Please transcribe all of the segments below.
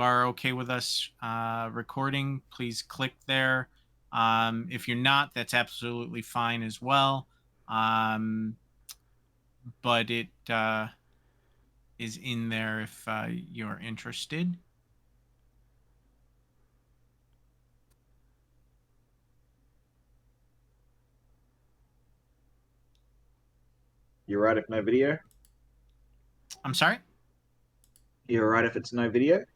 are okay with us recording, please click there. If you're not, that's absolutely fine as well. But it is in there if you're interested. You're right if no video? I'm sorry? You're right if it's no video? If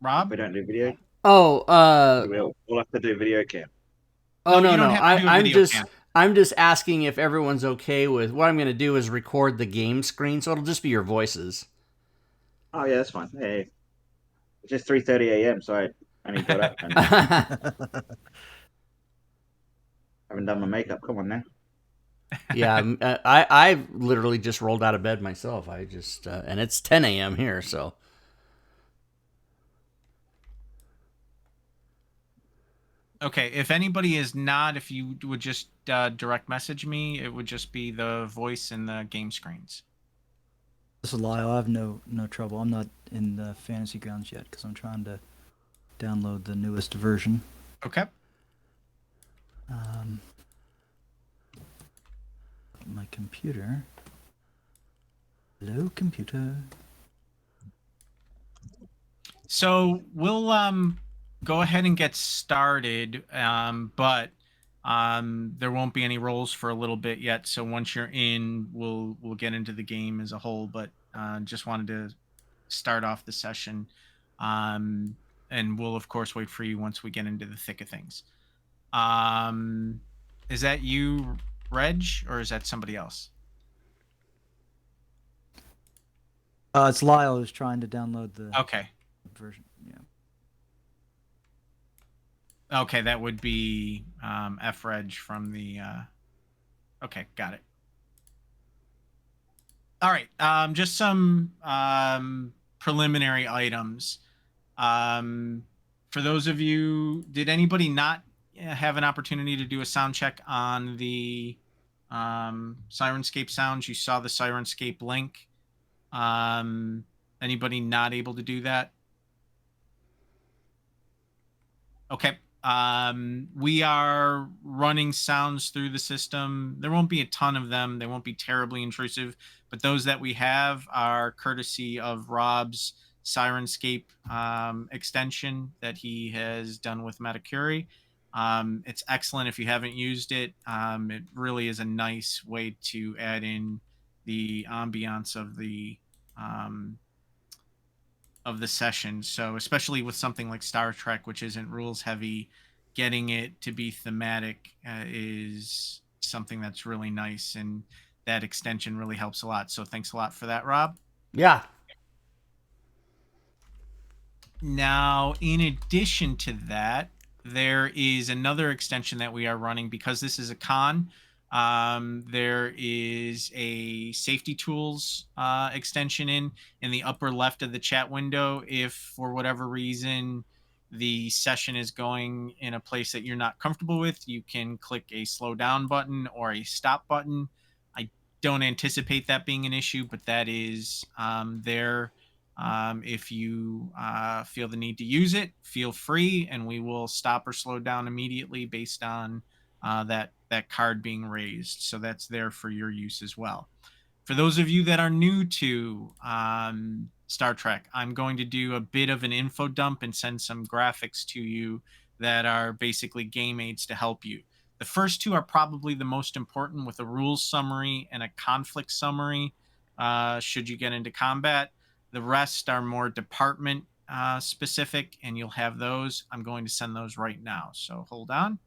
Rob? we don't do video? Oh, We'll have to do video cam. oh No, no, you don't no. have to do a I'm video just cam. I'm just asking if everyone's okay with what I'm going to do is record the game screen, so it'll just be your voices. Oh yeah, that's fine. Hey, it's just 3:30 a.m. So I only got up and haven't done my makeup. Come on now. Yeah, I literally just rolled out of bed myself. I just and it's 10 a.m. here, so. Okay, if anybody is not, if you would just direct message me, it would just be the voice and the game screens. This is Lyle. I have no trouble. I'm not in the Fantasy Grounds yet because I'm trying to download the newest version. Okay. My computer. Hello, computer. So we'll go ahead and get started, but there won't be any rolls for a little bit yet. So once you're in, we'll get into the game as a whole. But just wanted to start off the session, and we'll of course wait for you once we get into the thick of things. Is that you, Reg, or is that somebody else? It's Lyle who's trying to download the Okay. version. Yeah. Okay, that would be FReg from the. Okay, got it. All right, just some preliminary items. For those of you, did anybody not have an opportunity to do a sound check on the Sirenscape sounds? You saw the Sirenscape link. Anybody not able to do that? Okay. We are running sounds through the system. There won't be a ton of them. They won't be terribly intrusive, but those that we have are courtesy of Rob's Sirenscape extension that he has done with Metacuri. It's excellent if you haven't used it. It really is a nice way to add in the ambiance of the session. So especially with something like Star Trek, which isn't rules heavy, getting it to be thematic is something that's really nice, and that extension really helps a lot. So thanks a lot for that, Rob. Yeah. Now, in addition to that, there is another extension that we are running because this is a con. There is a safety tools extension in the upper left of the chat window. If for whatever reason the session is going in a place that you're not comfortable with, you can click a slow down button or a stop button. I don't anticipate that being an issue, but that is there. If you feel the need to use it, feel free, and we will stop or slow down immediately based on that card being raised. So that's there for your use as well. For those of you that are new to Star Trek, I'm going to do a bit of an info dump and send some graphics to you that are basically game aids to help you. The first two are probably the most important, with a rules summary and a conflict summary should you get into combat. The rest are more department specific, and you'll have those. I'm going to send those right now, so hold on.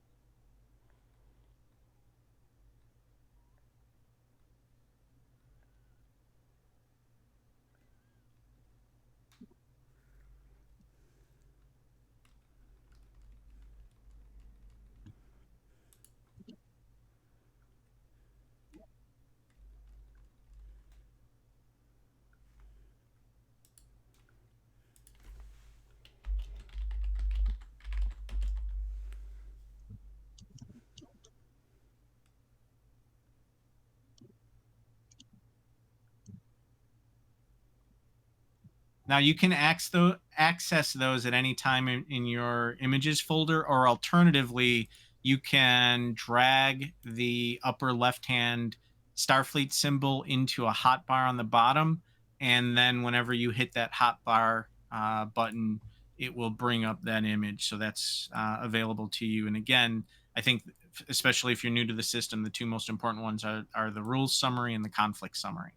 Now you can access those at any time in your images folder, or alternatively, you can drag the upper left-hand Starfleet symbol into a hotbar on the bottom, and then whenever you hit that hotbar button, it will bring up that image. So that's available to you. And again, I think, especially if you're new to the system, the two most important ones are the rules summary and the conflict summary.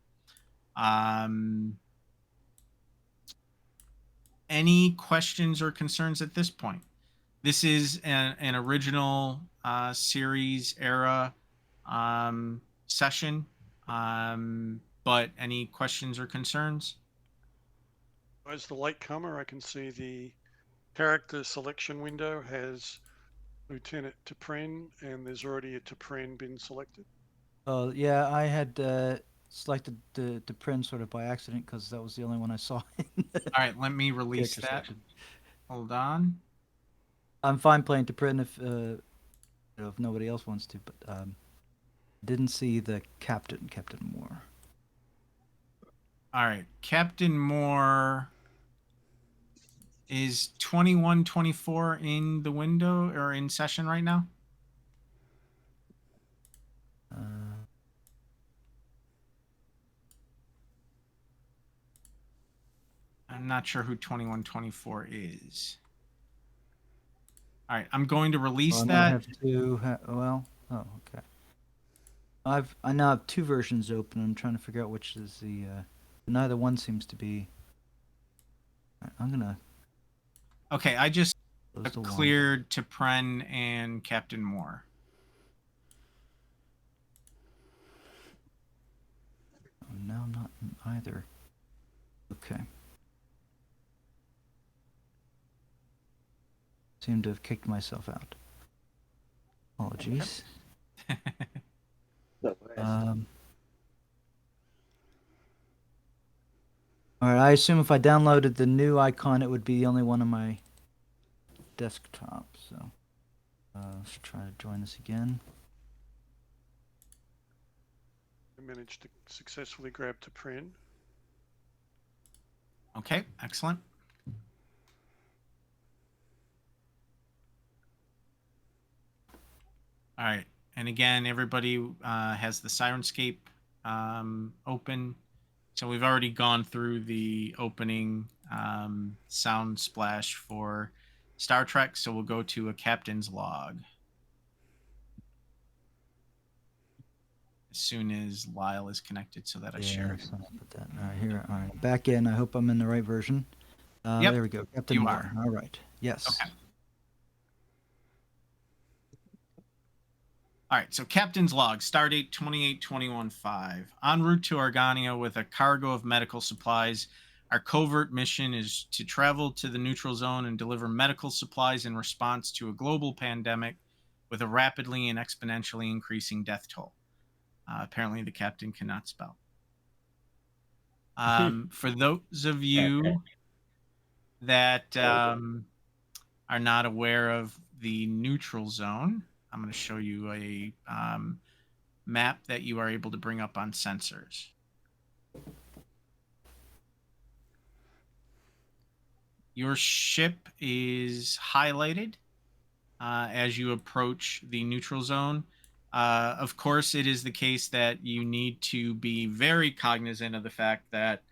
Any questions or concerns at this point? This is an original series era session, but any questions or concerns? As the latecomer, I can see the character selection window has Lieutenant T'Pren, and there's already a T'Pren been selected. Oh yeah, I had selected the print sort of by accident because that was the only one I saw. In the All right, let me release character that. section. Hold on. I'm fine playing to print if nobody else wants to, but didn't see the Captain Moore. All right, Captain Moore is 2124 in the window or in session right now. I'm not sure who 2124 is. All right, I'm going to release Well, I that. have two. Well, oh, okay. I now have two versions open. I'm trying to figure out which is the. Neither one seems to be. I'm gonna Okay, I just close the one. cleared T'Pren and Captain Moore. Oh, no, not in either. Okay. Seem to have kicked myself out. Apologies. So, All right. I assume if I downloaded the new icon, it would be the only one on my desktop. So let's try to join this again. I managed to successfully grab T'Pren. Okay, excellent. All right, and again, everybody has the Sirenscape open. So we've already gone through the opening sound splash for Star Trek. So we'll go to a captain's log as soon as Lyle is connected, so that I share it. So I'll put that. All right, here. All right, back in. I hope I'm in the right version. Yep, There we go. Captain you Moore. All right. Yes. Okay. All right, so Captain's Log, Stardate 2821-5. En route to Organia with a cargo of medical supplies, our covert mission is to travel to the neutral zone and deliver medical supplies in response to a global pandemic with a rapidly and exponentially increasing death toll. Apparently, the captain cannot spell. For those of you that are not aware of the neutral zone, I'm going to show you a map that you are able to bring up on sensors. Your ship is highlighted as you approach the neutral zone. Of course, it is the case that you need to be very cognizant of the fact that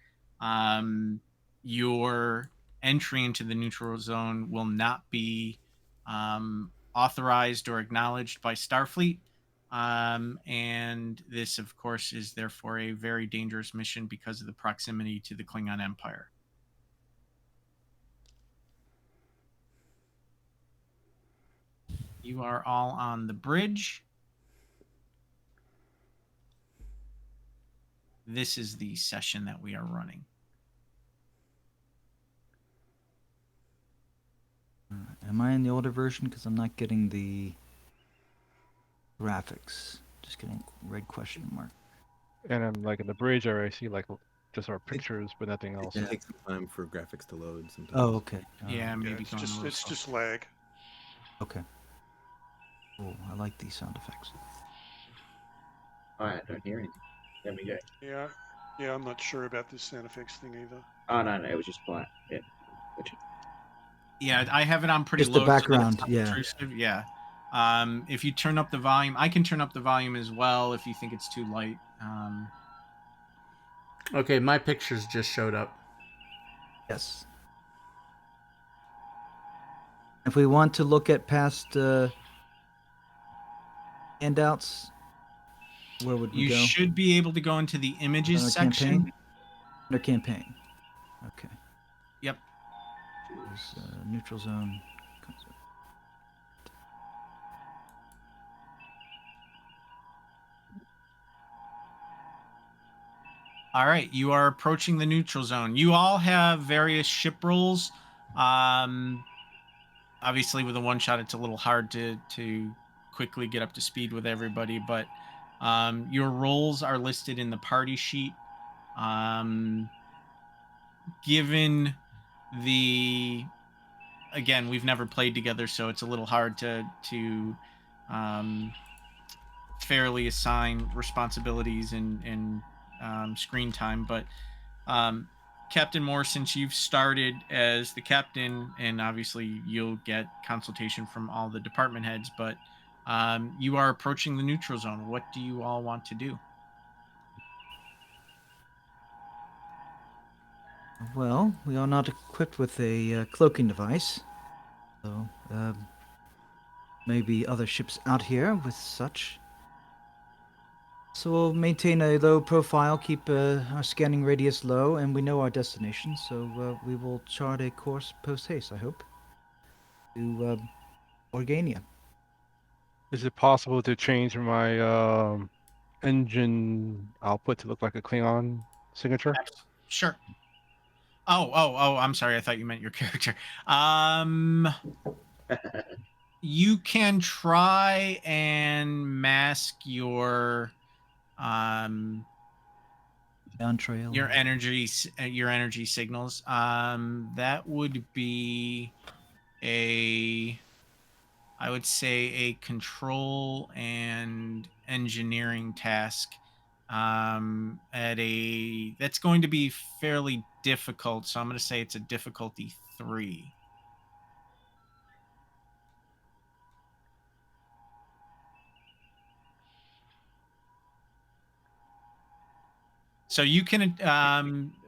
your entry into the neutral zone will not be authorized or acknowledged by Starfleet. And this, of course, is therefore a very dangerous mission because of the proximity to the Klingon Empire. You are all on the bridge. This is the session that we are running. Am I in the older version? Because I'm not getting the graphics. Just getting red question mark. And then, like in the bridge area, I see like just our pictures, but nothing else. It can take some time for graphics to load sometimes. Oh, okay. Yeah, maybe it's going a little it's slow. just lag. Okay. Cool. I like these sound effects. all right, I don't hear anything. There we go. Yeah, I'm not sure about this sound effects thing either. Oh no, it was just quiet. Yeah. Gotcha. Yeah, I have it on pretty Just the low. So that background, it's not yeah. intrusive. Yeah. If you turn up the volume, I can turn up the volume as well if you think it's too light. Okay, my pictures just showed up. Yes. If we want to look at past handouts, where would we You go? should be able to go into the images Under section. campaign? Under campaign. Okay. Yep. There's, neutral zone. All right, you are approaching the neutral zone. You all have various ship roles. Obviously, with a one shot, it's a little hard to quickly get up to speed with everybody, but your roles are listed in the party sheet. Given the again, we've never played together, so it's a little hard to fairly assign responsibilities and screen time, but Captain Moore, since you've started as the captain, and obviously you'll get consultation from all the department heads, but you are approaching the neutral zone. What do you all want to do? Well, we are not equipped with a cloaking device. So, maybe other ships out here with such. So we'll maintain a low profile, keep our scanning radius low, and we know our destination, so we will chart a course post-haste, I hope, to Organia. Is it possible to change my engine output to look like a Klingon signature? Sure. Oh, I'm sorry. I thought you meant your character. You can try and mask Down trail. your energy signals. That would be I would say a control and engineering task. That's going to be fairly difficult. So I'm going to say it's a difficulty 3. So you can,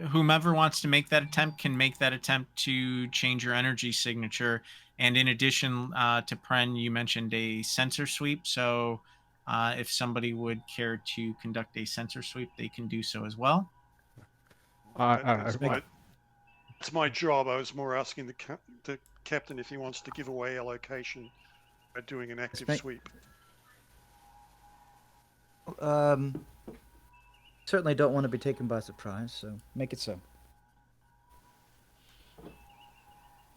whomever wants to make that attempt can make that attempt to change your energy signature. And in addition to Pren, you mentioned a sensor sweep. So if somebody would care to conduct a sensor sweep, they can do so as well. It's my job. I was more asking the captain if he wants to give away a location by doing an active sweep. Certainly don't want to be taken by surprise, so make it so.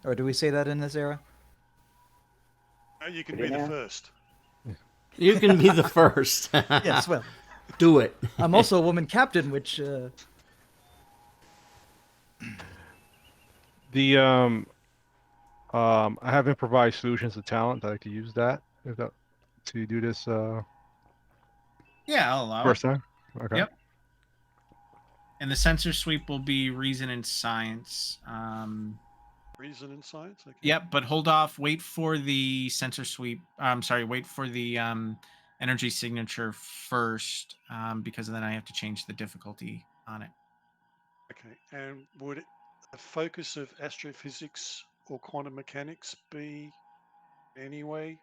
Or do we say that in this era? You can be the first. You can be the first. Yes, well. Do it. I'm also a woman captain, which... I have improvised solutions of talent. I'd like to use that to do this Yeah, I'll allow first it. time. Okay. Yep. And the sensor sweep will be reason and science. Reason and science? Okay. Yep, but hold off. Wait for the sensor sweep. I'm sorry, wait for the energy signature first, because then I have to change the difficulty on it. Okay. And would a focus of astrophysics or quantum mechanics be anyway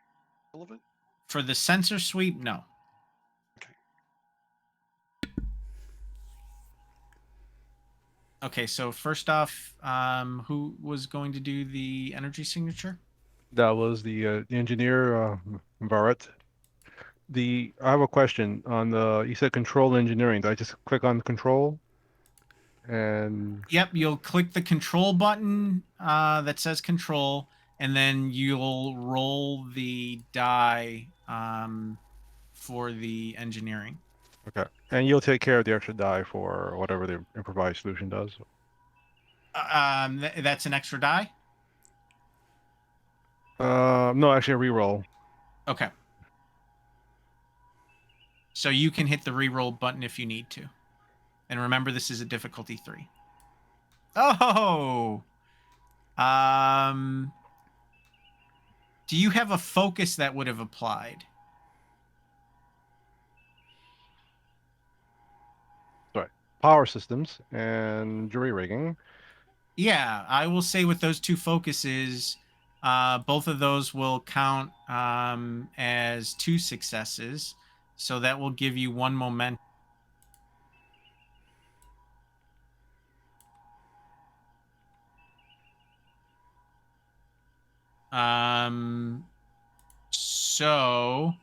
relevant? For the sensor sweep, no. Okay. Okay, so first off, who was going to do the energy signature? That was the engineer, Barrett. I have a question on you said control engineering. Do I just click on control? And Yep, you'll click the control button that says control, and then you'll roll the die for the engineering. okay, and you'll take care of the extra die for whatever the improvised solution does. That's an extra die? No, actually a reroll. Okay. So you can hit the reroll button if you need to. And remember, this is a difficulty 3. Oh. Do you have a focus that would have applied? Sorry. Power systems and jury rigging. Yeah, I will say with those two focuses, both of those will count as 2 successes. So that will give you 1 momentum. So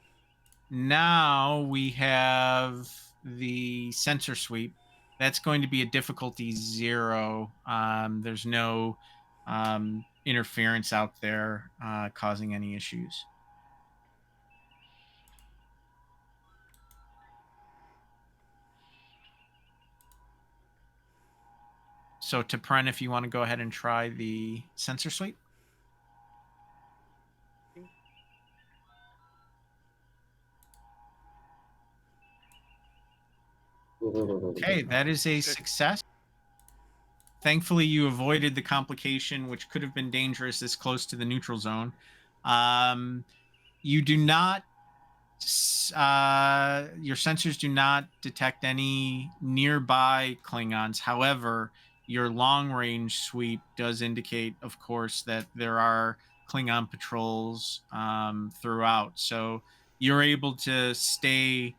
now we have the sensor sweep. That's going to be a difficulty 0. There's no interference out there causing any issues. So T'Pren, if you want to go ahead and try the sensor sweep. Okay, that is a success. Thankfully, you avoided the complication, which could have been dangerous this close to the neutral zone. You do not, your sensors do not detect any nearby Klingons. However, your long range sweep does indicate, of course, that there are Klingon patrols throughout. So you're able to stay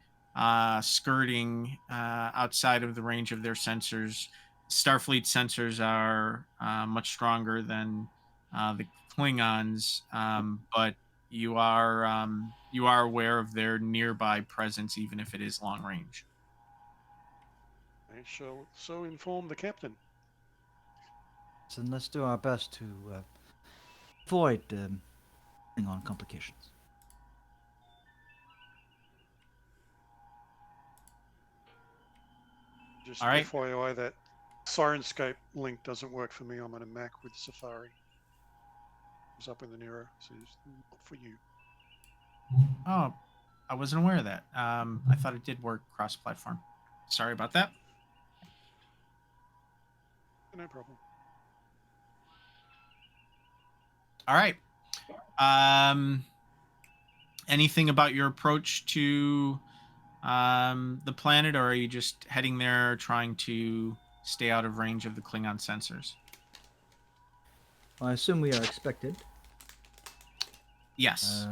skirting outside of the range of their sensors. Starfleet sensors are much stronger than the Klingons, but you are aware of their nearby presence, even if it is long range. I shall so inform the captain. So let's do our best to avoid on complications. Just All right. FYI, that Sirenscape link doesn't work for me. I'm on a Mac with Safari. It's up in the Nero, so it's not for you. Oh, I wasn't aware of that. I thought it did work cross-platform. Sorry about that. No problem. All right. Anything about your approach to the planet, or are you just heading there trying to stay out of range of the Klingon sensors? I assume we are expected. Yes.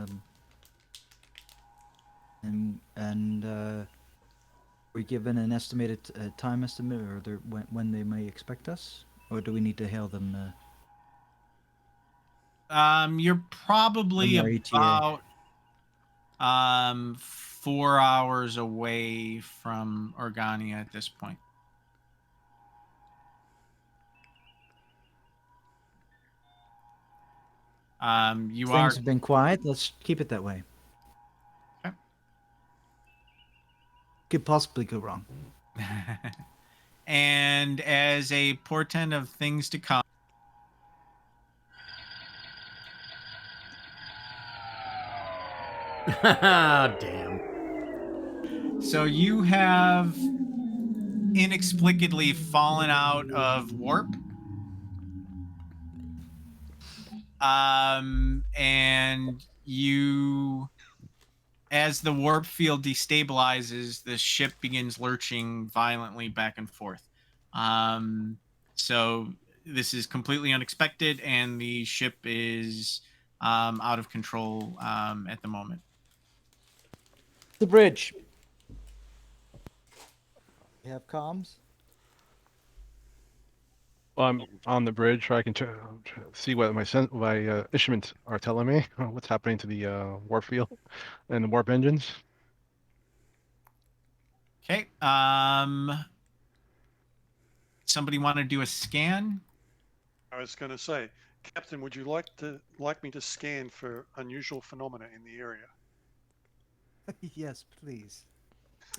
We given an estimated time estimate, or when they may expect us, or do we need to hail them? You're probably From our ETA. about 4 hours away from Organia at this point. Things have been quiet. Let's keep it that way. Okay. Could possibly go wrong. And as a portent of things to come, Damn. so you have inexplicably fallen out of warp. And you, as the warp field destabilizes, the ship begins lurching violently back and forth. So this is completely unexpected, and the ship is out of control at the moment. The bridge. You have comms? Well, I'm on the bridge, so I can see what my instruments are telling me. What's happening to the warp field and the warp engines. Okay. Somebody want to do a scan? I was going to say, Captain, would you like me to scan for unusual phenomena in the area? Yes, please.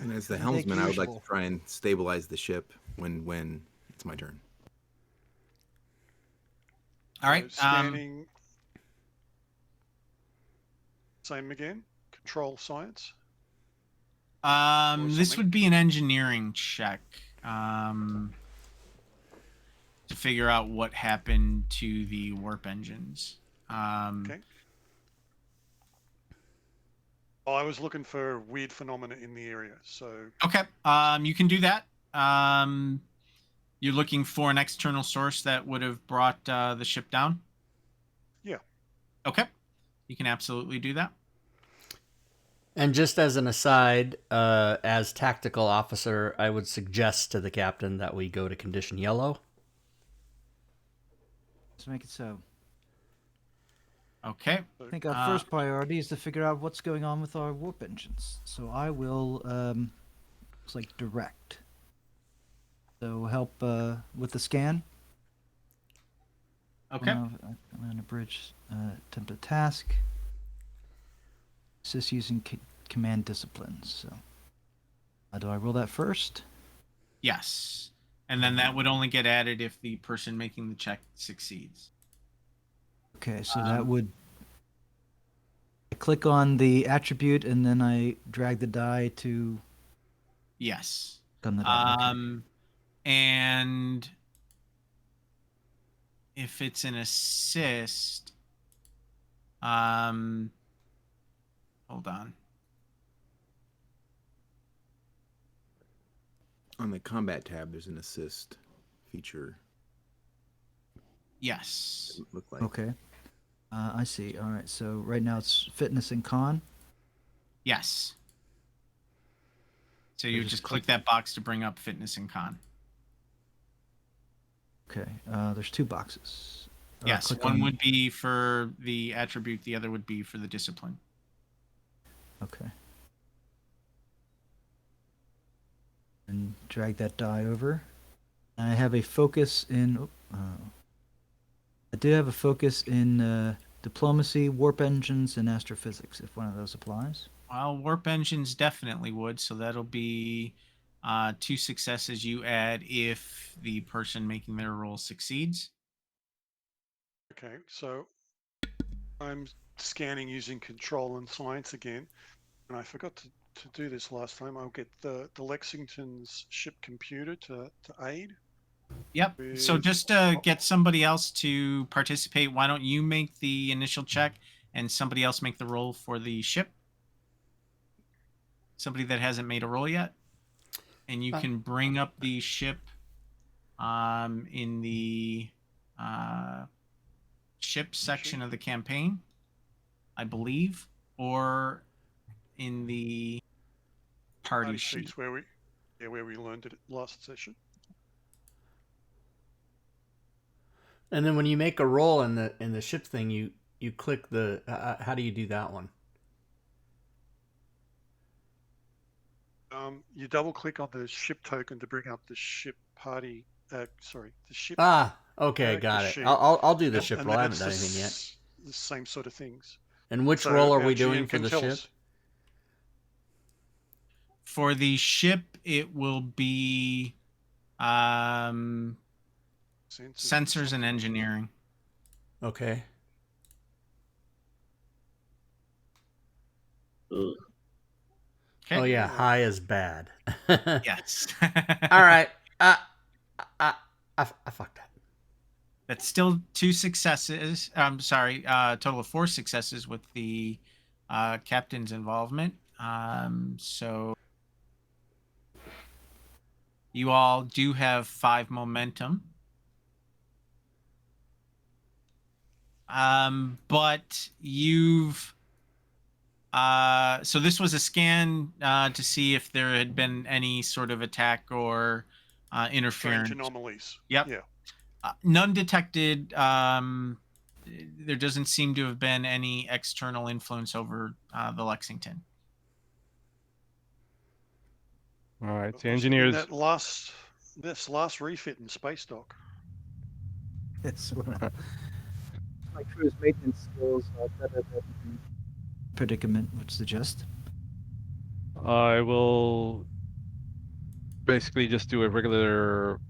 And as the Make helmsman, I would like usual. to try and stabilize the ship when it's my turn. All right. So scanning. Same again. Control science. This something? would be an engineering check. to figure out what happened to the warp engines. Okay. Well, I was looking for weird phenomena in the area, so Okay. You can do that. You're looking for an external source that would have brought the ship down? yeah. Okay. You can absolutely do that. And just as an aside, as tactical officer, I would suggest to the captain that we go to condition yellow. Let's make it so. Okay. I think our first priority is to figure out what's going on with our warp engines. So I will, it's like direct. So help with the scan. Okay. I'm on a bridge. Attempt a task. Assist using command disciplines. So, do I roll that first? Yes. And then that would only get added if the person making the check succeeds. Okay, so that would. I click on the attribute and then I drag the die to. Yes. On the die. Okay. And if it's an assist, hold on. On the combat tab, there's an assist feature. Yes. Look like. Okay. I see. All right. So right now it's fitness and con. Yes. So you just click that box to bring up fitness and con. Okay. There's two boxes. Yes. One would be for the attribute. The other would be for the discipline. Okay. And drag that die over. I have a focus in. I do have a focus in diplomacy, warp engines, and astrophysics. If one of those applies. Well, warp engines definitely would. So that'll be 2 successes you add if the person making their roll succeeds. Okay, so I'm scanning using control and science again, and I forgot to do this last time. I'll get the Lexington's ship computer to aid. Yep. So just to get somebody else to participate, why don't you make the initial check and somebody else make the roll for the ship? Somebody that hasn't made a roll yet. And you can bring up the ship in the ship section of the campaign, I believe, or in the party sheet where we learned it last session. And then when you make a roll in the ship thing, you click the. How do you do that one? You double click on the ship token to bring up the ship party. The ship. Okay, got it. I'll do the ship roll. I haven't done anything yet. The same sort of things. And which roll are we doing for the ship? For the ship, it will be sensors and engineering. Okay. Ugh. Okay. Oh yeah, high is bad. Yes. All right. I fucked up. That's still 2 successes. I'm sorry, total of 4 successes with the captain's involvement. So you all do have 5 momentum. But you've so this was a scan to see if there had been any sort of attack or interference. Strange anomalies. Yep. Yeah. None detected. There doesn't seem to have been any external influence over the Lexington. All right, the engineers. This last refit in space dock. Yes. My crew's maintenance skills are better than predicament would suggest. I will basically just do a regular,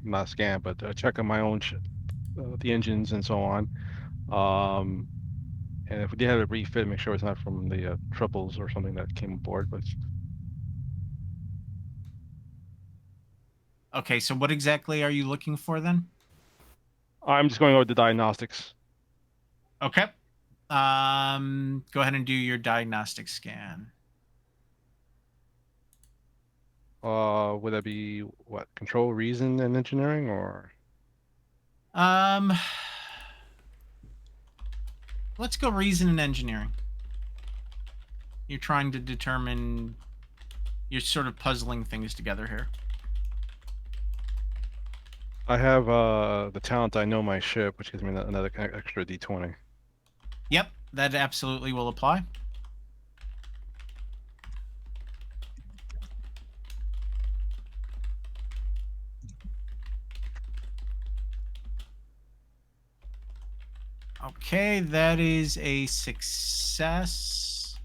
not scan, but check on my own the engines and so on. And if we did have a refit, make sure it's not from the troubles or something that came aboard. But Okay, so what exactly are you looking for then? I'm just going over the diagnostics. Okay. Go ahead and do your diagnostic scan. Would that be what? Control, reason, and engineering, or? Um, let's go reason and engineering. You're trying to determine. You're sort of puzzling things together here. I have the talent I know my ship, which gives me another extra D20. Yep, that absolutely will apply. Okay, that is a success.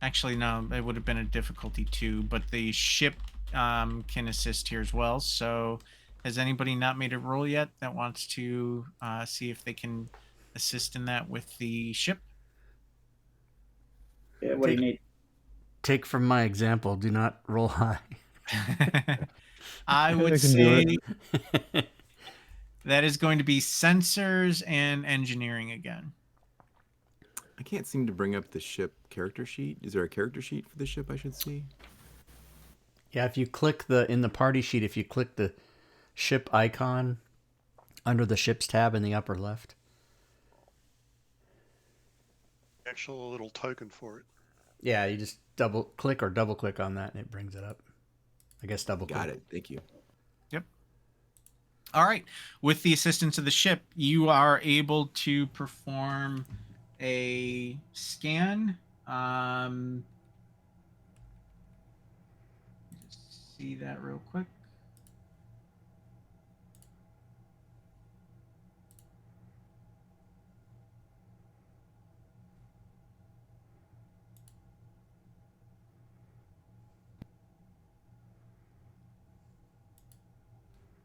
Actually, no, it would have been a difficulty 2, but the ship can assist here as well. So, has anybody not made a roll yet that wants to see if they can assist in that with the ship? Yeah, what do you need? Take from my example. Do not roll high. I would I can do say it. that is going to be sensors and engineering again. I can't seem to bring up the ship character sheet. Is there a character sheet for the ship I should see? Yeah, if you click in the party sheet, if you click the ship icon under the ships tab in the upper left. Actual little token for it. Yeah, you just double click on that and it brings it up. I guess double click. Got it. Thank you. Yep. All right. With the assistance of the ship, you are able to perform a scan. Just see that real quick.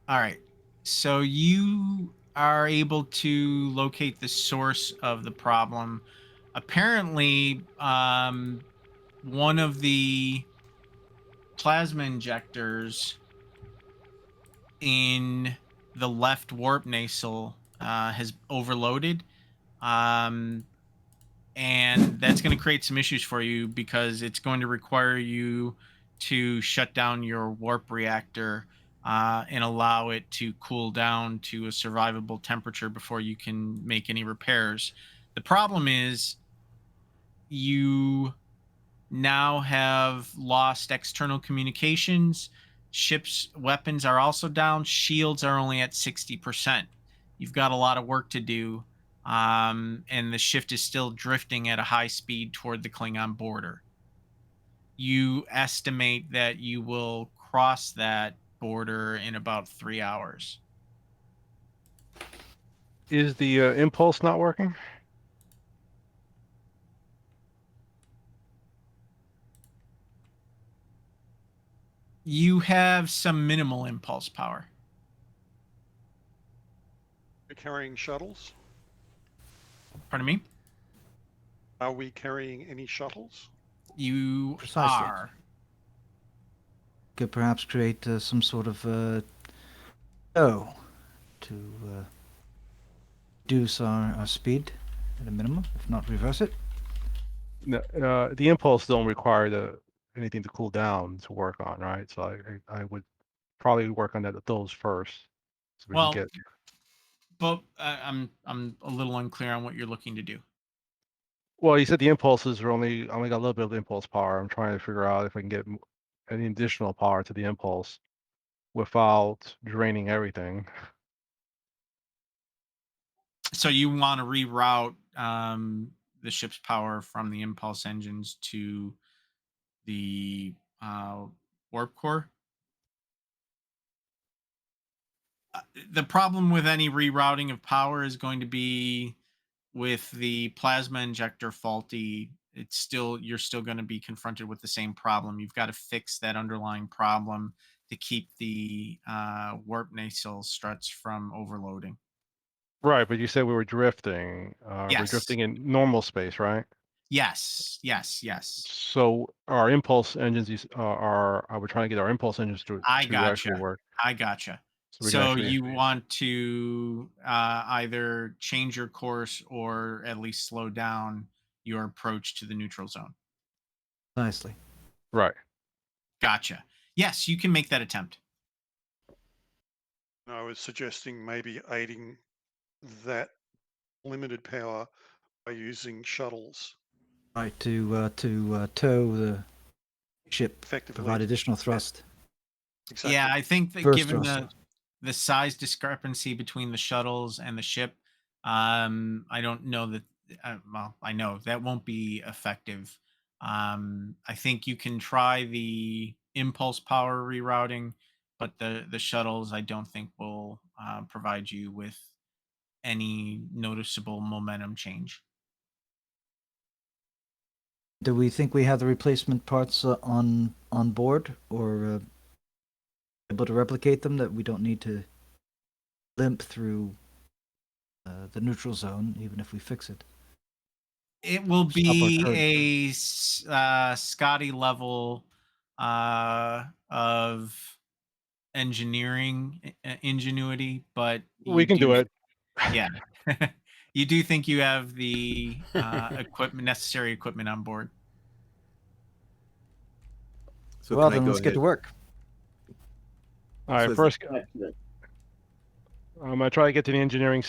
All right. So you are able to locate the source of the problem. Apparently, one of the plasma injectors in the left warp nacelle has overloaded. And that's going to create some issues for you because it's going to require you to shut down your warp reactor and allow it to cool down to a survivable temperature before you can make any repairs. The problem is you now have lost external communications. Ships' weapons are also down. Shields are only at 60%. You've got a lot of work to do. And the shift is still drifting at a high speed toward the Klingon border. You estimate that you will cross that border in about 3 hours. Is the impulse not working? You have some minimal impulse power. We're carrying shuttles. Pardon me? Are we carrying any shuttles? You Precisely. are. Could perhaps create some sort of to reduce our speed at a minimum, if not reverse it. No, the impulse don't require anything to cool down to work on, right? So I would probably work on those first, so we Well, can get. but I'm a little unclear on what you're looking to do. Well, you said the impulses are only got a little bit of impulse power. I'm trying to figure out if I can get any additional power to the impulse without draining everything. So you want to reroute the ship's power from the impulse engines to the warp core. The problem with any rerouting of power is going to be with the plasma injector faulty. You're still going to be confronted with the same problem. You've got to fix that underlying problem to keep the warp nacelle struts from overloading. Right, but you said we were drifting. We're Yes. drifting in normal space, right? Yes, yes, yes. So our impulse engines we're trying to get our impulse engines I to actually gotcha. work. I gotcha. So we can So actually you want to either change your course or at least slow down your approach to the neutral zone. Nicely. right. Gotcha. Yes, you can make that attempt. I was suggesting maybe aiding that limited power by using shuttles Right, to tow the ship, effectively. provide additional thrust. Exactly. Yeah, I think that First given thrust. the size discrepancy between the shuttles and the ship, I don't know that. Well, I know that won't be effective. I think you can try the impulse power rerouting, but the shuttles I don't think will provide you with any noticeable momentum change. Do we think we have the replacement parts on board, or able to replicate them, that we don't need to limp through the neutral zone, even if we fix it? It will Stop our be current. a Scotty level of engineering ingenuity, but you We can do, do it. yeah, you do think you have the equipment, necessary equipment on board. So Well, can I then go let's get ahead? to work. All right. So is- First, Excellent. I'm gonna try to get to the engineering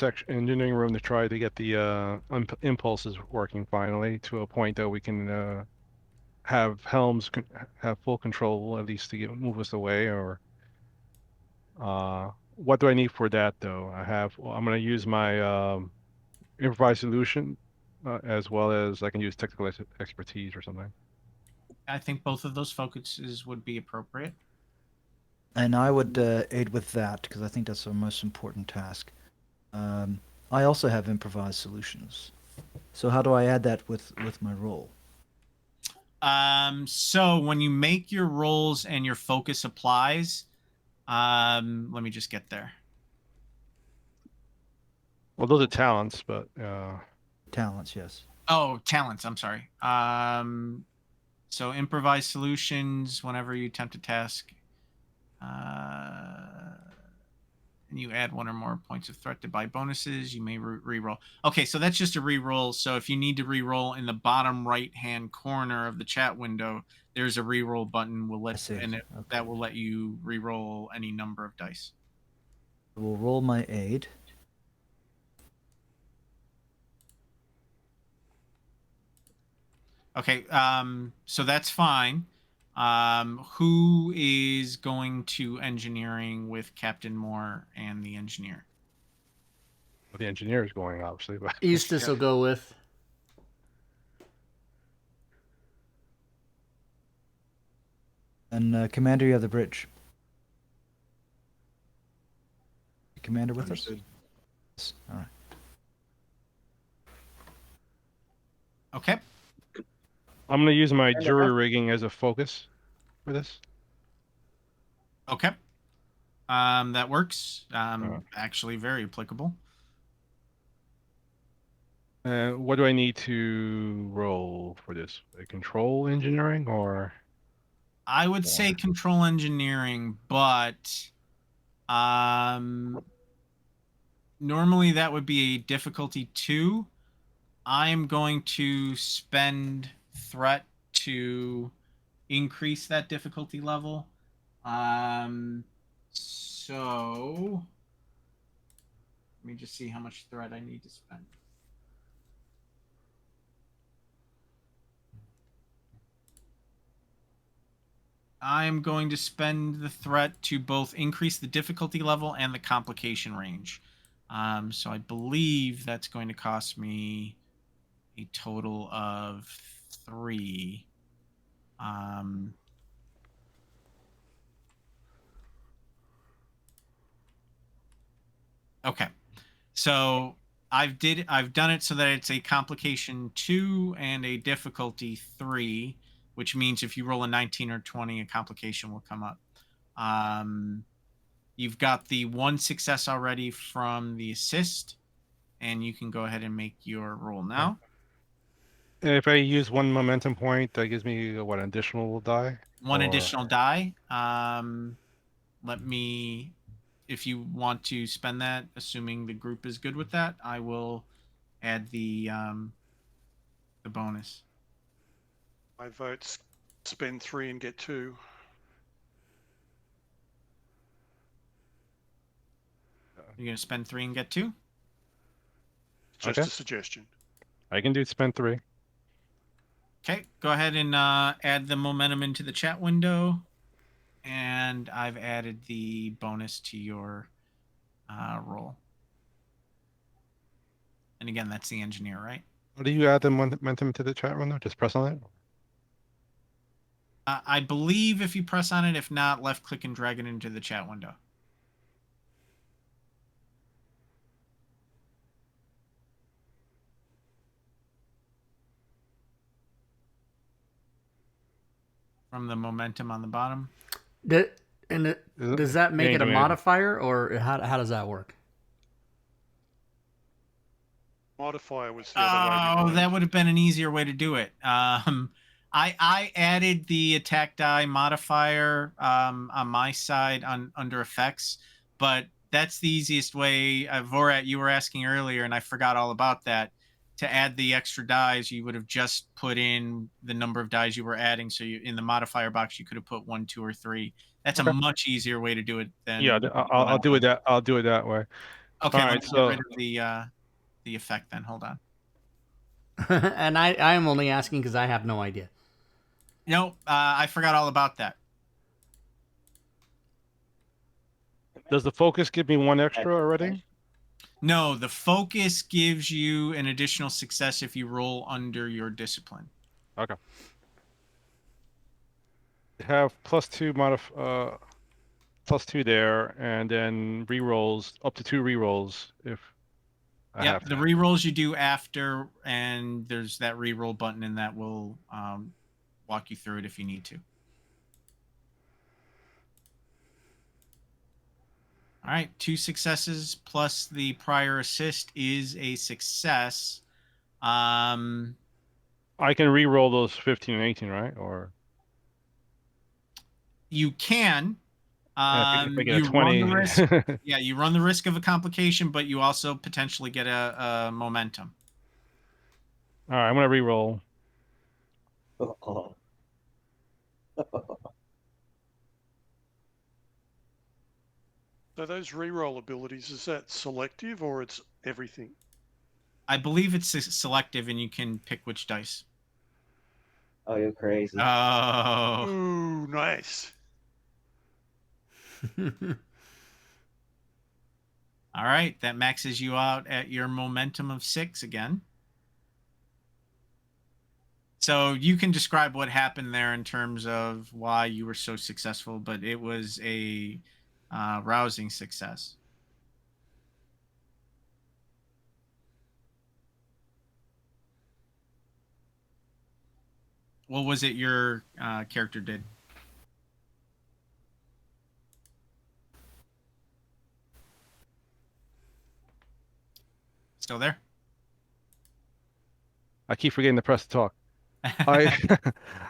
room to try to get the impulses working finally to a point that we can have Helms have full control, at least to move us away. Or what do I need for that though? I'm gonna use my improvised solution, as well as I can use technical expertise or something. I think both of those focuses would be appropriate. And I would aid with that, because I think that's our most important task. I also have improvised solutions. So how do I add that with my role? So when you make your rolls and your focus applies, let me just get there. Well, those are talents, but Talents, yes. Oh, talents. I'm sorry. So improvise solutions whenever you attempt a task, and you add one or more points of threat to buy bonuses. You may re-roll. Okay, so that's just a re-roll. So if you need to re-roll, in the bottom right-hand corner of the chat window, there's a re-roll button. I see. That will let you re-roll any number of dice. We'll roll my aid. Okay, so that's fine. Who is going to engineering with Captain Moore and the engineer? the engineer is going obviously. But Eustace will go with. And Commander, you have the bridge. Commander with Understood. us? All right. Okay. I'm gonna use my And jury rigging as a focus for this. Okay. That works. Actually very applicable. What do I need to roll for this? A control engineering or? I would say control engineering, but normally that would be a difficulty 2. I'm going to spend threat to increase that difficulty level. So let me just see how much threat I need to spend. I'm going to spend the threat to both increase the difficulty level and the complication range. So I believe that's going to cost me a total of 3. Okay. So I've done it so that it's a complication 2 and a difficulty 3, which means if you roll a 19 or 20, a complication will come up. You've got the 1 success already from the assist, and you can go ahead and make your roll now. if I use one momentum point, that gives me what, an additional die? One Or additional die. Let me, if you want to spend that, assuming the group is good with that, I will add the bonus. I vote spend 3 and get 2. You're gonna spend 3 and get 2. Just Okay. a suggestion. I can do spend 3. Okay, go ahead and add the momentum into the chat window, and I've added the bonus to your roll. And again, that's the engineer, right? What do you add the momentum to the chat window? Just press on it? I believe if you press on it, if not, left click and drag it into the chat window. From the momentum on the bottom. Does Is it- does that make Yeah, it a give me modifier, or how does that work? Modifier was the other way Oh, around. that would have been an easier way to do it. I added the attack die modifier on my side under effects, but that's the easiest way. Vorat, you were asking earlier, and I forgot all about that. To add the extra dies, you would have just put in the number of dies you were adding. So you, in the modifier box, you could have put 1, 2, or 3. That's a Okay. much easier way to do it than. Yeah, I'll do it that. I'll do it that way. Okay, All let right, me so get rid of the effect then. Hold on. And I am only asking because I have no idea. No, I forgot all about that. does the focus give me 1 extra already? No, the focus gives you an additional success if you roll under your discipline. Okay. Have +2 +2 there, and then rerolls up to 2 rerolls if I have Yep, to. the rerolls you do after, and there's that reroll button, and that will walk you through it if you need to. All right, 2 successes plus the prior assist is a success. I can reroll those 15 and 18, right? Or You can. if I get a You run the 20. risk. Yeah, you run the risk of a complication, but you also potentially get a momentum. All right, I'm gonna reroll. Oh. So those reroll abilities, is that selective or it's everything? I believe it's selective, and you can pick which dice. Oh, you're crazy. Oh. Ooh, nice. All right, that maxes you out at your momentum of 6 again. So you can describe what happened there in terms of why you were so successful, but it was a rousing success. What was it your character did? Still there? I keep forgetting to press to talk. I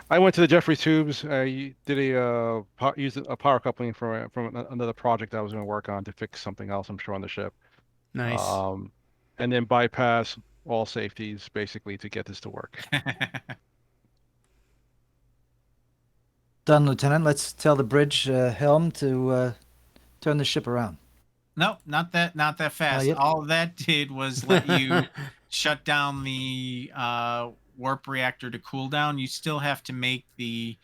I went to the Jeffrey Tubes. I did used a power coupling from another project I was going to work on to fix something else, I'm sure, on the ship. Nice. And then bypass all safeties basically to get this to work. Done, Lieutenant. Let's tell the bridge helm to turn the ship around. No, not that fast. Yep. All that did was let you shut down the warp reactor to cool down. You still have to make the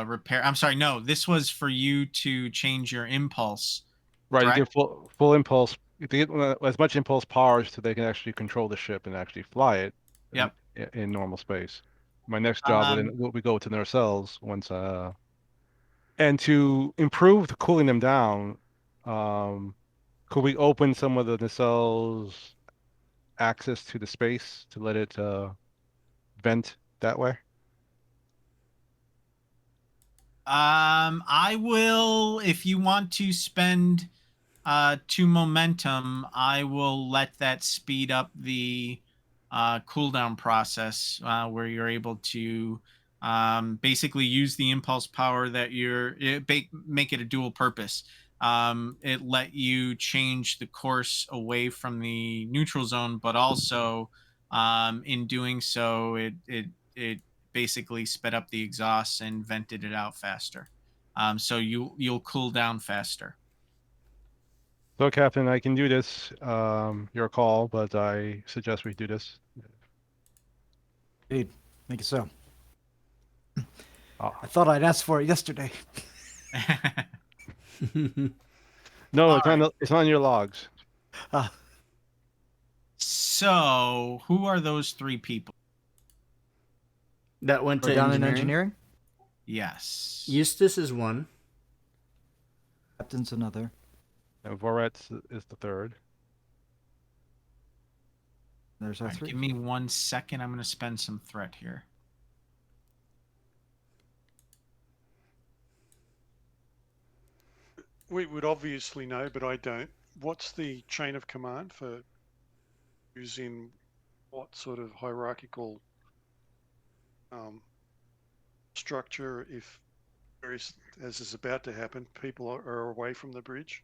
repair. I'm sorry, no, this was for you to change your impulse. Right, to Correct? get full impulse, to get as much impulse power so they can actually control the ship and actually fly it Yep. in normal space. My next job will be go to the nacelles once and to improve the cooling them down, could we open some of the nacelles access to the space to let it vent that way? I will, if you want to spend 2 momentum, I will let that speed up the cooldown process where you're able to basically use the impulse power that make it a dual purpose. It let you change the course away from the neutral zone, but also in doing so, it basically sped up the exhaust and vented it out faster. So you'll cool down faster. So, Captain, I can do this. Your call, but I suggest we do this. Indeed. Make it so. Ah. I thought I'd asked for it yesterday. No, All it's on it's on your logs. So who are those 3 people? That went We're to down in engineering. engineering. Yes. Eustace is one. Captain's another. And Voretz is the third. There's All our right, 3. give me 1 second. I'm going to spend some threat here. We would obviously know, but I don't. What's the chain of command for who's in what sort of hierarchical structure if there is, as is about to happen, people are away from the bridge?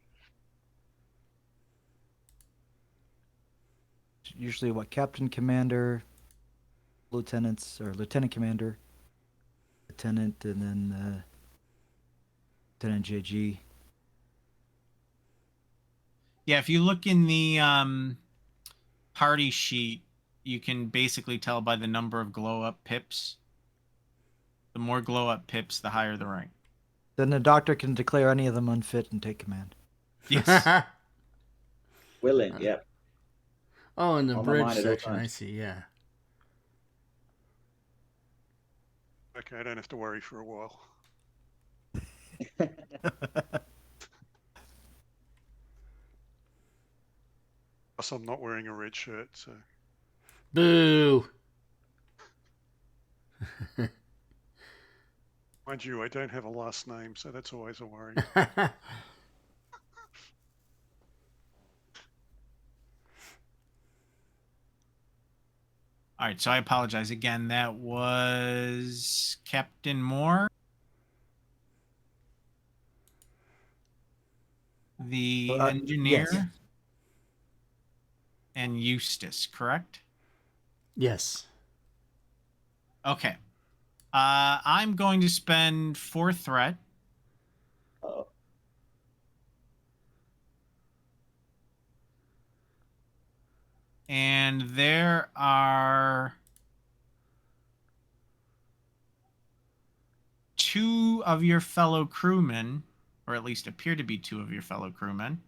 Usually, what captain, commander, lieutenants, or lieutenant commander, lieutenant, and then Lieutenant JG. Yeah, if you look in the party sheet, you can basically tell by the number of glow up pips. The more glow up pips, the higher the rank. Then the doctor can declare any of them unfit and take command. Yes. Willing, yeah. Oh, in the On my bridge mind at all section, I times. see. Yeah. Okay, I don't have to worry for a while. Plus, I'm not wearing a red shirt, so. Boo. Mind you, I don't have a last name, so that's always a worry. All right, so I apologize again. That was Captain Moore, the engineer, yes. and Eustace, correct? Yes. Okay. I'm going to spend 4 threat. Uh-oh. And there are 2 of your fellow crewmen, or at least appear to be 2 of your fellow crewmen.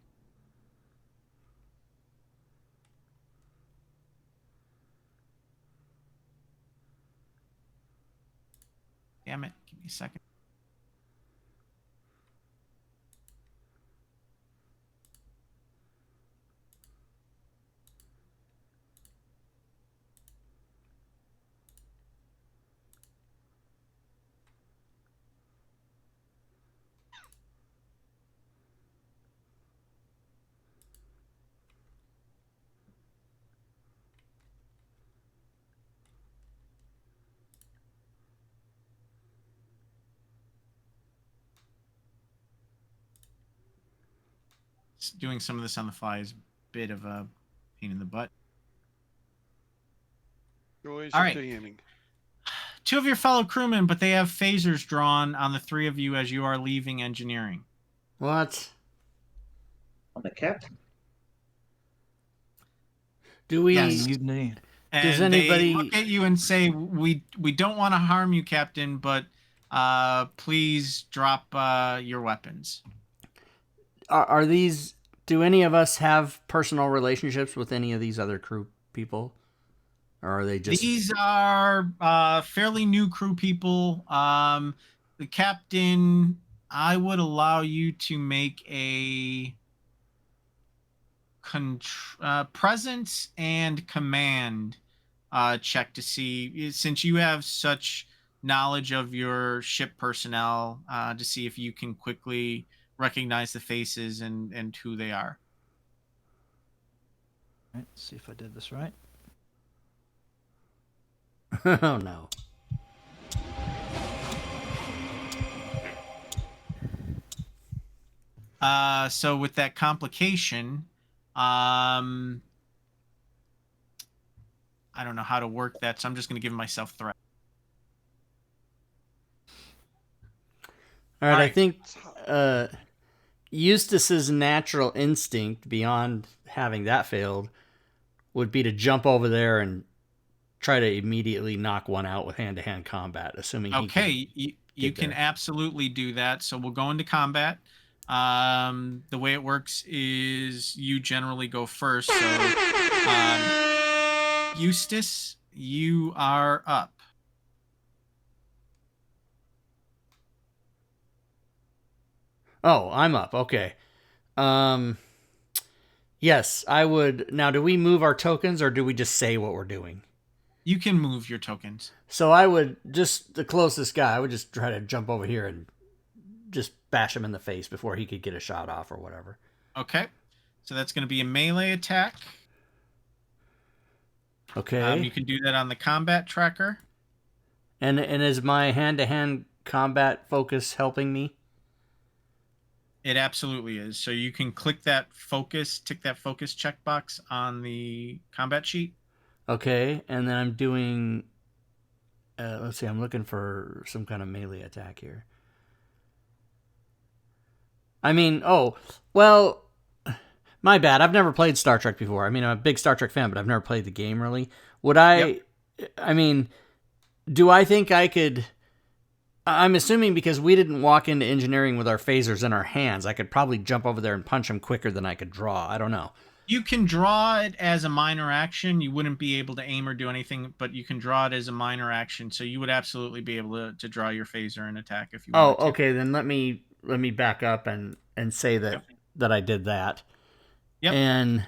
Damn it. Give me a second. Doing some of this on the fly is a bit of a pain in the butt. Joys All of right. DMing. 2 of your fellow crewmen, but they have phasers drawn on the 3 of you as you are leaving engineering. What? On the captain. Do we? Yes. Mutiny. And Does they anybody- look at you and say, "We don't want to harm you, Captain, but please drop your weapons." Are these? Do any of us have personal relationships with any of these other crew people, or are they just? These are fairly new crew people. The captain, I would allow you to make a presence and command check to see, since you have such knowledge of your ship personnel, to see if you can quickly recognize the faces and who they are. Right, let's see if I did this right. Oh no. So with that complication, I don't know how to work that, so I'm just going to give myself threat. All right, I Alright. think Eustace's natural instinct, beyond having that failed, would be to jump over there and try to immediately knock one out with hand-to-hand combat, assuming he can. Okay, you get can there. absolutely do that. So we'll go into combat. The way it works is you generally go first. So, Eustace, you are up. Oh, I'm up. Okay. Yes, I would. Now, do we move our tokens or do we just say what we're doing? You can move your tokens. So I would just, the closest guy, I would just try to jump over here and just bash him in the face before he could get a shot off or whatever. Okay. So that's going to be a melee attack. Okay. You can do that on the combat tracker. And is my hand-to-hand combat focus helping me? It absolutely is. So you can click that focus, tick that focus checkbox on the combat sheet. Okay, and then I'm doing... let's see, I'm looking for some kind of melee attack here. I mean, oh, well, my bad. I've never played Star Trek before. I mean, I'm a big Star Trek fan, but I've never played the game, really. Would I... Yep. I mean, do I think I could... I'm assuming because we didn't walk into engineering with our phasers in our hands, I could probably jump over there and punch him quicker than I could draw. I don't know. You can draw it as a minor action. You wouldn't be able to aim or do anything, but you can draw it as a minor action. So you would absolutely be able to draw your phaser and attack if you wanted to. Okay. Then let me back up and say that that I did that. Yep. And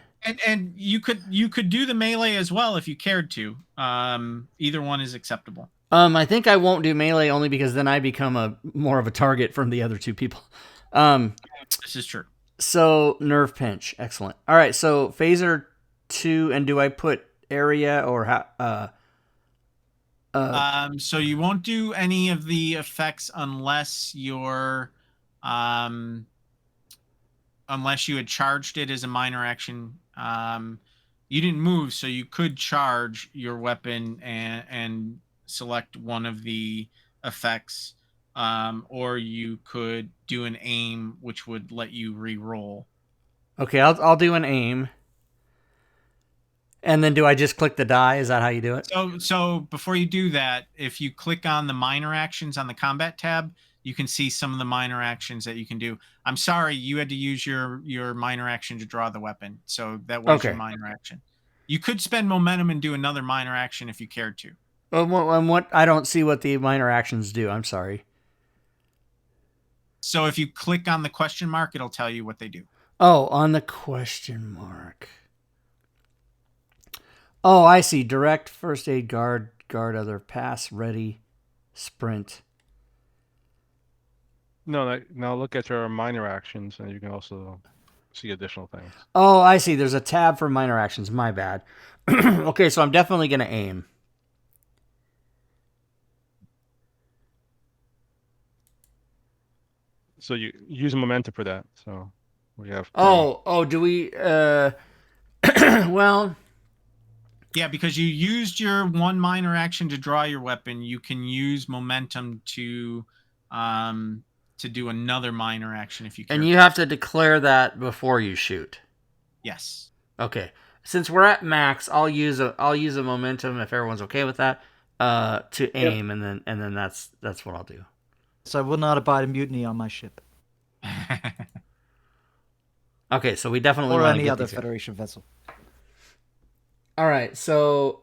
you could do the melee as well if you cared to. Either one is acceptable. I think I won't do melee only because then I become more of a target from the other two people. This is true. So nerve pinch, excellent. All right, so phaser 2, and do I put area or how? So you won't do any of the effects unless you're, unless you had charged it as a minor action. You didn't move, so you could charge your weapon and select one of the effects, or you could do an aim, which would let you re-roll. Okay, I'll do an aim. And then do I just click the die? Is that how you do it? So before you do that, if you click on the minor actions on the combat tab, you can see some of the minor actions that you can do. I'm sorry, you had to use your minor action to draw the weapon. So that was your minor action. You could spend momentum and do another minor action if you cared to. What I don't see what the minor actions do. I'm sorry. So if you click on the question mark, it'll tell you what they do. Oh, on the question mark. Oh, I see. Direct, first aid, guard other, pass, ready, sprint. No, now look at your minor actions, and you can also see additional things. Oh, I see. There's a tab for minor actions. My bad. Okay, so I'm definitely going to aim. So you use momentum for that. So we have. Do we? Well. Yeah, because you used your one minor action to draw your weapon, you can use momentum to do another minor action if you care. And you have to declare that before you shoot. Yes. Okay. Since we're at max, I'll use a momentum if everyone's okay with that to aim, and then that's what I'll do. So I will not abide a mutiny on my ship. Okay, so we definitely or want to any get other these Federation vessel. All right, so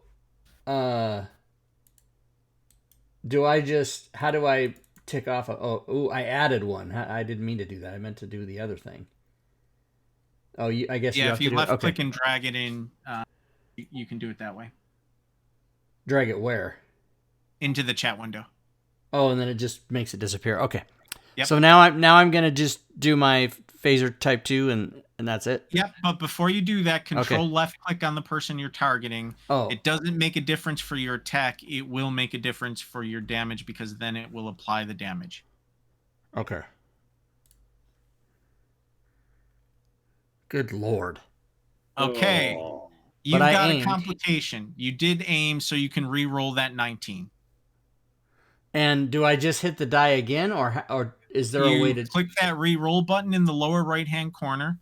how do I tick off I added one. I didn't mean to do that. I meant to do the other thing. I guess you have if you to left click and drag it in, you can do it that way. Drag it where? Into the chat window. Oh, and then it just makes it disappear. Okay. Yep. So now I'm gonna just do my phaser type 2 and that's it? Yep, but before you do that, control Okay. left click on the person you're targeting. Oh. It doesn't make a difference for your attack. It will make a difference for your damage because then it will apply the damage. Okay. Good Lord. Okay. Oh. You've I got aimed. a complication. You did aim, so you can re-roll that 19. And do I just hit the die again, or is there a way You to click that re-roll button in the lower right-hand corner,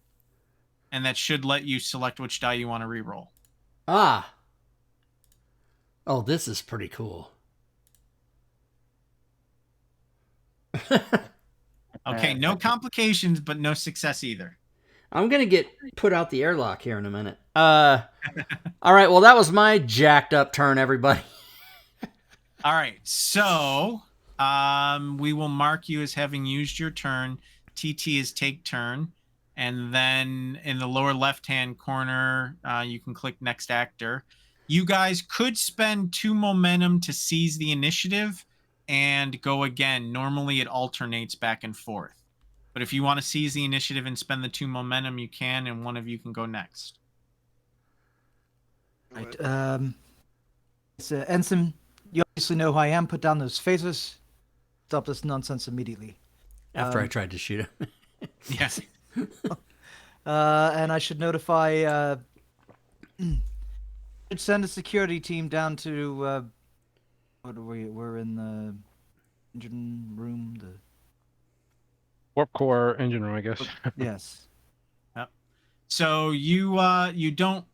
and that should let you select which die you want to re-roll. Ah. Oh, this is pretty cool. Okay, no complications, but no success either. I'm going to get put out the airlock here in a minute. All right, well, that was my jacked up turn, everybody. All right, so we will mark you as having used your turn. TT is take turn. And then in the lower left-hand corner, you can click next actor. You guys could spend 2 momentum to seize the initiative and go again. Normally, it alternates back and forth. But if you want to seize the initiative and spend the 2 momentum, you can, and one of you can go next. Right. It's, Ensign, you obviously know who I am. Put down those phasers. Stop this nonsense immediately. After I tried to shoot him. Yes. And I should notify. Should send a security team down to. What are we? We're in the engine room. The Warp core engine room, I guess. yes. Yep. So you don't.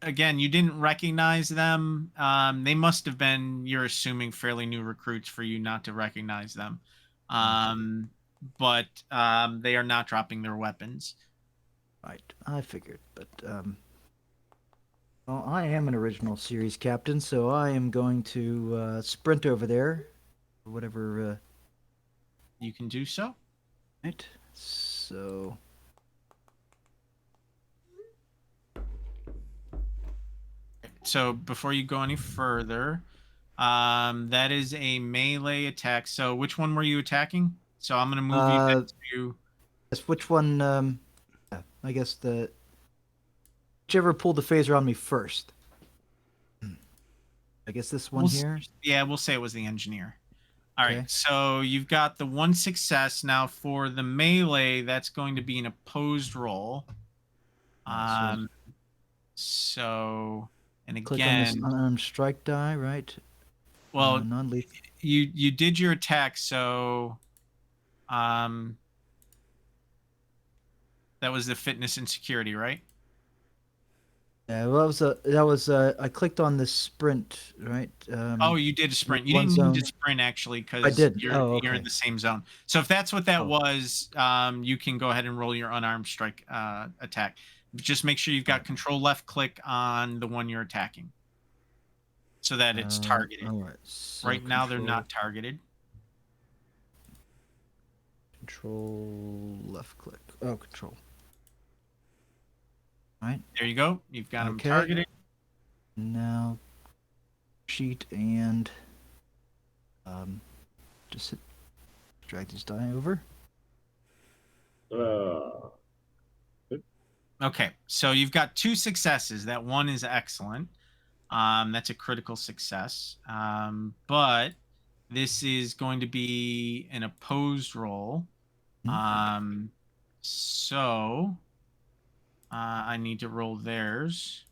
Again, you didn't recognize them. They must have been, you're assuming, fairly new recruits for you not to recognize them. But they are not dropping their weapons. Right, I figured, but well, I am an original series captain, so I am going to sprint over there, or whatever. You can do so. Right, so So before you go any further, that is a melee attack. So which one were you attacking? So I'm going to move you down to. yes, which one? Yeah, I guess the whichever pulled the phaser on me first. I guess this one here. Yeah, we'll say it was the engineer. All Okay. right, so you've got the 1 success. Now for the melee, that's going to be an opposed roll. So, and Click on this again, unarmed strike die, right? well, Non-lethal. you did your attack, so that was the fitness and security, right? Yeah, well, that was I clicked on this sprint, right? Oh, you did a sprint. You one didn't need zone. to sprint actually because I did. you're Oh, you're in okay. the same zone. So if that's what that Oh. was, you can go ahead and roll your unarmed strike attack. Just make sure you've got control left click on the one you're attacking, so that it's targeted. All right. So Right now they're not targeted. Control left click. Oh, control. All right. There you go. You've got them Okay. targeted. Now, sheet and just drag this die over. Okay, so you've got 2 successes. That one is excellent. That's a critical success. But this is going to be an opposed roll. So I need to roll theirs.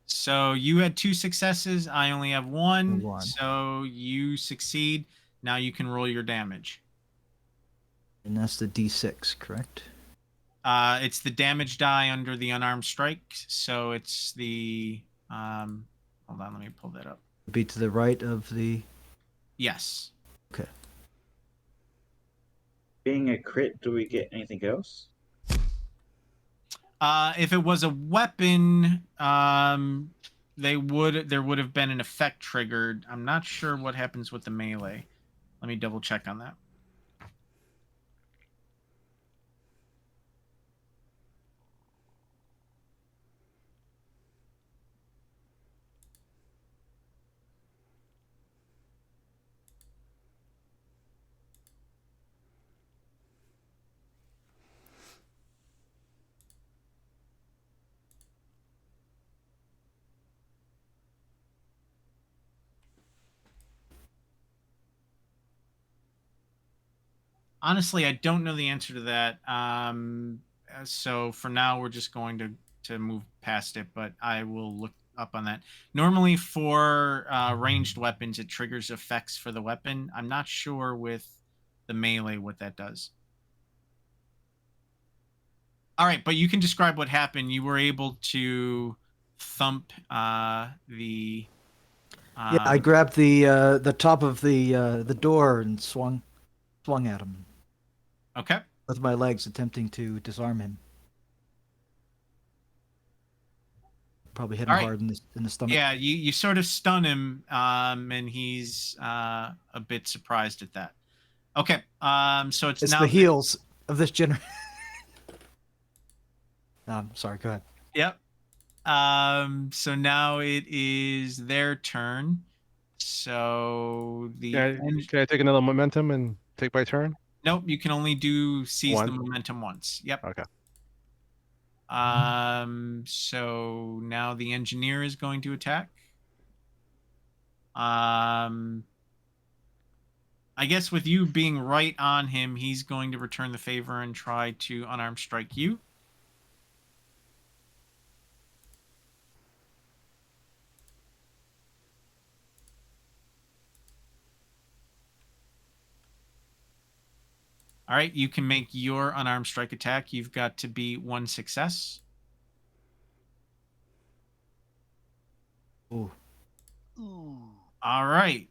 So you had 2 successes. I only have 1. One. So you succeed. Now you can roll your damage. And that's the D6, correct? It's the damage die under the unarmed strike. So it's the hold on, let me pull that up. Be to the right of the. Yes. Okay. Being a crit, do we get anything else? If it was a weapon, there would have been an effect triggered. I'm not sure what happens with the melee. Let me double check on that. Honestly, I don't know the answer to that. So for now, we're just going to move past it, but I will look up on that. Normally, for ranged weapons, it triggers effects for the weapon. I'm not sure with the melee what that does. All right, but you can describe what happened. You were able to thump the. Yeah, I grabbed the top of the door and swung at him Okay. with my legs, attempting to disarm him. Probably hit him All right. hard in the stomach. Yeah, you sort of stun him, and he's a bit surprised at that. Okay, so it's It's now. the heels of this generation. Sorry, go ahead. Yep. So now it is their turn. So Can I take another momentum and take my turn? nope, you can only seize the One. momentum once. Yep. Okay. So now the engineer is going to attack. I guess with you being right on him, he's going to return the favor and try to unarmed strike you. All right, you can make your unarmed strike attack. You've got to be 1 success. Ooh. All right.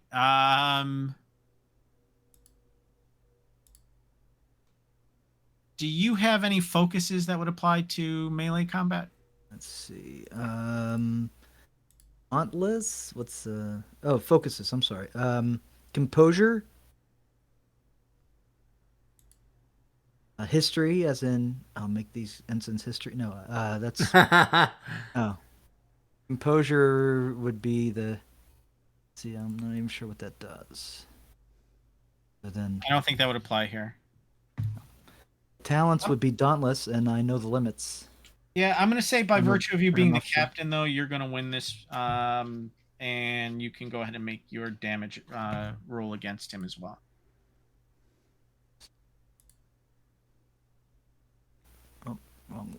Do you have any focuses that would apply to melee combat? Let's see. Dauntless? What's oh, focuses, I'm sorry. Composure? History, as in I'll make these ensigns history. No, that's oh. Composure would be the. See, I'm not even sure what that does. But then I don't think that would apply here. talents would be dauntless, and I know the limits. Yeah, I'm going to say by I'm virtue of you I'm being the not sure. captain, though, you're going to win this. And you can go ahead and make your damage roll against him as well. Oh, wrong.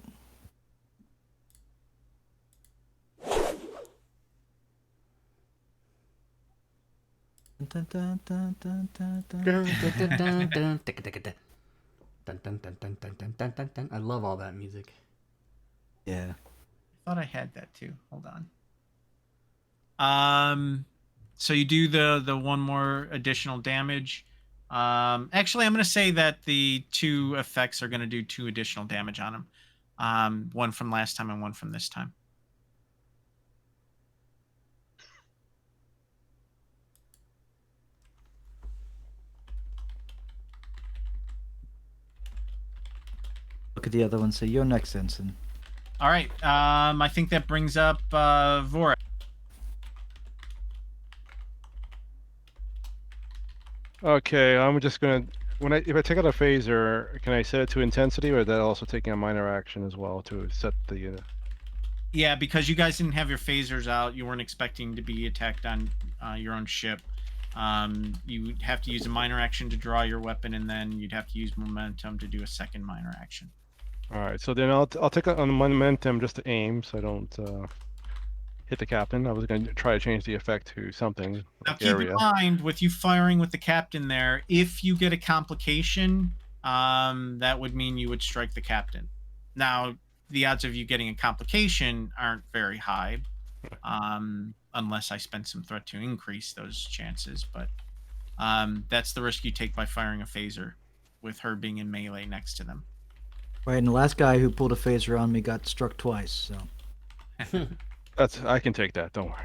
Dun, dun, dun, dun, dun, dun. I love all that music. Yeah. I thought I had that too. Hold on. So you do the one more additional damage. Actually, I'm going to say that the 2 effects are going to do 2 additional damage on him. One from last time and one from this time. Look at the other one. Say, you're next, ensign. All right. I think that brings up Vorak. Okay, I'm just gonna if I take out a phaser, can I set it to intensity, or is that also taking a minor action as well to set the? Yeah, because you guys didn't have your phasers out, you weren't expecting to be attacked on your own ship. You would have to use a minor action to draw your weapon, and then you'd have to use momentum to do a second minor action. All right, so then I'll take it on the momentum just to aim, so I don't hit the captain. I was going to try to change the effect to something. Now Like keep area. in mind, with you firing with the captain there, if you get a complication, that would mean you would strike the captain. Now, the odds of you getting a complication aren't very high, unless I spend some threat to increase those chances. But that's the risk you take by firing a phaser, with her being in melee next to them. Right, and the last guy who pulled a phaser on me got struck twice. So. I can take that. Don't worry.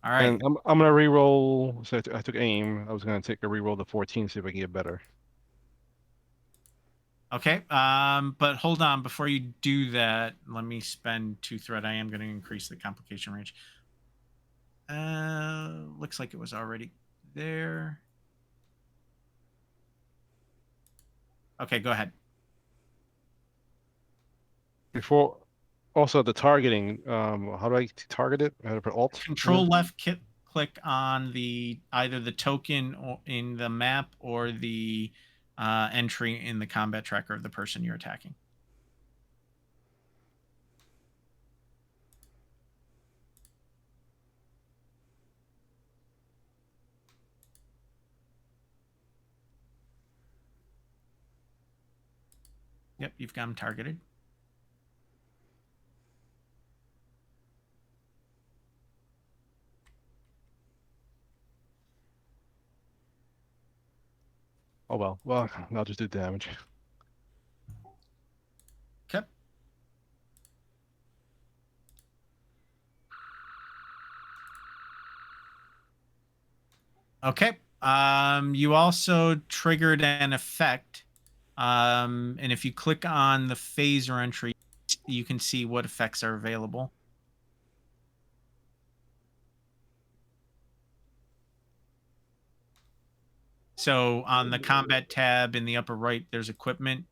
All right. And I'm gonna re-roll. So I took aim. I was gonna take a re-roll the 14, see if I can get better. Okay. But hold on, before you do that, let me spend 2 threat. I am going to increase the complication range. Looks like it was already there. Okay, go ahead. Before, also the targeting. How do I target it? I have to put Alt. Control left click on either the token or in the map or the entry in the combat tracker of the person you're attacking. Yep, you've got them targeted. Oh well. Well, I'll just do damage. Okay. Okay. You also triggered an effect. And if you click on the phaser entry, you can see what effects are available. So on the combat tab in the upper right, there's equipment,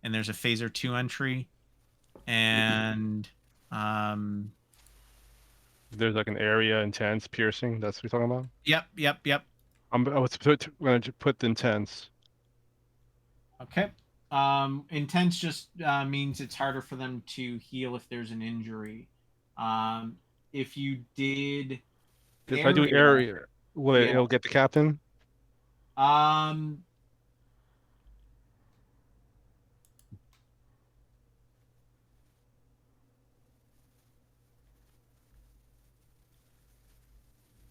and there's a phaser 2 entry, and There's like an area intense piercing. That's what you're talking about. yep. I was going to put the intense. Okay. Intense just means it's harder for them to heal if there's an injury. If you did If I do area, will yeah. it'll get the captain?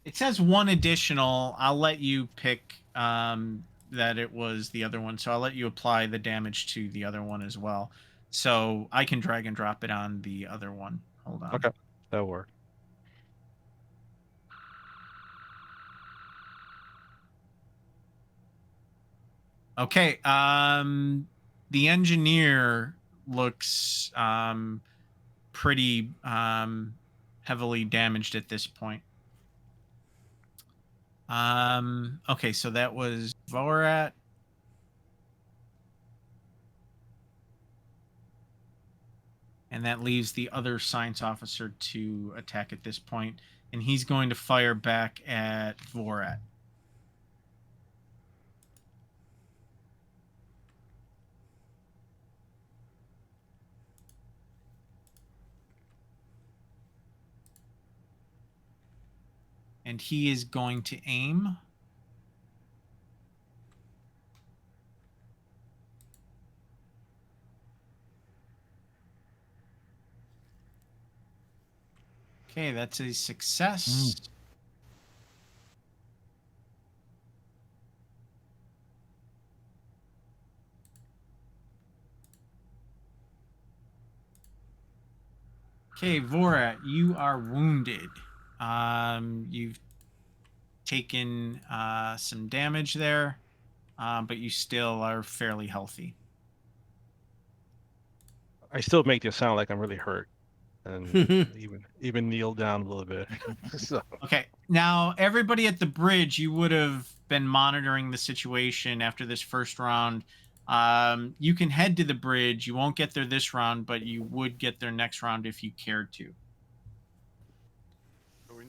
It says one additional. I'll let you pick that it was the other one. So I'll let you apply the damage to the other one as well. So I can drag and drop it on the other one. Hold on. Okay, that'll work. Okay. The engineer looks pretty heavily damaged at this point. Okay, so that was Vorat. And that leaves the other science officer to attack at this point. And he's going to fire back at Vorat. And he is going to aim. Okay, that's a success. Okay, Vorat, you are wounded. You've taken some damage there, but you still are fairly healthy. I still make this sound like I'm really hurt, and even kneel down a little bit. So. Okay, now everybody at the bridge, you would have been monitoring the situation after this first round. You can head to the bridge. You won't get there this round, but you would get there next round if you cared to.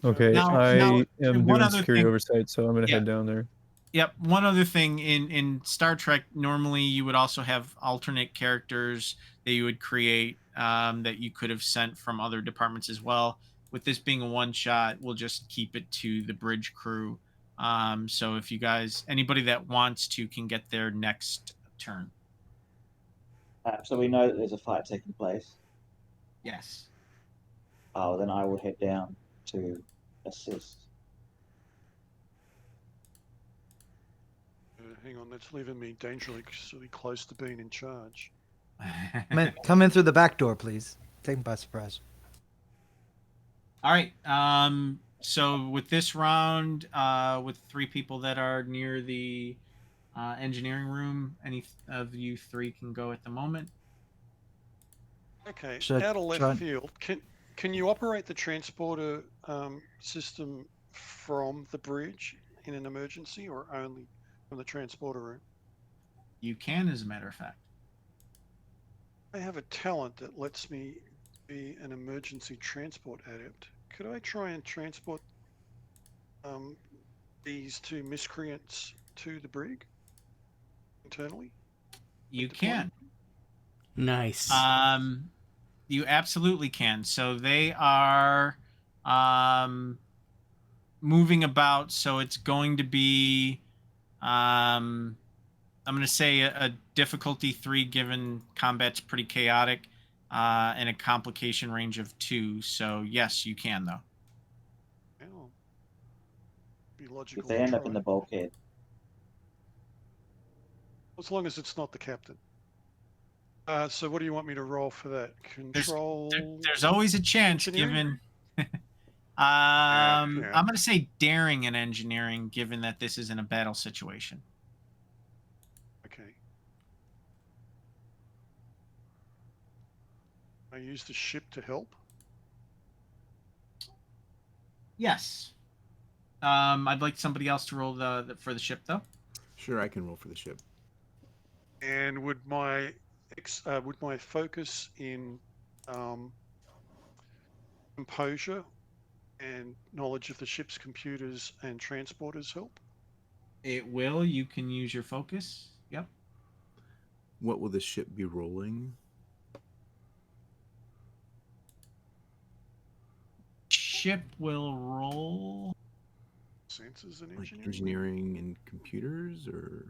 Okay, Now, I am one doing other security thing- oversight, so I'm gonna Yeah. head down there. Yep. One other thing in Star Trek, normally you would also have alternate characters that you would create that you could have sent from other departments as well. With this being a one shot, we'll just keep it to the bridge crew. So if you guys, anybody that wants to, can get their next turn. So we know that there's a fight taking place. Yes. Oh, then I will head down to assist. Hang on, that's leaving me dangerously close to being in charge. Come in through the back door, please. Take him by surprise. All right. So with this round, with 3 people that are near the engineering room, any of you 3 can go at the moment. Okay, Should I out of left try- field, can you operate the transporter system from the bridge in an emergency, or only from the transporter room? You can, as a matter of fact. I have a talent that lets me be an emergency transport adept. Could I try and transport these two miscreants to the brig internally? You Deployment? can. Nice. You absolutely can. So they are moving about. So it's going to be, I'm going to say a difficulty 3, given combat's pretty chaotic, and a complication range of 2. So yes, you can though. Oh. Be If logical they to end up try. in the bulkhead, As long as it's not the captain. So what do you want me to roll for that? Control. There's always a chance, Engineering? given. Yeah. I'm going to say daring and engineering, given that this isn't a battle situation. Okay. I use the ship to help. Yes. I'd like somebody else to roll for the ship, though. Sure, I can roll for the ship. And would my focus in composure and knowledge of the ship's computers and transporters help? It will. You can use your focus. Yep. What will the ship be rolling? Ship will roll. Sensors and Like engineering. engineering and computers, or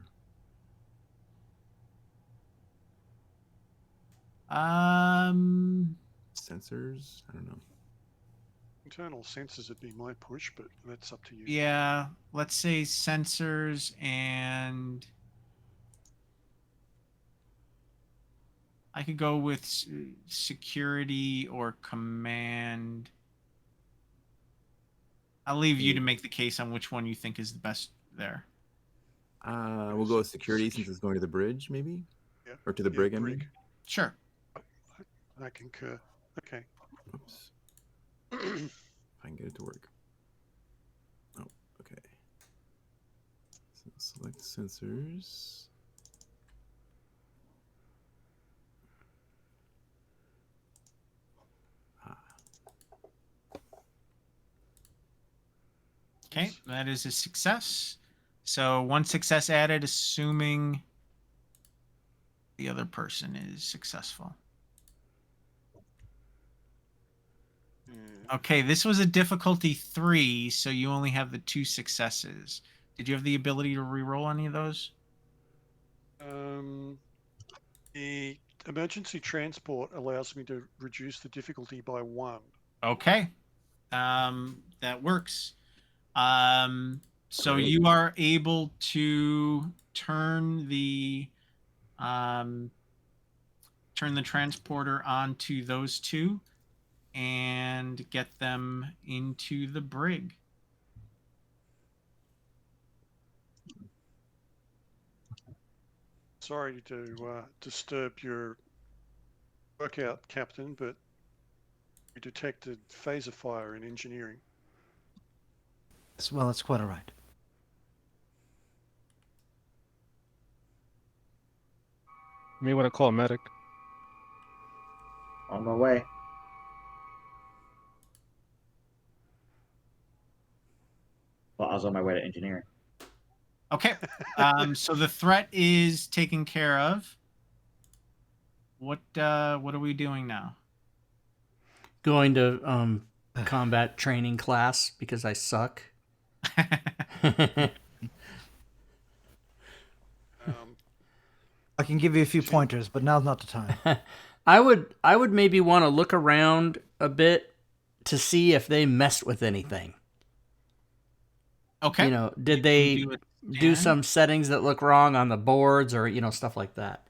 sensors? I don't know. Internal sensors would be my push, but that's up to you. Yeah. Let's say sensors and I could go with security or command. I'll leave you to make the case on which one you think is the best there. We'll go with security since it's going to the bridge, maybe? Yeah. Or to the Yeah, brig, I brig. mean? Sure. I concur. Okay. Oops. If I can get it to work. Oh, okay. So select sensors. Okay, that is a success. So 1 success added, assuming the other person is successful. Okay, this was a difficulty 3, so you only have the 2 successes. Did you have the ability to reroll any of those? The emergency transport allows me to reduce the difficulty by 1. Okay, that works. So Great. you are able to turn the transporter onto those 2 and get them into the brig. Sorry to disturb your workout, Captain, but we detected phaser fire in engineering. Well, that's quite all right. You may want to call a medic. on my way. Well, I was on my way to engineering. Okay. So the threat is taken care of. What are we doing now? Going to combat training class because I suck. I can give you a few pointers, but now's not the time. I would maybe want to look around a bit to see if they messed with anything. Okay. You know, did You they can do do a scan. some settings that look wrong on the boards or stuff like that?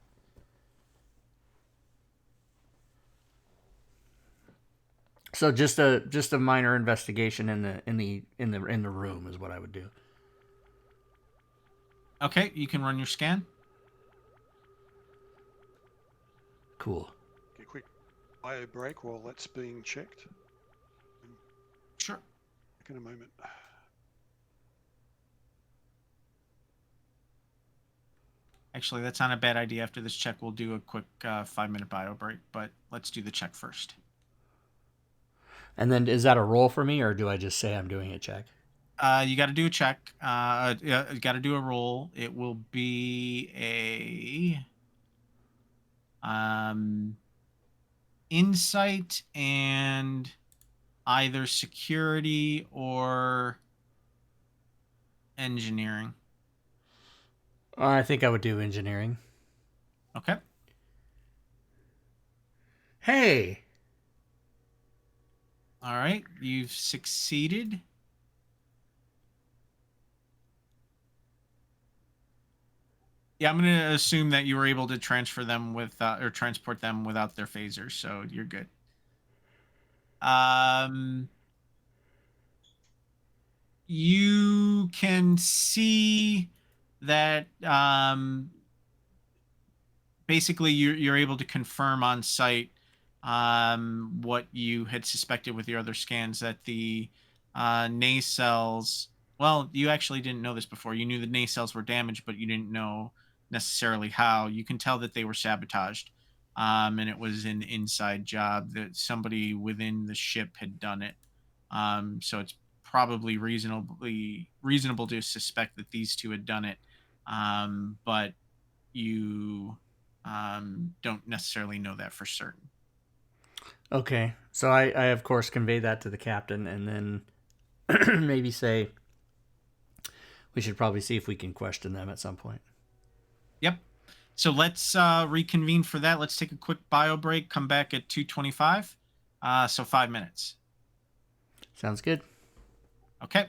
So just a minor investigation in the room is what I would do. Okay, you can run your scan. Cool. Get a quick bio break while that's being checked. Sure. Back in a moment. Actually, that's not a bad idea. After this check, we'll do a quick 5-minute bio break, but let's do the check first. And then is that a roll for me, or do I just say I'm doing a check? You got to do a check. You got to do a roll. It will be a insight and either security or engineering. I think I would do engineering. Okay. Hey! All right. You've succeeded. Yeah, I'm going to assume that you were able to transfer them or transport them without their phasers, so you're good. You can see that basically you're able to confirm on site what you had suspected with your other scans, that the nacelles. Well, you actually didn't know this before. You knew the nacelles were damaged, but you didn't know necessarily how. You can tell that they were sabotaged, and it was an inside job, that somebody within the ship had done it. So it's probably reasonable to suspect that these two had done it, but you don't necessarily know that for certain. Okay, so I of course convey that to the captain, and then maybe say we should probably see if we can question them at some point. Yep. So let's reconvene for that. Let's take a quick bio break. Come back at 2:25. So 5 minutes. Sounds good. Okay.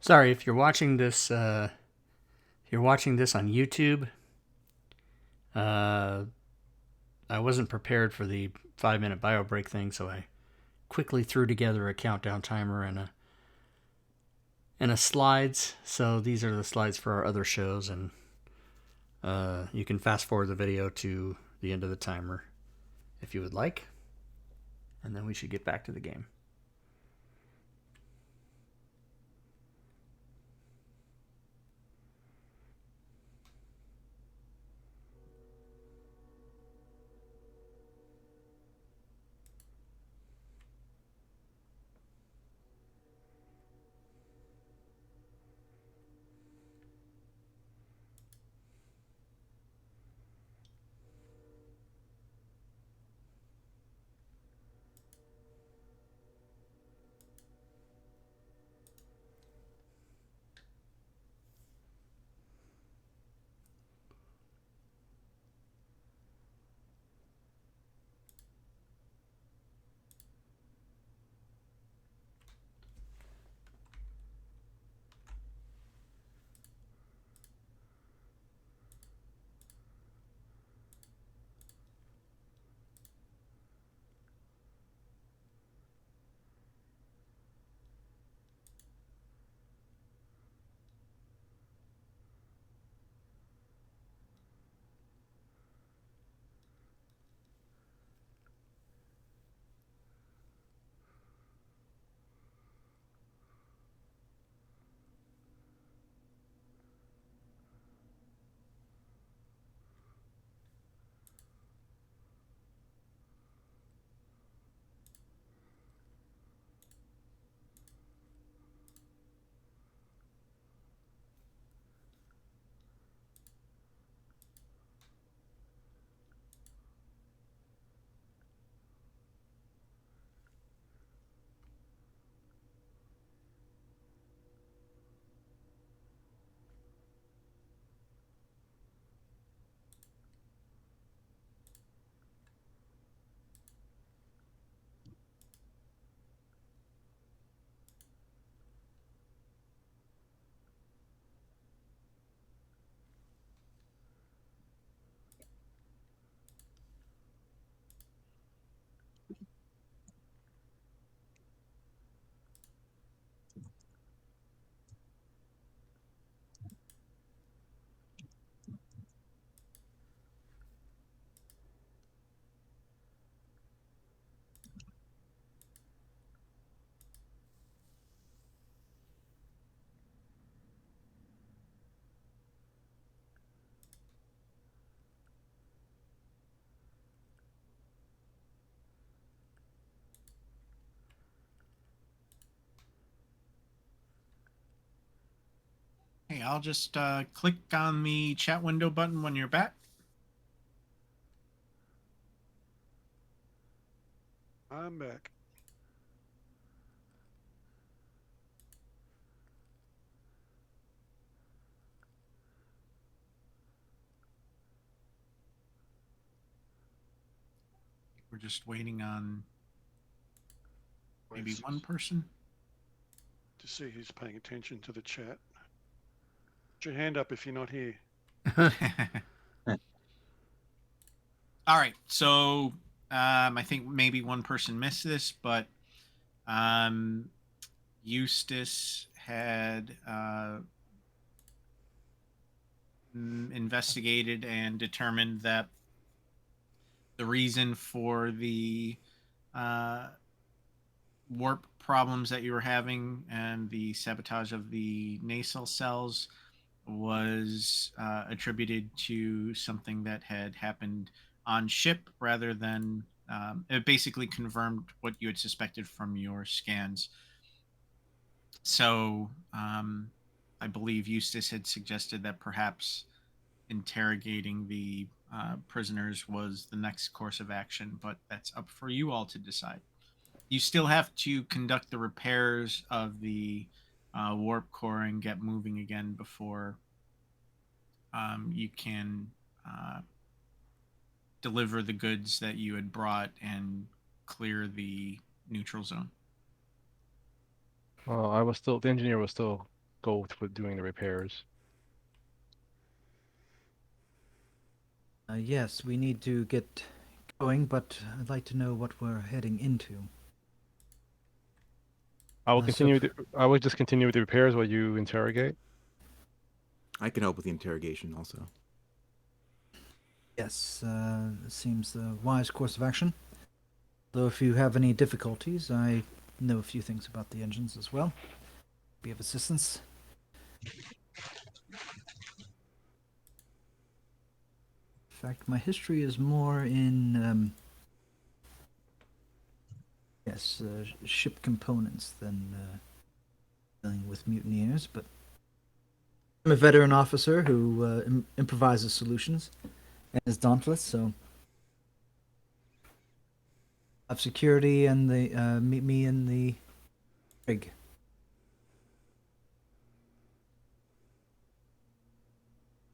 Sorry if you're watching this. You're watching this on YouTube. I wasn't prepared for the 5-minute bio break thing, so I quickly threw together a countdown timer and a slides. So these are the slides for our other shows, and you can fast forward the video to the end of the timer if you would like, and then we should get back to the game. Okay, I'll just click on the chat window button when you're back. I'm back. We're just waiting on maybe Wait one person. to see who's paying attention to the chat. Put your hand up if you're not here. All right, so I think maybe one person missed this, but Eustace had investigated and determined that the reason for the warp problems that you were having and the sabotage of the nasal cells was attributed to something that had happened on ship rather than it basically confirmed what you had suspected from your scans. So I believe Eustace had suggested that perhaps interrogating the prisoners was the next course of action, but that's up for you all to decide. You still have to conduct the repairs of the warp core and get moving again before you can deliver the goods that you had brought and clear the neutral zone. The engineer was still go with doing the repairs. Yes, we need to get going, but I'd like to know what we're heading into. I will so continue. I will just continue with the repairs while you interrogate. I can help with the interrogation also. Yes, seems the wise course of action. Though if you have any difficulties, I know a few things about the engines as well. Be of assistance. In fact, my history is more in ship components than dealing with mutineers. But I'm a veteran officer who improvises solutions and is dauntless. So have security and the meet me in the rig.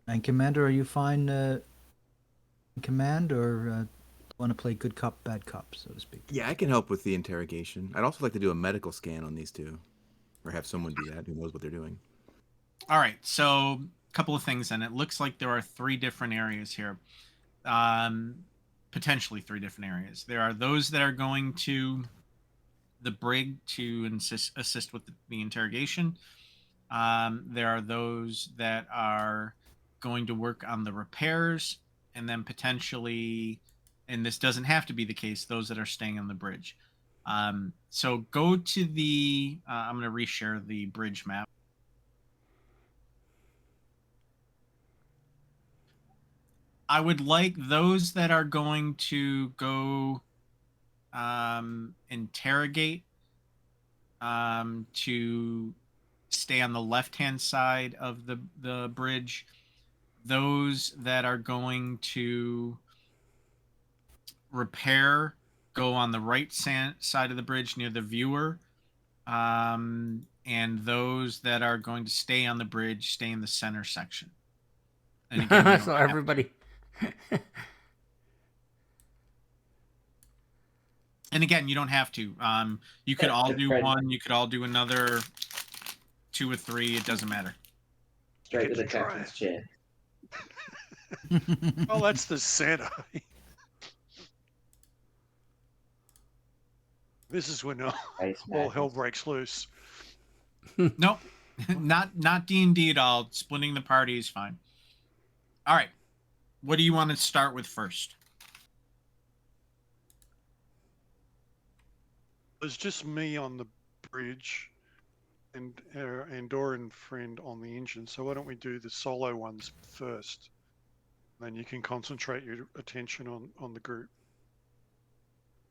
And Commander, are you fine in command, or want to play good cop, bad cop, so to speak? Yeah, I can help with the interrogation. I'd also like to do a medical scan on these two, or have someone do that who knows what they're doing. All right, so a couple of things then. It looks like there are three different areas here. Potentially three different areas. There are those that are going to the brig to assist with the interrogation. There are those that are going to work on the repairs, and then potentially, and this doesn't have to be the case, those that are staying on the bridge. So go to the, I'm going to reshare the bridge map. I would like those that are going to go interrogate to stay on the left-hand side of the bridge. Those that are going to repair go on the right side of the bridge near the viewer. And those that are going to stay on the bridge stay in the center section. And again, you don't So have everybody. And again, you don't have to. You could all do one. You could all do another. 2 or 3. It doesn't matter. Straight to Get the to try captain's it. chair. Oh, that's the center. This is when Ice all hell madness. breaks loose. Nope, not D&D at all. Splitting the party is fine. All right, what do you want to start with first? There's just me on the bridge and our Andorran friend on the engine. So why don't we do the solo ones first? Then you can concentrate your attention on the group.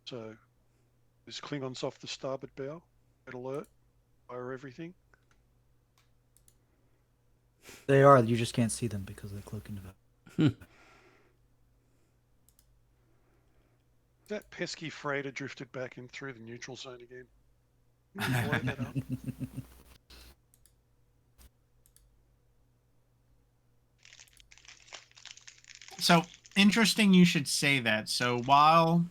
So there's Klingons off the starboard bow. Red alert. Fire everything. They are. You just can't see them because of the cloaking device. That pesky freighter drifted back in through the neutral zone again. Can you blow that up? So interesting you should say that. So while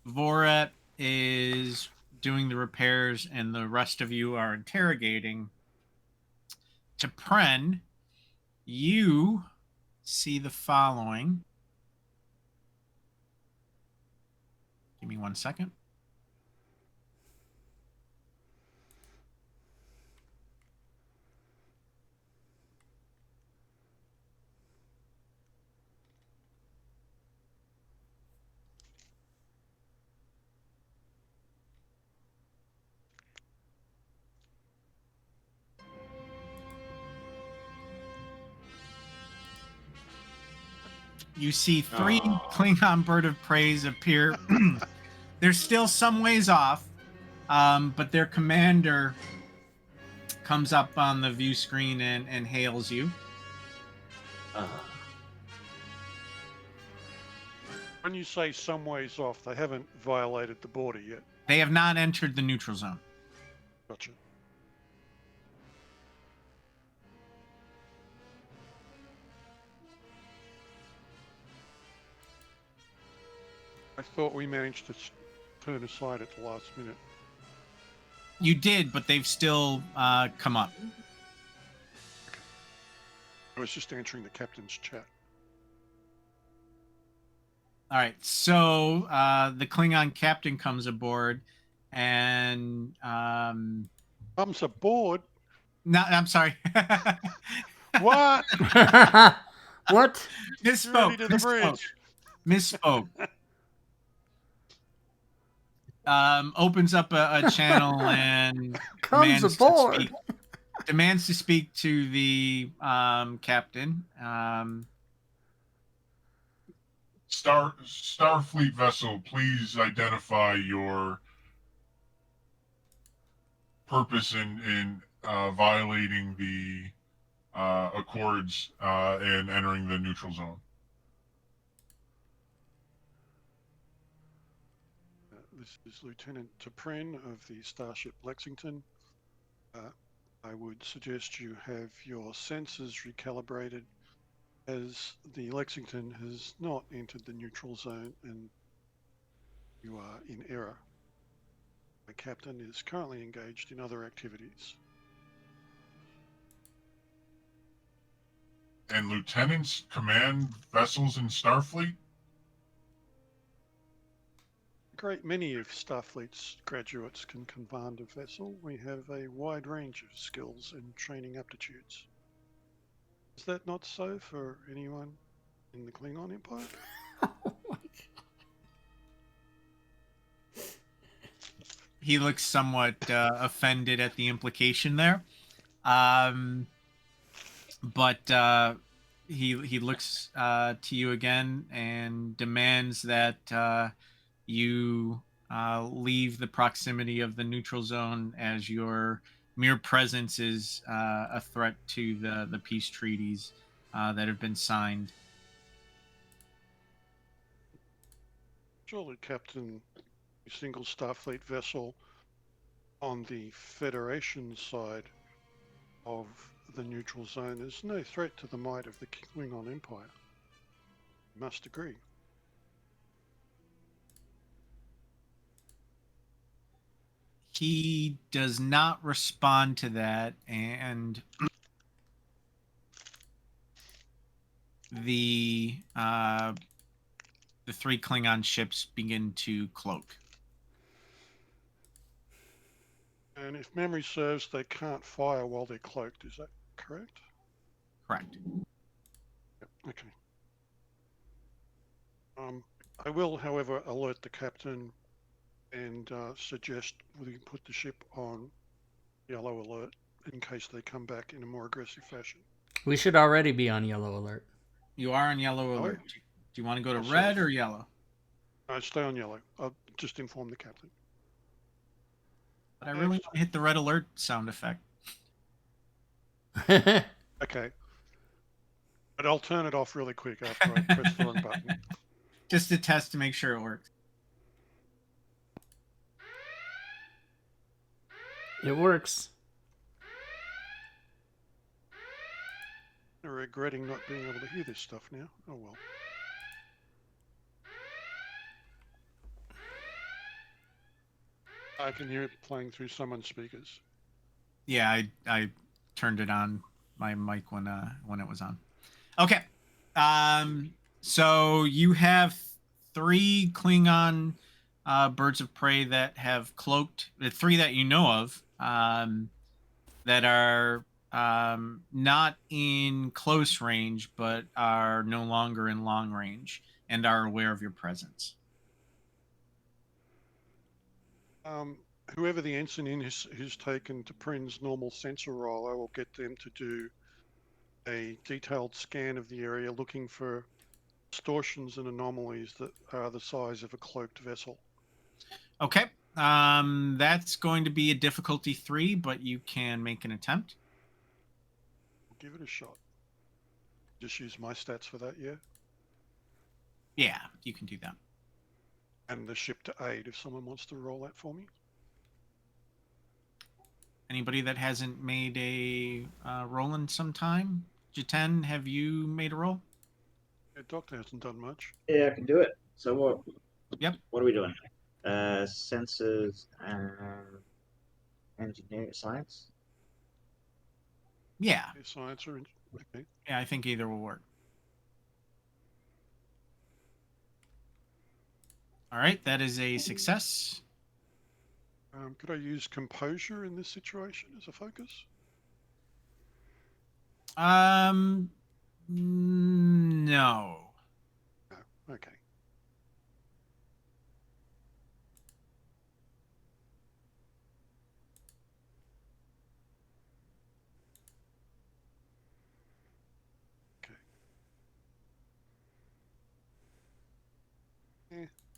Vorat is doing the repairs and the rest of you are interrogating, to Pren, you see the following. Give me 1 second. You see three Klingon bird of preys appear. They're still some ways off, but their commander comes up on the view screen and hails you. When you say some ways off, they haven't violated the border yet. They have not entered the neutral zone. Gotcha. I thought we managed to turn aside at the last minute. You did, but they've still come up. I was just answering the captain's chat. All right, so the Klingon captain comes aboard, and Comes aboard? no, I'm sorry. What? What? Misspoke. Ready to the bridge. Misspoke. Opens up a channel and Comes aboard. demands to speak to the captain. Starfleet vessel, please identify your purpose in violating the accords and entering the neutral zone. This is Lieutenant T'Pren of the Starship Lexington. I would suggest you have your sensors recalibrated, as the Lexington has not entered the neutral zone and you are in error. The captain is currently engaged in other activities. And lieutenants command vessels in Starfleet? A great many of Starfleet's graduates can command a vessel. We have a wide range of skills and training aptitudes. Is that not so for anyone in the Klingon Empire? He looks somewhat offended at the implication there, but he looks to you again and demands that you leave the proximity of the neutral zone, as your mere presence is a threat to the peace treaties that have been signed. Surely, Captain, a single Starfleet vessel on the Federation side of the neutral zone is no threat to the might of the Klingon Empire. You must agree. He does not respond to that, and the three Klingon ships begin to cloak. And if memory serves, they can't fire while they're cloaked. Is that correct? Correct. Yep. Okay. I will, however, alert the captain and suggest we put the ship on yellow alert in case they come back in a more aggressive fashion. We should already be on yellow alert. You are on yellow alert. Do you want to go to red or yellow? No, stay on yellow. I'll just inform the captain. But I really want to hit the red alert sound effect. Okay, Okay. But I'll turn it off really quick after I press the wrong button. Just to test to make sure it works. It works. I'm regretting not being able to hear this stuff now. Oh well. I can hear it playing through someone's speakers. Yeah, I turned it on my mic when it was on. Okay. So you have 3 Klingon birds of prey that have cloaked, the 3 that you know of, that are not in close range, but are no longer in long range and are aware of your presence. Whoever the ensign in who's taken T'Prin's normal sensor role, I will get them to do a detailed scan of the area looking for distortions and anomalies that are the size of a cloaked vessel. Okay. That's going to be a difficulty 3, but you can make an attempt. Give it a shot. Just use my stats for that, yeah? Yeah, you can do that. And the ship to aid if someone wants to roll that for me. Anybody that hasn't made a roll in some time? Jiten, have you made a roll? Yeah, Doctor hasn't done much. Yeah, I can do it. So what? Yep. What are we doing? Sensors and engineering science. Yeah. Science or okay. Yeah, I think either will work. All right, that is a success. Could I use composure in this situation as a focus? No. No. Okay.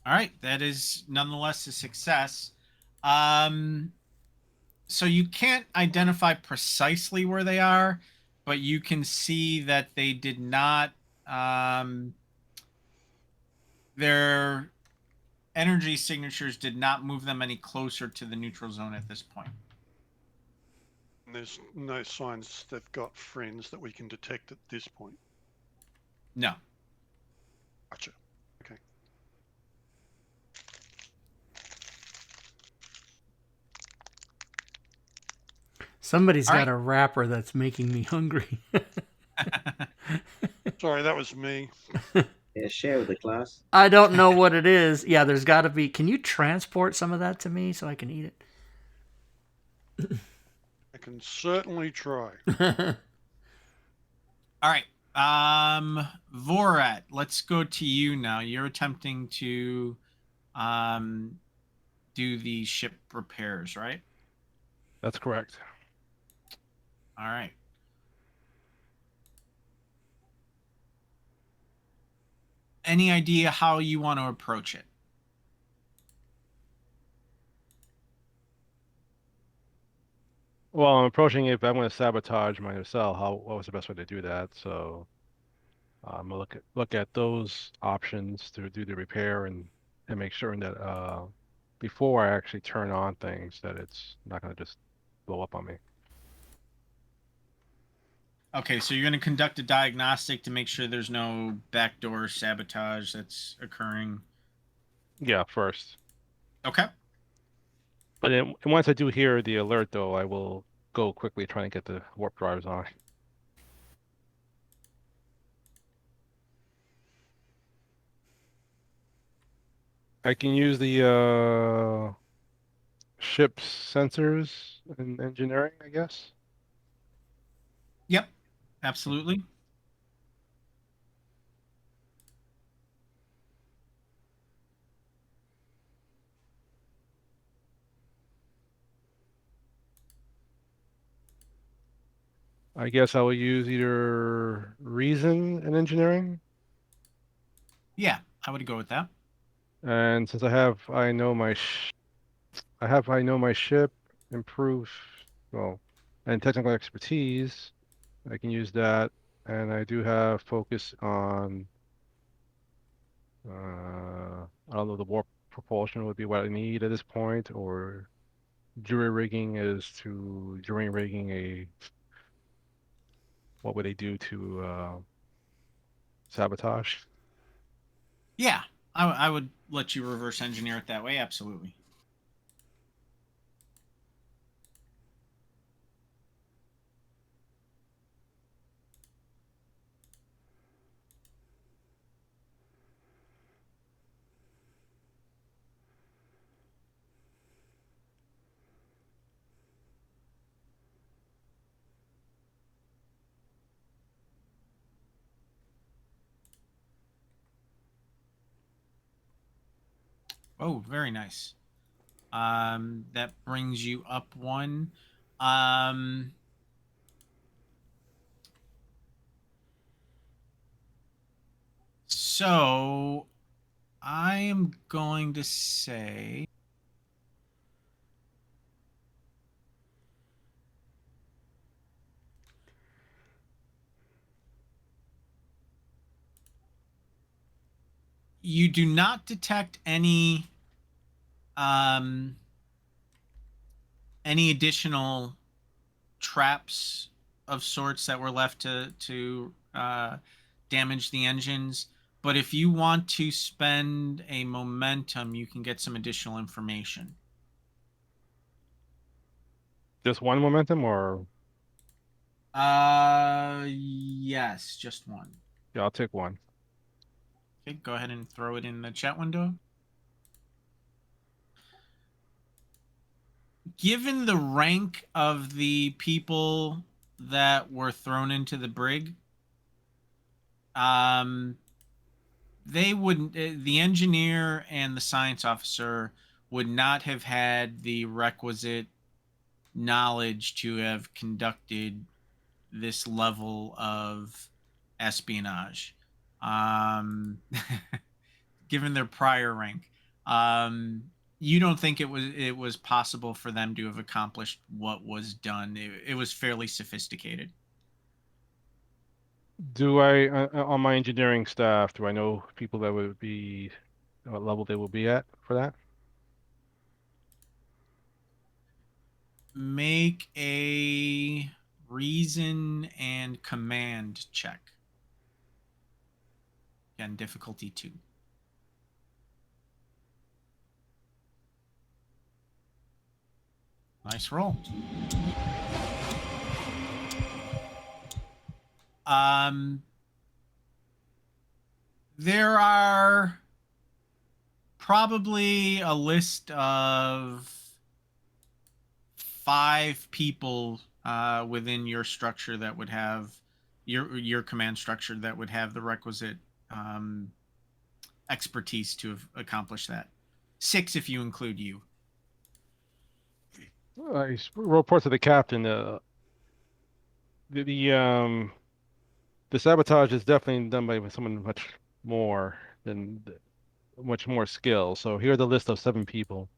All right, that is nonetheless a success. So you can't identify precisely where they are, but you can see that they did not. Their energy signatures did not move them any closer to the neutral zone at this point. And there's no signs they've got friends that we can detect at this point. No. Gotcha. Okay. Somebody's All got right. a wrapper that's making me hungry. Sorry, that was me. Yeah, share with the class. I don't know what it is. Yeah, there's got to be. Can you transport some of that to me so I can eat it? I can certainly try. All right. Vorat, let's go to you now. You're attempting to do the ship repairs, right? That's correct. All right. Any idea how you want to approach it? Well, I'm approaching it, but I'm going to sabotage my nacelle. What was the best way to do that? So I'm gonna look at those options to do the repair and make sure that before I actually turn on things that it's not going to just blow up on me. Okay, so you're going to conduct a diagnostic to make sure there's no backdoor sabotage that's occurring. Yeah, first. Okay. But then once I do hear the alert, though, I will go quickly trying to get the warp drives on. I can use the ship's sensors and engineering, I guess. Yep. Absolutely. I guess I will use either reason and engineering. Yeah, I would go with that. And since I know my ship, improve, well, and technical expertise, I can use that, and I do have focus on. I don't know. The warp propulsion would be what I need at this point, or jury rigging is to jury rigging a. What would they do to sabotage? Yeah, I would let you reverse engineer it that way. Absolutely. Oh, very nice. That brings you up one. So I am going to say you do not detect any additional traps of sorts that were left to damage the engines. But if you want to spend a momentum, you can get some additional information. Just one momentum, or Yes, just one. yeah, I'll take one. Okay, go ahead and throw it in the chat window. Given the rank of the people that were thrown into the brig, they wouldn't. The engineer and the science officer would not have had the requisite knowledge to have conducted this level of espionage. Um, given their prior rank, you don't think it was possible for them to have accomplished what was done. It was fairly sophisticated. Do I, on my engineering staff, do I know people that would be, what level they will be at for that? Make a reason and command check. Again, difficulty 2. Nice roll. There are probably a list of 5 people within your structure that would have your command structure that would have the requisite expertise to have accomplished that. 6 if you include you. I report to the captain. The the sabotage is definitely done by someone much more skill. So here are the list of 7 people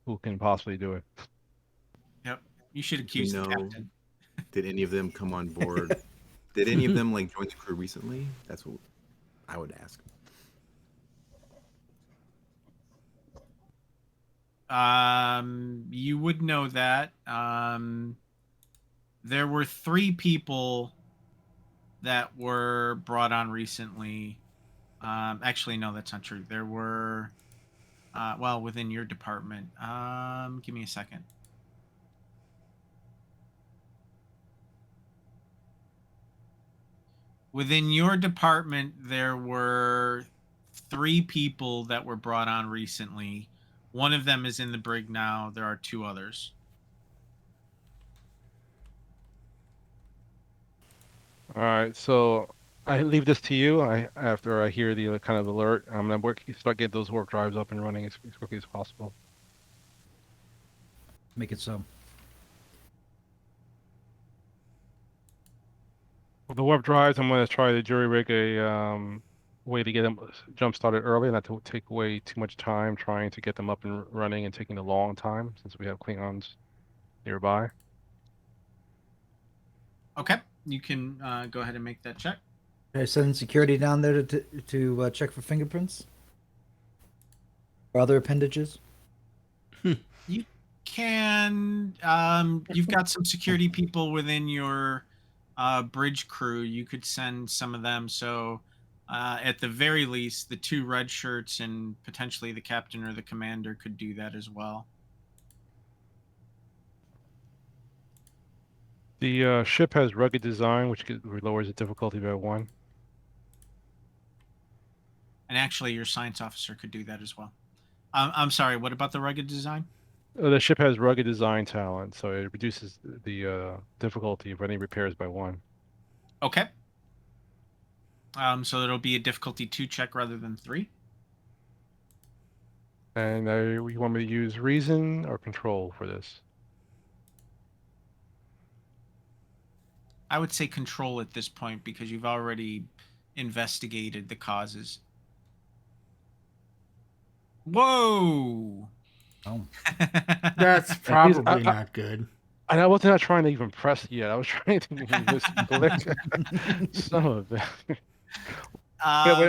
who can possibly do it. Yep. You should Do we accuse the know? captain. Did any of them come on board? Did any of them like join the crew recently? That's what I would ask. You would know that. There were 3 people that were brought on recently. Actually, no, that's not true. There were, well, within your department. Give me a second. Within your department, there were 3 people that were brought on recently. One of them is in the brig now. There are 2 others. All right, so I leave this to you. After I hear the kind of alert, I'm gonna start getting those warp drives up and running as quickly as possible. Make it so. With the warp drives, I'm gonna try to jury rig a way to get them jump started early, not to take away too much time trying to get them up and running and taking a long time since we have Klingons nearby. Okay. you can go ahead and make that check. Should I send security down there to check for fingerprints or other appendages? You can. You've got some security people within your bridge crew. You could send some of them. So, at the very least, the 2 red shirts and potentially the captain or the commander could do that as well. The ship has rugged design, which lowers the difficulty by 1. And actually, your science officer could do that as well. I'm sorry. What about the rugged design? The ship has rugged design talent, so it reduces the difficulty of any repairs by 1. Okay. So it'll be a difficulty 2 check rather than 3. And you want me to use reason or control for this? I would say control at this point because you've already investigated the causes. Whoa! Oh. That's probably not good. And I was not trying to even press yet. I was trying to click. Some of it.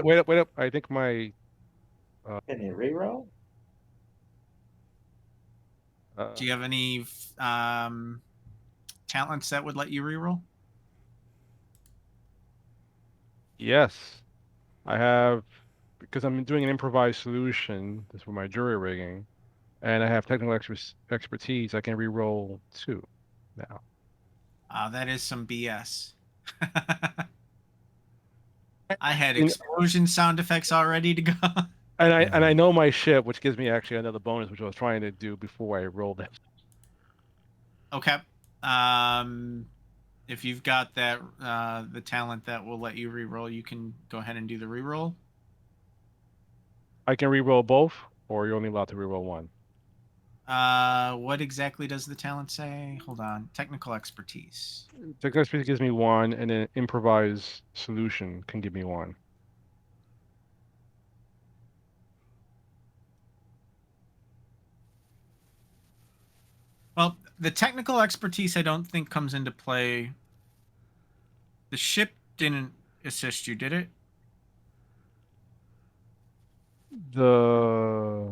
Wait up. I think my... Can you reroll? Do you have any talents that would let you reroll? Yes. I have... Because I'm doing an improvised solution. This is for my jury rigging. And I have technical expertise. I can reroll 2 now. That is some BS. I had explosion sound effects all ready to go. And I know my ship, which gives me actually another bonus, which I was trying to do before I rolled it. Okay. If you've got that the talent that will let you reroll, you can go ahead and do the reroll. I can reroll both, or you're only allowed to reroll 1. What exactly does the talent say? Hold on. Technical expertise. Technical expertise gives me 1, and then improvised solution can give me 1. Well, the technical expertise I don't think comes into play. The ship didn't assist you, did it? The...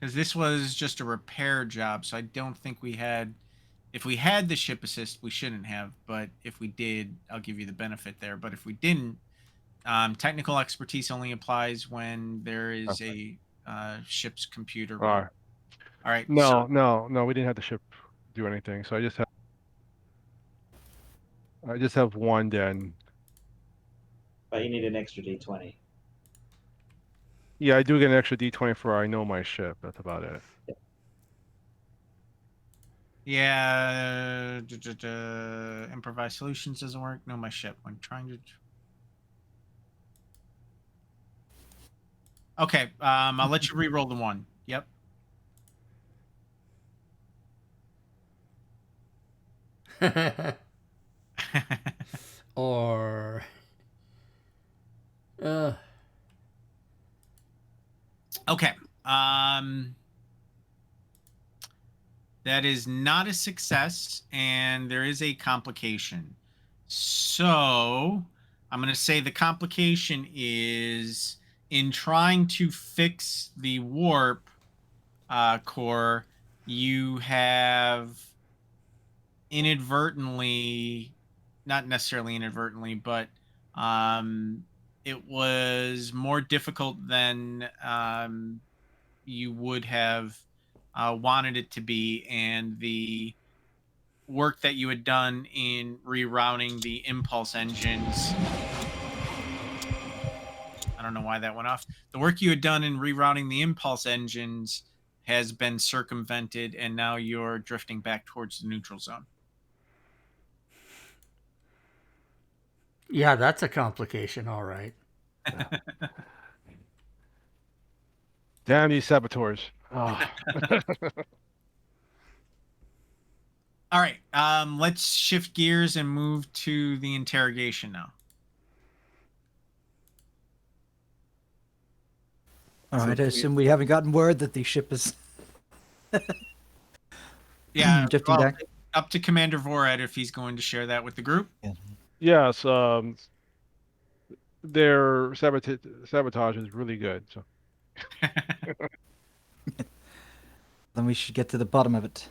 Because this was just a repair job, so I don't think we had... If we had the ship assist, we shouldn't have, but if we did, I'll give you the benefit there. But if we didn't, technical expertise only applies when there is a ship's computer. All right. All right. No, we didn't have the ship do anything, so I just have 1 then. But you need an extra D20. Yeah, I do get an extra D20 for I know my ship. That's about it. Yeah, improvised solutions doesn't work. No, my ship. When trying to. Okay, I'll let you re-roll the 1. Yep. Or. Okay. That is not a success, and there is a complication. So I'm going to say the complication is in trying to fix the warp core, you have inadvertently, not necessarily inadvertently, but it was more difficult than you would have wanted it to be, and the work that you had done in rerouting the impulse engines, I don't know why that went off. The work you had done in rerouting the impulse engines has been circumvented, and now you're drifting back towards the neutral zone. Yeah, that's a complication, all right. Damn these saboteurs. Oh. All right, let's shift gears and move to the interrogation now. All right, I assume we haven't gotten word that the ship is Yeah, drifting back. up to Commander Vorad if he's going to share that with the group. Yes, their sabotage is really good. So Then we should get to the bottom of it.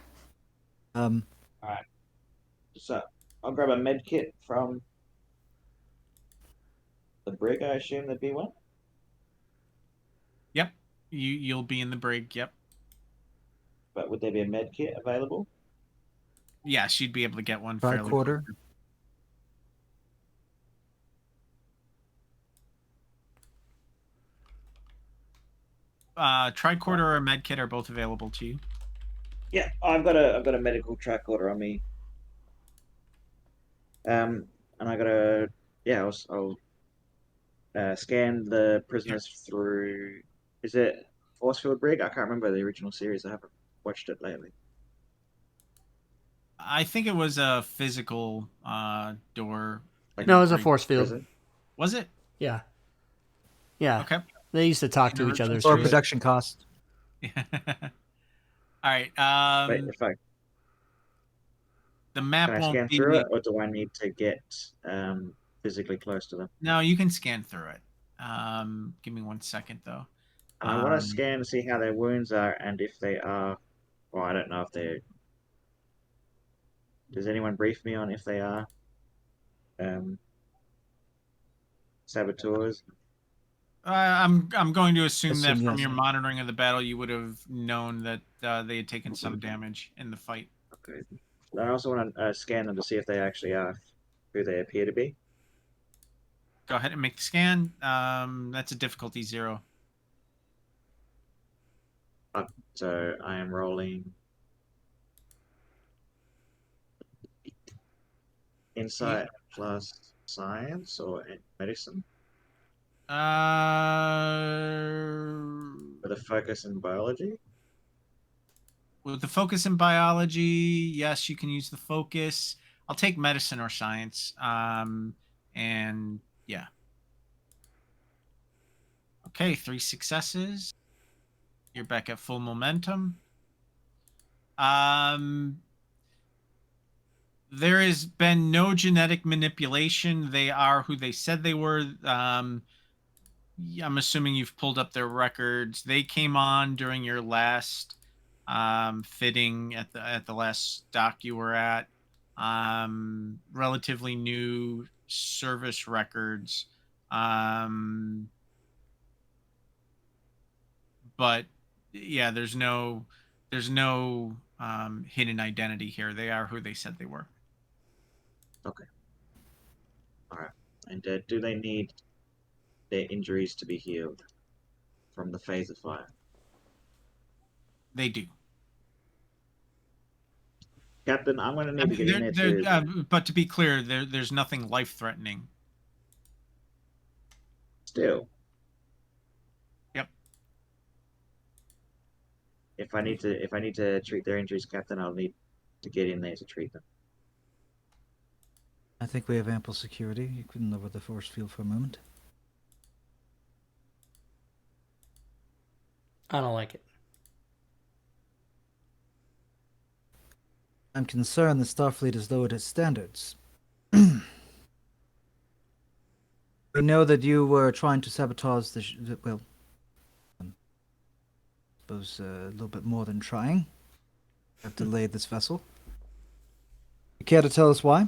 All right. So I'll grab a med kit from the brig. I assume there'd be one. Yep, you'll be in the brig. Yep. But would there be a med kit available? Yes, you'd be able to get one fairly Tricorder. quickly. Tricorder or med kit are both available to you. Yeah, I've got a medical tricorder on me. And I got a I'll scan the prisoners through. Is it Forcefield Brig? I can't remember the original series. I haven't watched it lately. I think it was a physical door. Like No, it was a Brig. force field. prison? Was it? Yeah. Yeah. Okay. They used to talk to each other. Or through it. production cost. All right. Wait, if I The map can I won't scan be. through it, or do I need to get physically close to them? No, you can scan through it. Give me 1 second though. And I want to scan to see how their wounds are and if they are. Well, I don't know if they're. Does anyone brief me on if they are saboteurs? I'm going to assume that Assume from yes. your monitoring of the battle, you would have known that they had taken some damage in the fight. Okay. I also want to scan them to see if they actually are who they appear to be. Go ahead and make the scan. That's a difficulty 0. So I am rolling insight plus science or medicine with a focus in biology. With the focus in biology, yes, you can use the focus. I'll take medicine or science. And yeah. Okay, 3 successes. You're back at full momentum. There has been no genetic manipulation. They are who they said they were. I'm assuming you've pulled up their records. They came on during your last fitting at the last dock you were at. Relatively new service records. But yeah, there's no hidden identity here. They are who they said they were. Okay. All right. And do they need their injuries to be healed from the phaser fire? They do. Captain, I'm going to need to get in there too. But to be clear, there's nothing life-threatening. Still. Yep. If I need to treat their injuries, Captain, I'll need to get in there to treat them. I think we have ample security. You can lower the force field for a moment. I don't like it. I'm concerned the Starfleet has lowered its standards. We know that you were trying to sabotage well, I suppose a little bit more than trying. Have delayed this vessel. You care to tell us why?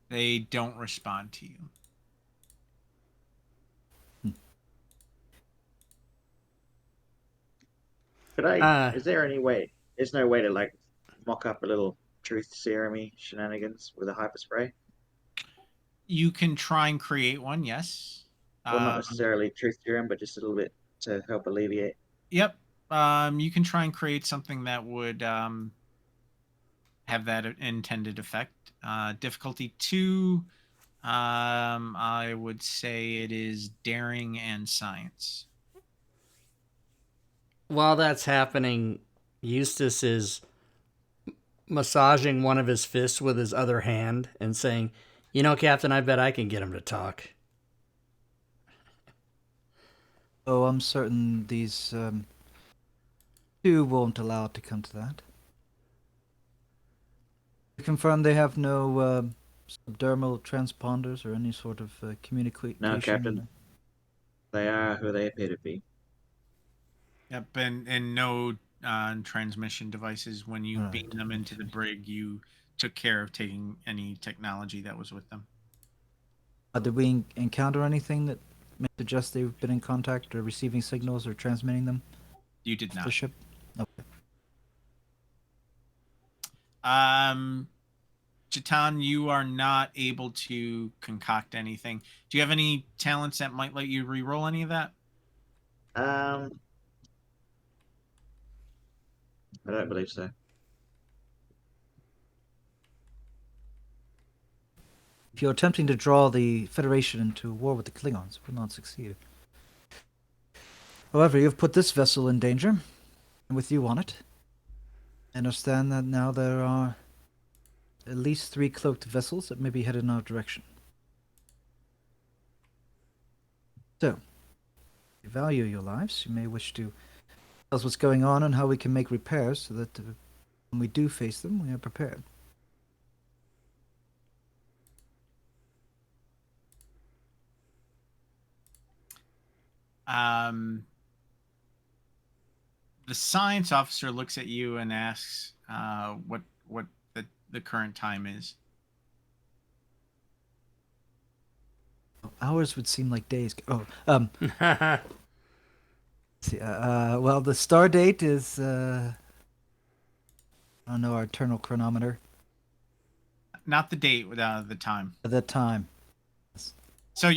They don't respond to you. Could I? Is there any way? There's no way to like mock up a little truth serum-y shenanigans with a hyperspray. You can try and create one, yes. Well, not necessarily truth serum, but just a little bit to help alleviate. Yep. You can try and create something that would have that intended effect. Difficulty 2. I would say it is daring and science. While that's happening, Eustace is massaging one of his fists with his other hand and saying, "You know, Captain, I bet I can get him to talk." Oh, I'm certain these 2 won't allow it to come to that. Confirm they have no subdermal transponders or any sort of communication. No, Captain. They are who they appear to be. Yep, and no transmission devices. When you beam them into the brig, you took care of taking any technology that was with them. Did we encounter anything that may suggest they've been in contact or receiving signals or transmitting them? You did not. The ship? Okay. Chatan, you are not able to concoct anything. Do you have any talents that might let you re-roll any of that? I don't believe so. If you're attempting to draw the Federation into war with the Klingons, it will not succeed. However, you've put this vessel in danger, and with you on it, I understand that now there are at least 3 cloaked vessels that may be headed in our direction. So, if you value your lives, you may wish to tell us what's going on and how we can make repairs so that when we do face them, we are prepared. The science officer looks at you and asks what the current time is. Hours would seem like days. See, well, the star date is I don't know, our eternal chronometer. Not the date, the time. At that time. So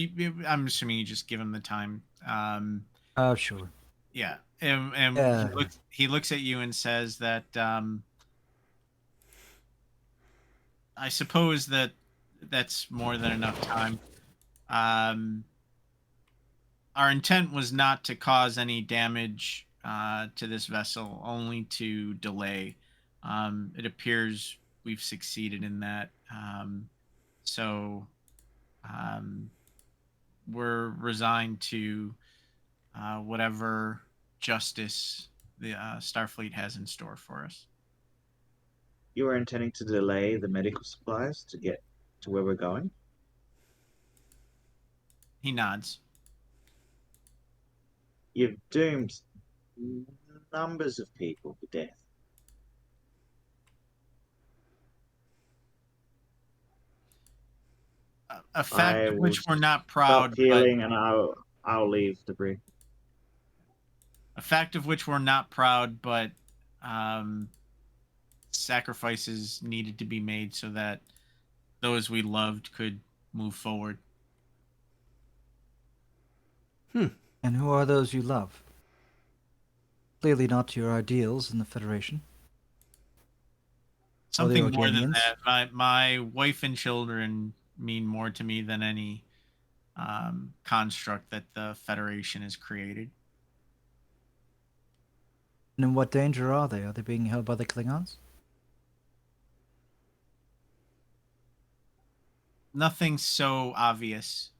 I'm assuming you just give him the time. Oh, sure. Yeah, and Yeah. he looks at you and says that I suppose that's more than enough time. Our intent was not to cause any damage to this vessel, only to delay. It appears we've succeeded in that. So we're resigned to whatever justice the Starfleet has in store for us. You were intending to delay the medical supplies to get to where we're going? He nods. You've doomed numbers of people to death. A fact of which we're not Stop proud, healing, and I'll leave the brig. A fact of which we're not proud, but sacrifices needed to be made so that those we loved could move forward. And who are those you love? Clearly not your ideals in the Federation. Something more than Organians? that. My wife and children mean more to me than any construct that the Federation has created. And in what danger are they? Are they being held by the Klingons? Nothing so obvious.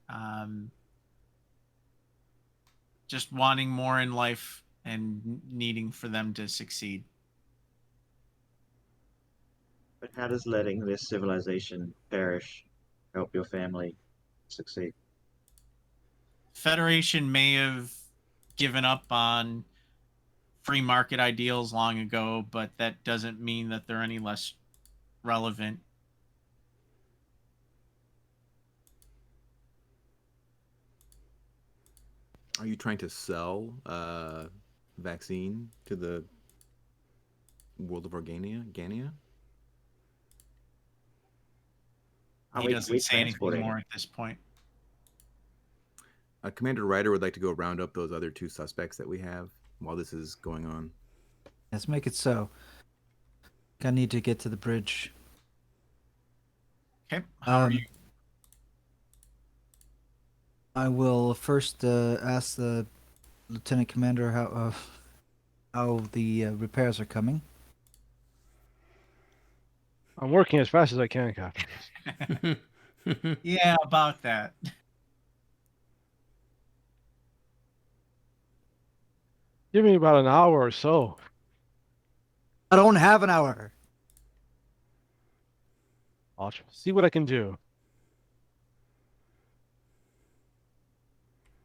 Just wanting more in life and needing for them to succeed. But how does letting this civilization perish help your family succeed? Federation may have given up on free market ideals long ago, but that doesn't mean that they're any less relevant. Are you trying to sell vaccine to the world of Gania? He doesn't say anything more at this point. Commander Ryder would like to go round up those other 2 suspects that we have while this is going on. Let's make it so. I need to get to the bridge. Okay. How are you? I will first ask the Lieutenant Commander how the repairs are coming. I'm working as fast as I can, Captain. Yeah, about that. Give me about an hour or so. I don't have an hour. I'll see what I can do.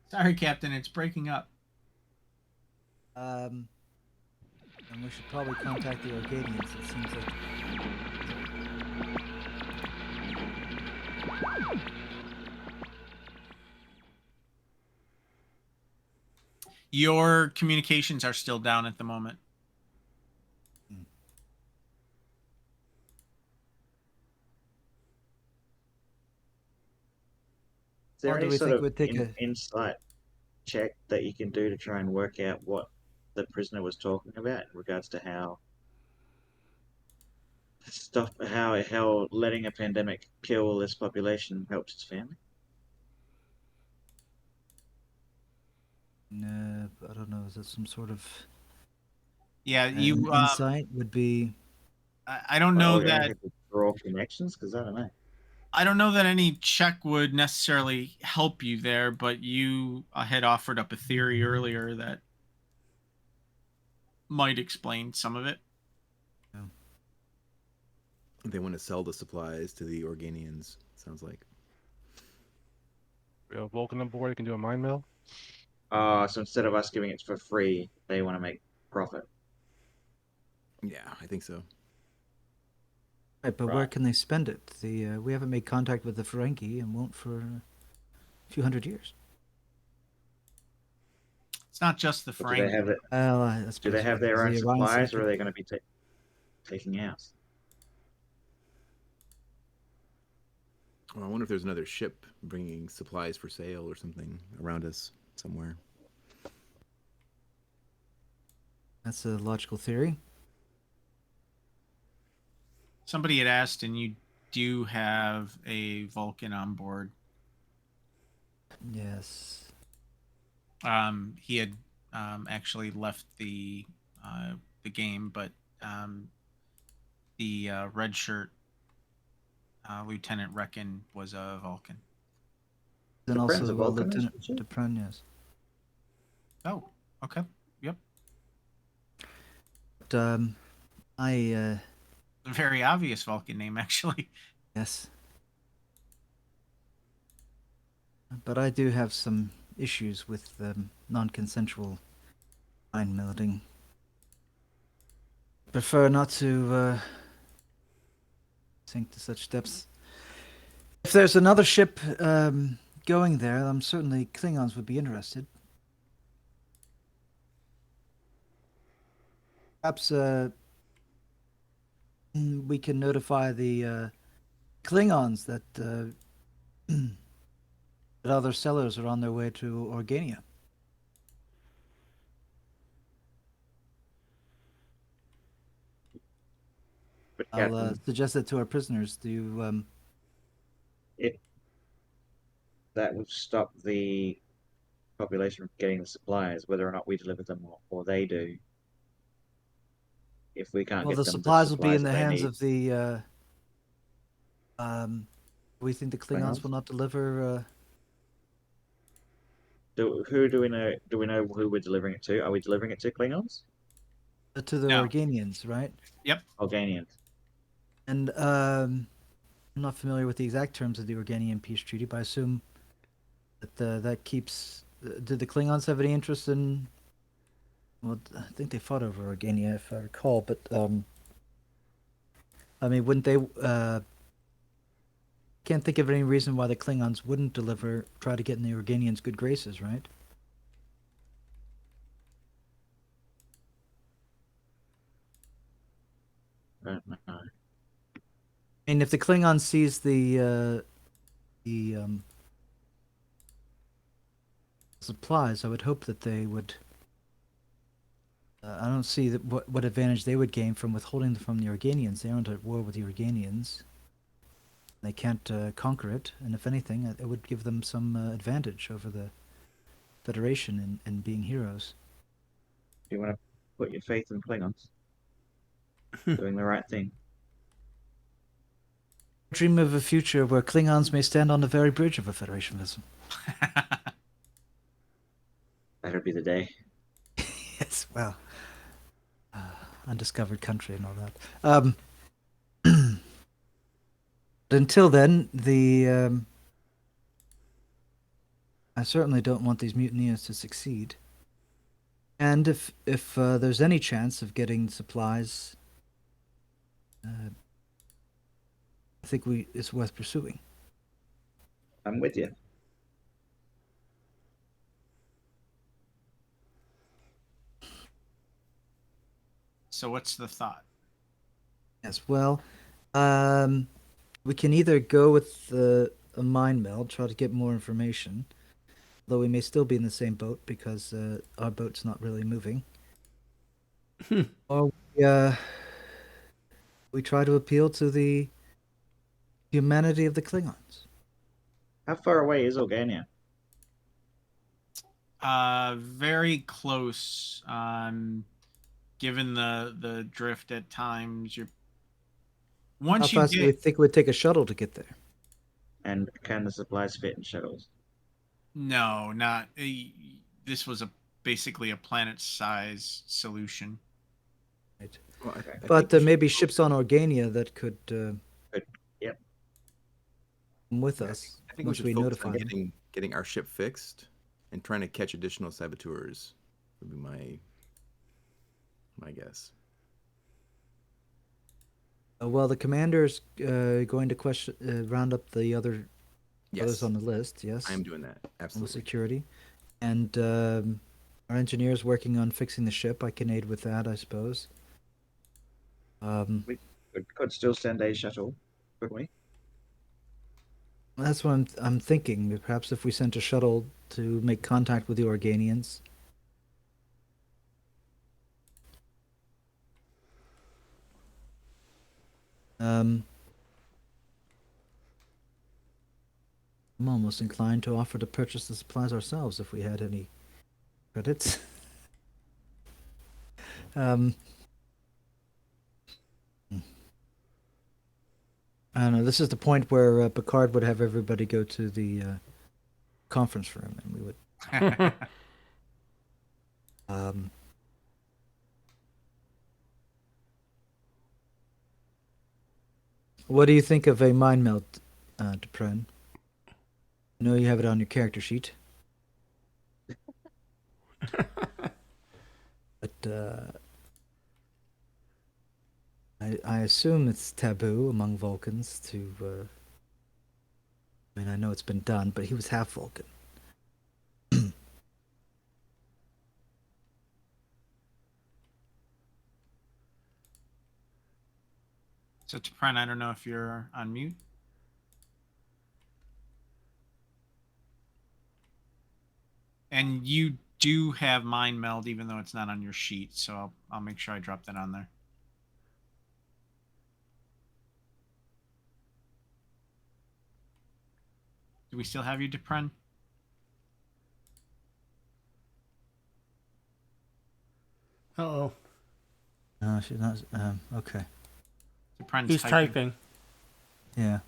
Sorry, Captain, it's breaking up. And we should probably contact the Organians. It seems like Your communications are still down at the moment. Is there Or do any we sort think of we'd take a insight check that you can do to try and work out what the prisoner was talking about in regards to how how letting a pandemic kill this population helps its family? no, I don't know. Is that some sort of Yeah, you. insight would be? I don't Well, know we're gonna that. have to draw connections because I don't know. I don't know that any check would necessarily help you there, but you had offered up a theory earlier that might explain some of it. They want to sell the supplies to the Organians. Sounds like. We have Vulcan on board. You can do a mind mill. So instead of us giving it for free, they want to make profit. Yeah, I think so. Right, but where Right. can they spend it? We haven't made contact with the Ferengi and won't for a few hundred years. It's not just the But do they Ferengi. have it? Well, I Do suppose they have their own the Orion supplies, or are Syndicate. they going to be taking ours? Well, I wonder if there's another ship bringing supplies for sale or something around us somewhere. That's a logical theory. Somebody had asked, and you do have a Vulcan on board. Yes. He had actually left the game, but the red shirt Lieutenant Reckon was a Vulcan. And The also Friends of Vulcan, Lieutenant isn't she? Dupran, yes. Oh, okay. Yep. But I A very obvious Vulcan name, actually. yes. But I do have some issues with non-consensual mind melding. Prefer not to sink to such depths. If there's another ship going there, I'm certainly Klingons would be interested. Perhaps we can notify the Klingons that that other sellers are on their way to Organia. But I'll Captain, suggest that to our prisoners. Do you, it that would stop the population from getting the supplies, whether or not we deliver them or they do. If we can't well, get the them the supplies will be supplies in that the they hands need, of the. We think the Klingons Klingons? will not deliver. Who do we know? Do we know who we're delivering it to? Are we delivering it to Klingons? To the No. Organians, right? Yep. Organians? And I'm not familiar with the exact terms of the Organian peace treaty, but I assume that that keeps. Did the Klingons have any interest in? Well, I think they fought over Organia, if I recall. But I mean, wouldn't they? Can't think of any reason why the Klingons wouldn't try to get in the Organians' good graces, right? I don't know. And if the Klingon sees the supplies, I would hope that they would. I don't see what advantage they would gain from withholding them from the Organians. They aren't at war with the Organians. They can't conquer it, and if anything, it would give them some advantage over the Federation in being heroes. Do you want to put your faith in Klingons doing the right thing? Dream of a future where Klingons may stand on the very bridge of a Federation vessel. That'd be the day. Yes, well. undiscovered country and all that. But until then, I certainly don't want these mutineers to succeed. And if there's any chance of getting supplies, I think it's worth pursuing. I'm with you. So what's the thought? Yes, well, we can either go with a mind meld, try to get more information, though we may still be in the same boat because our boat's not really moving. Or we try to appeal to the humanity of the Klingons. How far away is Organia? Very close. Given the drift at times, you're How once you fast do we get think it would take a shuttle to get there? And can the supplies fit in shuttles? no, not this was basically a planet-size solution. Right. Well, I But think we maybe should- ships on Organia that could Yep. come with I us I think we once should we focus notify on them. getting our ship fixed and trying to catch additional saboteurs. Would be my guess. Well, the commander's going to round up the others Yes, on the list. Yes, I am doing that. on the Absolutely. security, and our engineer's working on fixing the ship. I can aid with that, I suppose. We could still send a shuttle, could we? That's what I'm thinking. Perhaps if we sent a shuttle to make contact with the Organians. I'm almost inclined to offer to purchase the supplies ourselves if we had any credits. I don't know. This is the point where Picard would have everybody go to the conference room, and we would. What do you think of a mind melt, Dupren? I know you have it on your character sheet. But I assume it's taboo among Vulcans to. I mean, I know it's been done, but he was half Vulcan. So T'Pren, I don't know if you're on mute. And you do have mind meld, even though it's not on your sheet. So I'll make sure I drop that on there. Do we still have you, T'Pren? Uh-oh. No, she's not. Okay. T'Pren's He's typing. Yeah.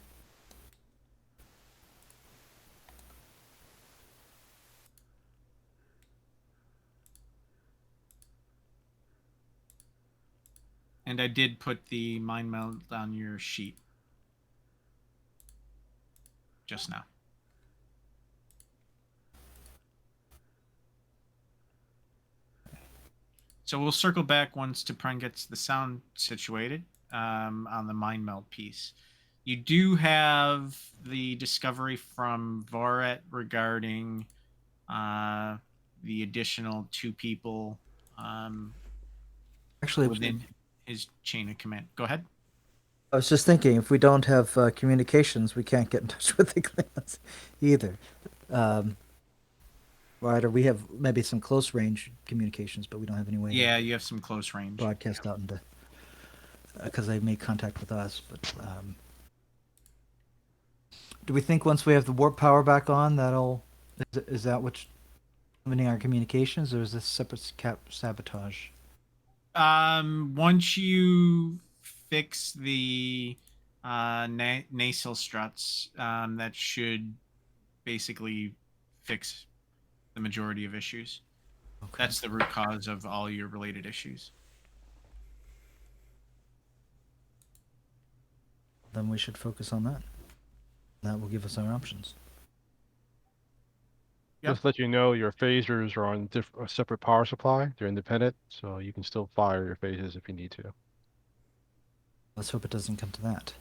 And I did put the mind meld on your sheet just now. So we'll circle back once T'Pren gets the sound situated on the mind meld piece. You do have the discovery from Voret regarding the additional 2 people Actually, within his chain of command. Go ahead. I was just thinking, if we don't have communications, we can't get in touch with the Klingons either. Right, or we have maybe some close range communications, but we don't have any way Yeah, you have some close to range. broadcast out into because they make contact with us. But do we think once we have the warp power back on, is that what's limiting our communications, or is this separate sabotage? Once you fix the nasal struts, that should basically fix the majority of issues. Okay. That's the root cause of all your related issues. then we should focus on that. That will give us our options. Yep. Just let you know your phasers are on a separate power supply. They're independent, so you can still fire your phasers if you need to. Let's hope it doesn't come to that.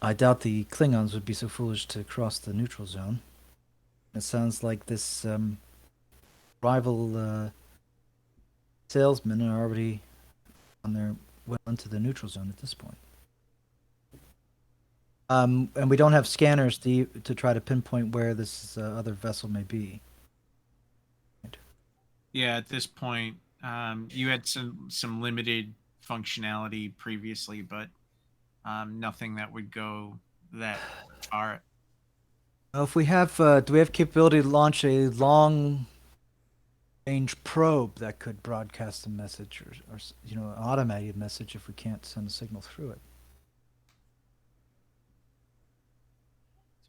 I doubt the Klingons would be so foolish to cross the neutral zone. It sounds like this rival salesmen are already on their way into the neutral zone at this point. And we don't have scanners to try to pinpoint where this other vessel may be. Yeah, at this point, you had some limited functionality previously, but nothing that would go that far. If we have, do we have capability to launch a long-range probe that could broadcast a message, or an automated message if we can't send a signal through it?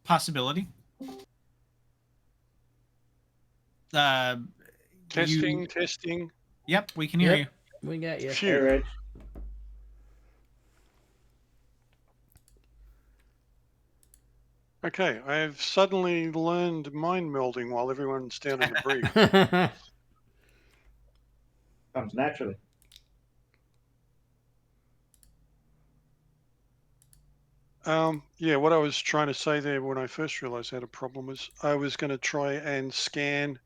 Possibility. Testing. Yep, we can hear you. We got you. Hey, Reg. Okay, I've suddenly learned mind melding while everyone's down in the brig. Comes naturally. Yeah, what I was trying to say there when I first realized I had a problem was I was going to try and scan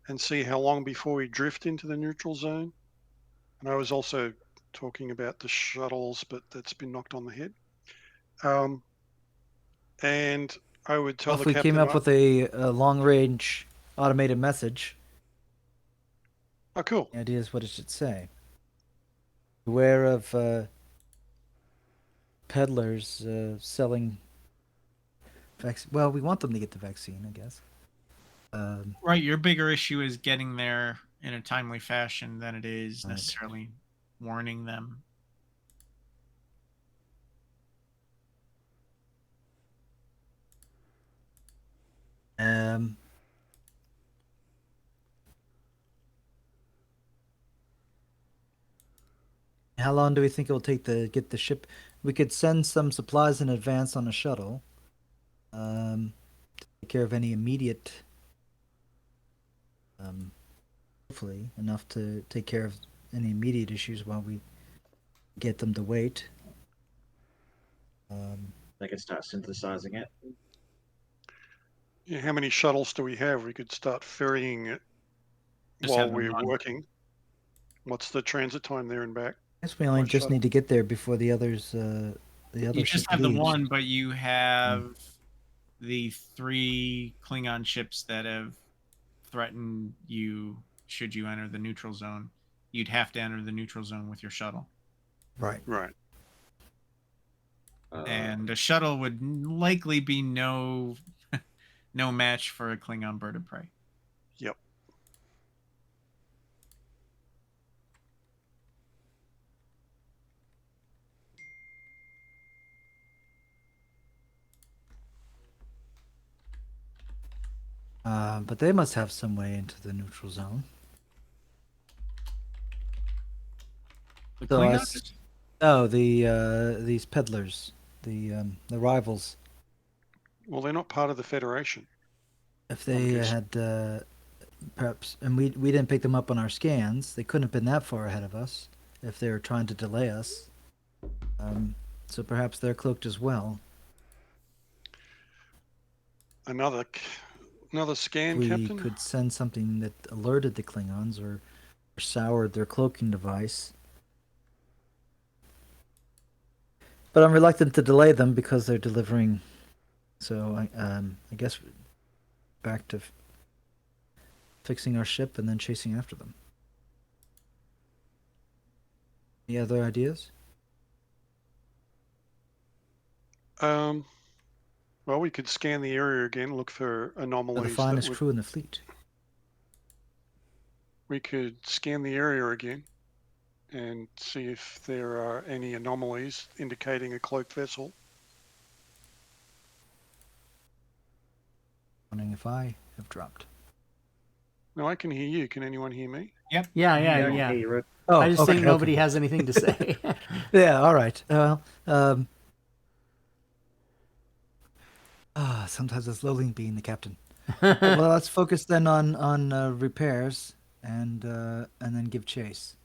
and see how long before we drift into the neutral zone. And I was also talking about the shuttles, but that's been knocked on the head. And I would tell If the we captain... came up with a long-range automated message. Oh, cool. The idea is what it should say. Beware of peddlers selling vaccine. Well, we want them to get the vaccine, I guess. Right, your bigger issue is getting there in a timely fashion than it is necessarily warning them. How long do we think it will take to get the ship? We could send some supplies in advance on a shuttle. To take care of any immediate. Hopefully enough to take care of any immediate issues while we get them to wait. They could start synthesizing it. Yeah, how many shuttles do we have? We could start ferrying it Just while have them we're run. working. What's the transit time there and back? I guess we only One just shuttle. need to get there before the others. You just have the one, but you have the 3 Klingon ships that have threatened you should you enter the neutral zone. You'd have to enter the neutral zone with your shuttle. Right. And a shuttle would likely be no match for a Klingon bird of prey. Yep. But they must have some way into the neutral zone. The So I Klingons? Oh, these peddlers, the rivals. Well, they're not part of the Federation. If they had perhaps, and we didn't pick them up on our scans, they couldn't have been that far ahead of us if they were trying to delay us. So perhaps they're cloaked as well. Another scan, We Captain? could send something that alerted the Klingons or soured their cloaking device. But I'm reluctant to delay them because they're delivering. So I guess back to fixing our ship and then chasing after them. Any other ideas? Well, we could scan the area again, look for anomalies. We're the finest crew in the fleet. We could scan the area again and see if there are any anomalies indicating a cloaked vessel. Wondering if I have dropped. No, I can hear you. Can anyone hear me? Yep. Yeah. Hey, Reg. Oh, I just okay, think nobody okay. has anything to say. Yeah, all right. Sometimes it's loathing being the captain. Well, let's focus then on repairs and then give chase.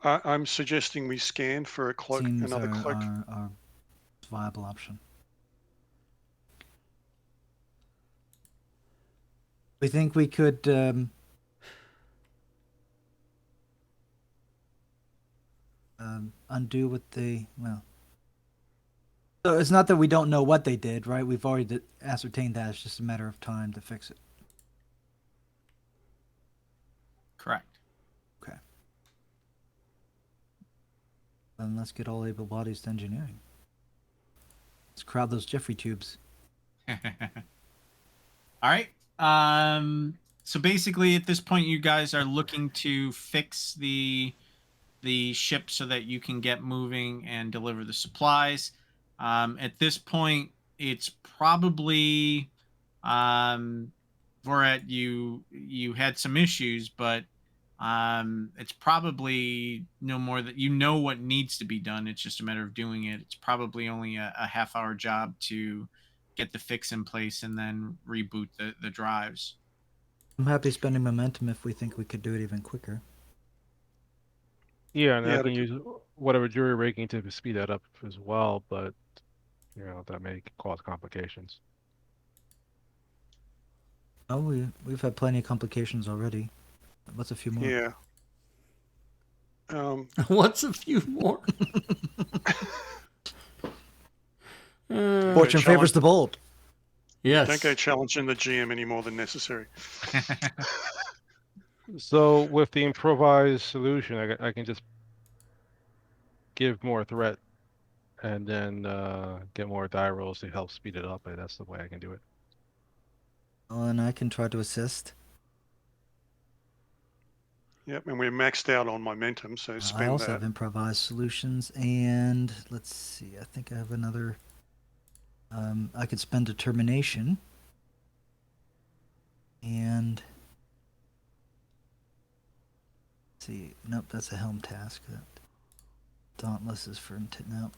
I'm suggesting we scan for a cloak, Seems another cloak. our viable option. We think we could undo what they So it's not that we don't know what they did, right? We've already ascertained that. It's just a matter of time to fix it. Correct. Okay. Then let's get all able bodies to engineering. Let's crowd those Jeffrey tubes. All right. So basically, at this point, you guys are looking to fix the ship so that you can get moving and deliver the supplies. At this point, it's probably Vorat, you had some issues, but it's probably no more that you know what needs to be done. It's just a matter of doing it. It's probably only a half-hour job to get the fix in place and then reboot the drives. I'm happy spending momentum if we think we could do it even quicker. Yeah, and I Yeah, can use whatever jury raking to speed that up as well, but that may cause complications. Oh, we've had plenty of complications already. What's a few more? yeah. What's a few more? Fortune favors the bold. Yes. Don't go challenging the GM any more than necessary. So with the improvised solution, I can just give more threat and then get more die rolls to help speed it up. That's the way I can do it. Oh, and I can try to assist. Yep, and we're maxed out on momentum, so I spend also that. have improvised solutions, and let's see. I think I have another. I could spend determination, and let's see. Nope, that's a helm task. That Dauntless is for nope.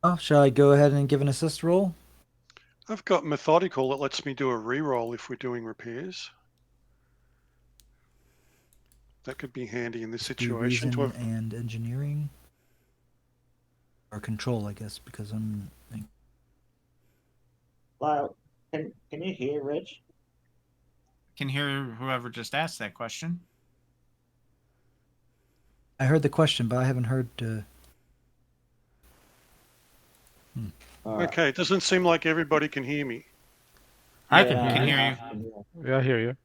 Oh, shall I go ahead and give an assist roll? I've got methodical that lets me do a reroll if we're doing repairs. That could be handy in this Let's do situation. reason and engineering, or control, I guess, because I'm. Lyle, can you hear Reg? Can hear whoever just asked that question. I heard the question, but I haven't heard. Okay, it doesn't seem like everybody can hear me. I Yeah, can hear hear you. you. Yeah, I hear you.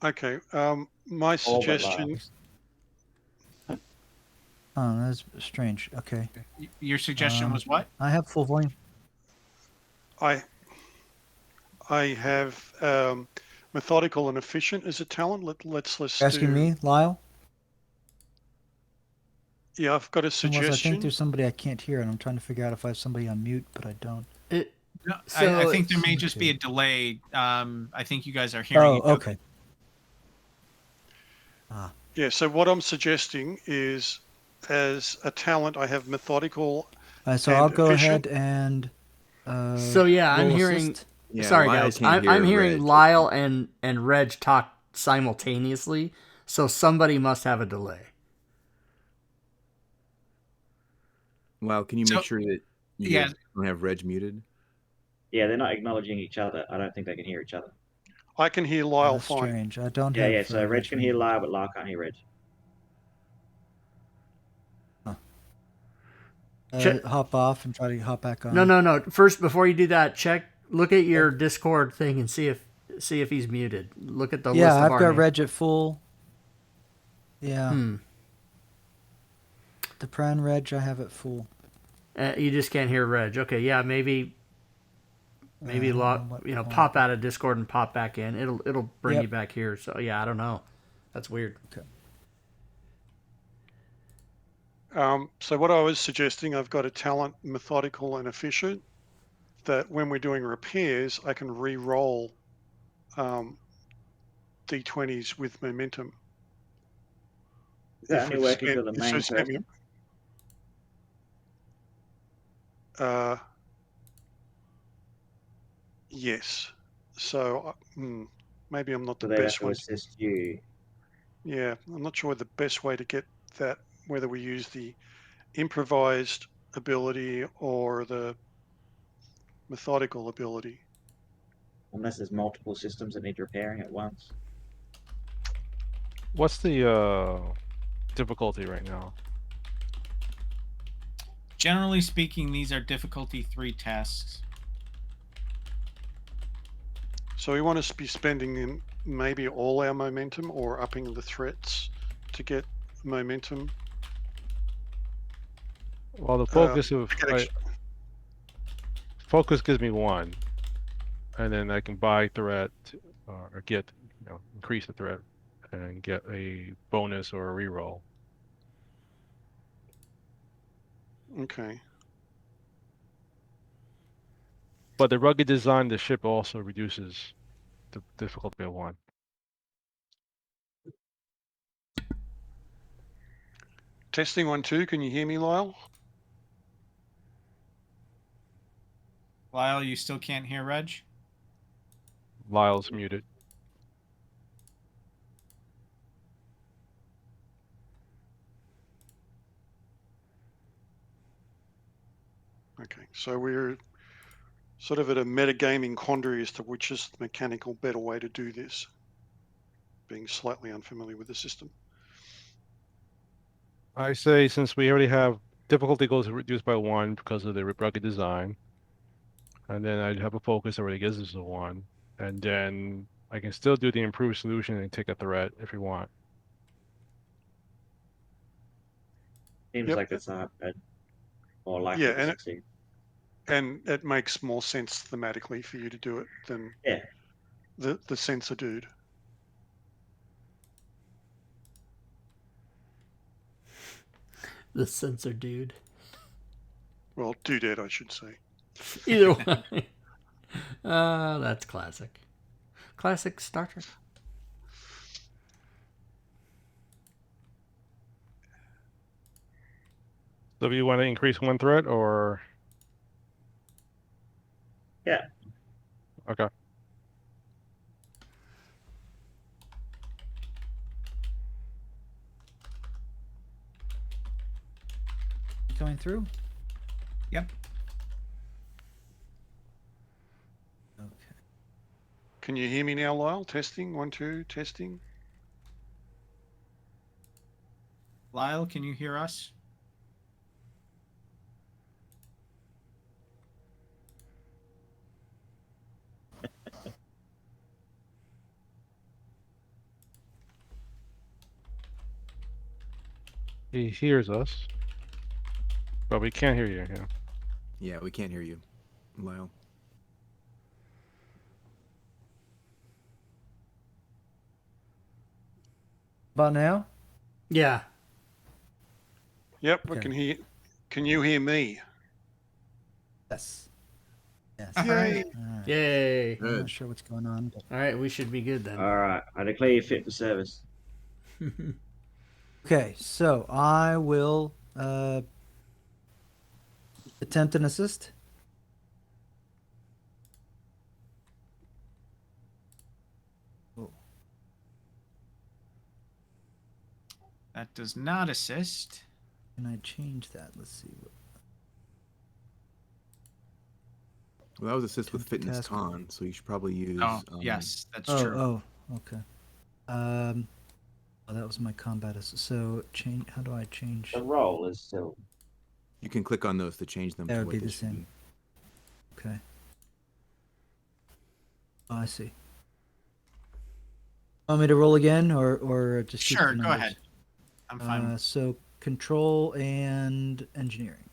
Okay, my suggestion. Oh, that's strange. Okay. Your suggestion was what? I have full volume. I have methodical and efficient as a talent. Let's Asking do. me, Lyle? Yeah, I've got a I think suggestion. there's somebody I can't hear, and I'm trying to figure out if I have somebody on mute, but I don't. No, So I think there may seemed just to. be a delay. I think you guys are hearing. Oh, okay. Yeah, so what I'm suggesting is, as a talent, I have methodical. So and I'll go efficient. ahead and. So yeah, I'm roll hearing. assist. Yeah, Sorry, Lyle guys. can't I'm hear hearing Reg. Lyle and Reg talk simultaneously, so somebody must have a delay. Lyle, can you So- make sure that you yeah. don't have Reg muted? Yeah, they're not acknowledging each other. I don't think they can hear each other. I can hear Lyle That's fine. strange. I don't Yeah, have. yeah. So Reg can hear muted. Lyle, but Lyle can't hear Reg. Hop off and try to hop back on. No. First, before you do that, look at your Discord thing and see if he's muted. Look at the list Yeah, of I've our got names. Reg at full. Yeah. The Pran Reg, I have it full. You just can't hear Reg. Okay, yeah, maybe pop out of Discord and pop back in. It'll bring Yep. you back here. So yeah, I don't know. That's weird. Okay. So what I was suggesting, I've got a talent methodical and efficient, that when we're doing repairs, I can re-roll d20s with momentum. Does that only work if you're the If main it's spent me, person? yes. So maybe I'm not the So they'd have best to one. assist you. Yeah, I'm not sure the best way to get that, whether we use the improvised ability or the methodical ability. Unless there's multiple systems that need repairing at once. What's the difficulty right now? Generally speaking, these are difficulty 3 tasks. So we want to be spending in maybe all our momentum or upping the threats to get momentum. Well, the focus to of get focus gives me 1, and then I can buy threat or get, increase the threat and get a bonus or a reroll. Okay. But the rugged design of the ship also reduces the difficulty of 1. Testing 1, 2. Can you hear me, Lyle? Lyle, you still can't hear Reg? Lyle's muted. Okay. So we're sort of at a metagaming quandary as to which is the mechanical better way to do this, being slightly unfamiliar with the system. I say, since we already have difficulty goes reduced by 1 because of the rugged design, and then I'd have a focus already gives us a 1, and then I can still do the improved solution and take a threat if you want. Seems like it's a more likely to succeed. And it makes more sense thematically for you to do it than the sensor dude. The sensor dude. Well, dudette, I should say. Either way. That's classic. Classic Star Trek. So, do you want to increase 1 threat or? Yeah. Okay. Going through? Yep. Okay. Can you hear me now, Lyle? Testing 1, 2, testing. Lyle, can you hear us? He hears us, but we can't hear you. Yeah. Yeah, we can't hear you, Lyle. About now? Yeah. Yep, Okay. I can hear. Can you hear me? Yes. Yes. All right. All right. Yay. I'm not sure what's going on, but All right, we should be good then. All right. I declare you fit for service. okay. So I will attempt an assist. Oh. That does not assist. Can I change that? Let's see. Well, that was assist with Attempt to fitness cast- con, so you should probably use. Oh, yes, that's Oh, true. oh, okay. Oh, that was my combat assist. So change. How do I change? The roll is still. You can click on those to change them. That to would what be they the should same. Okay. Oh, I see. Want me to roll again, or just keep Sure, the go numbers? ahead. I'm fine. with So control and engineering.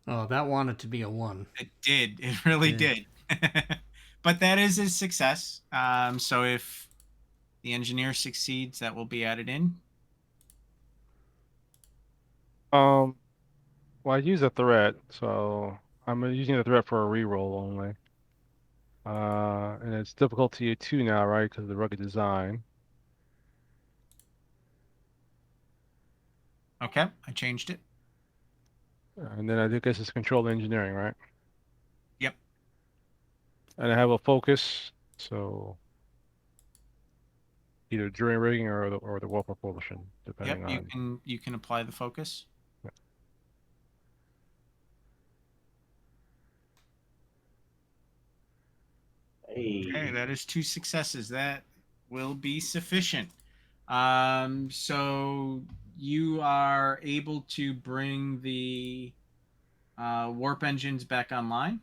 Oh, that wanted to be a 1. It did. It really did. But that is a success. So if The engineer succeeds, that will be added in. Well, I use a threat, so I'm using the threat for a reroll only. And it's difficulty 2 now, right? Because of the rugged design. Okay, I changed it. And then I guess it's controlled engineering, right? Yep. And I have a focus, so either jury rigging or the wall propulsion, depending Yep, on. you can apply the focus. Hey. Okay, that is 2 successes. That will be sufficient. So you are able to bring the warp engines back online.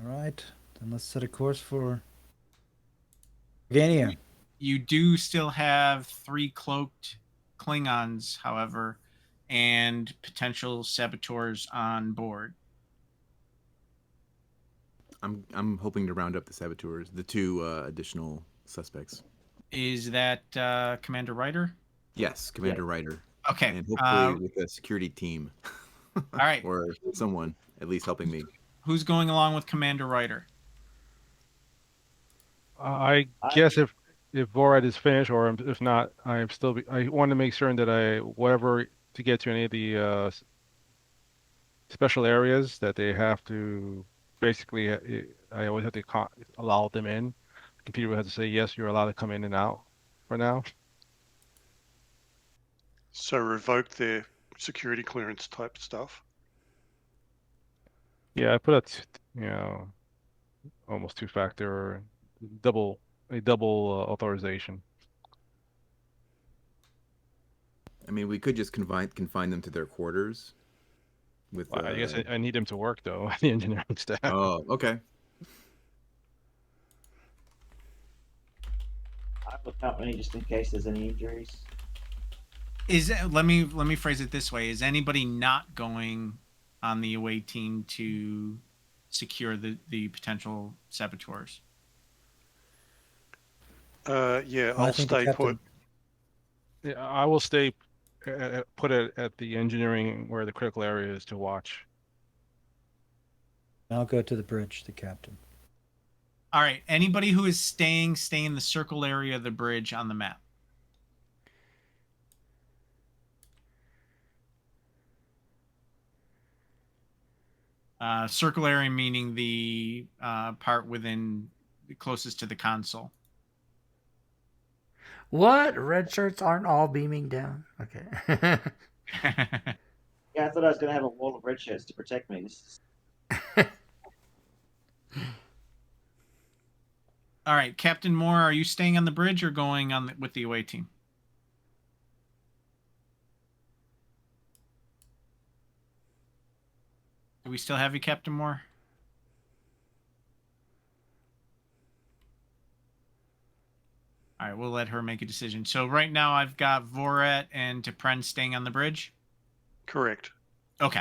All right, then let's set a course for Organia. You do still have 3 cloaked Klingons, however, and potential saboteurs on board. I'm hoping to round up the saboteurs, the 2 additional suspects. Is that Commander Ryder? Yes, Commander Ryder. Okay. And hopefully with a security team. All right. Or someone at least helping me. Who's going along with Commander Ryder? I guess if Vorad is finished, or if not, I want to make certain that whatever to get to any of the special areas that they have to basically, I always have to allow them in. The computer has to say yes, you're allowed to come in and out for now. So revoke their security clearance type stuff. Yeah, I put almost 2-factor, double authorization. I mean, we could just confine them to their quarters. With I guess I need them to work though, the engineering staff. Oh, okay. I have a company just in case there's any injuries. Let me phrase it this way: is anybody not going on the away team to secure the potential saboteurs? Yeah, I I'll think the stay put. captain- Yeah, I will stay put it at the engineering where the critical area is to watch. I'll go to the bridge, the captain. All right. Anybody who is stay in the circle area of the bridge on the map. Circle area meaning the part within closest to the console. What? Red shirts aren't all beaming down? Okay. Yeah, I thought I was going to have a wall of red shirts to protect me. All right, Captain Moore, are you staying on the bridge or going on with the away team? Do we still have you, Captain Moore? All right, we'll let her make a decision. So right now I've got Vorat and Tepren staying on the bridge? Correct. Okay.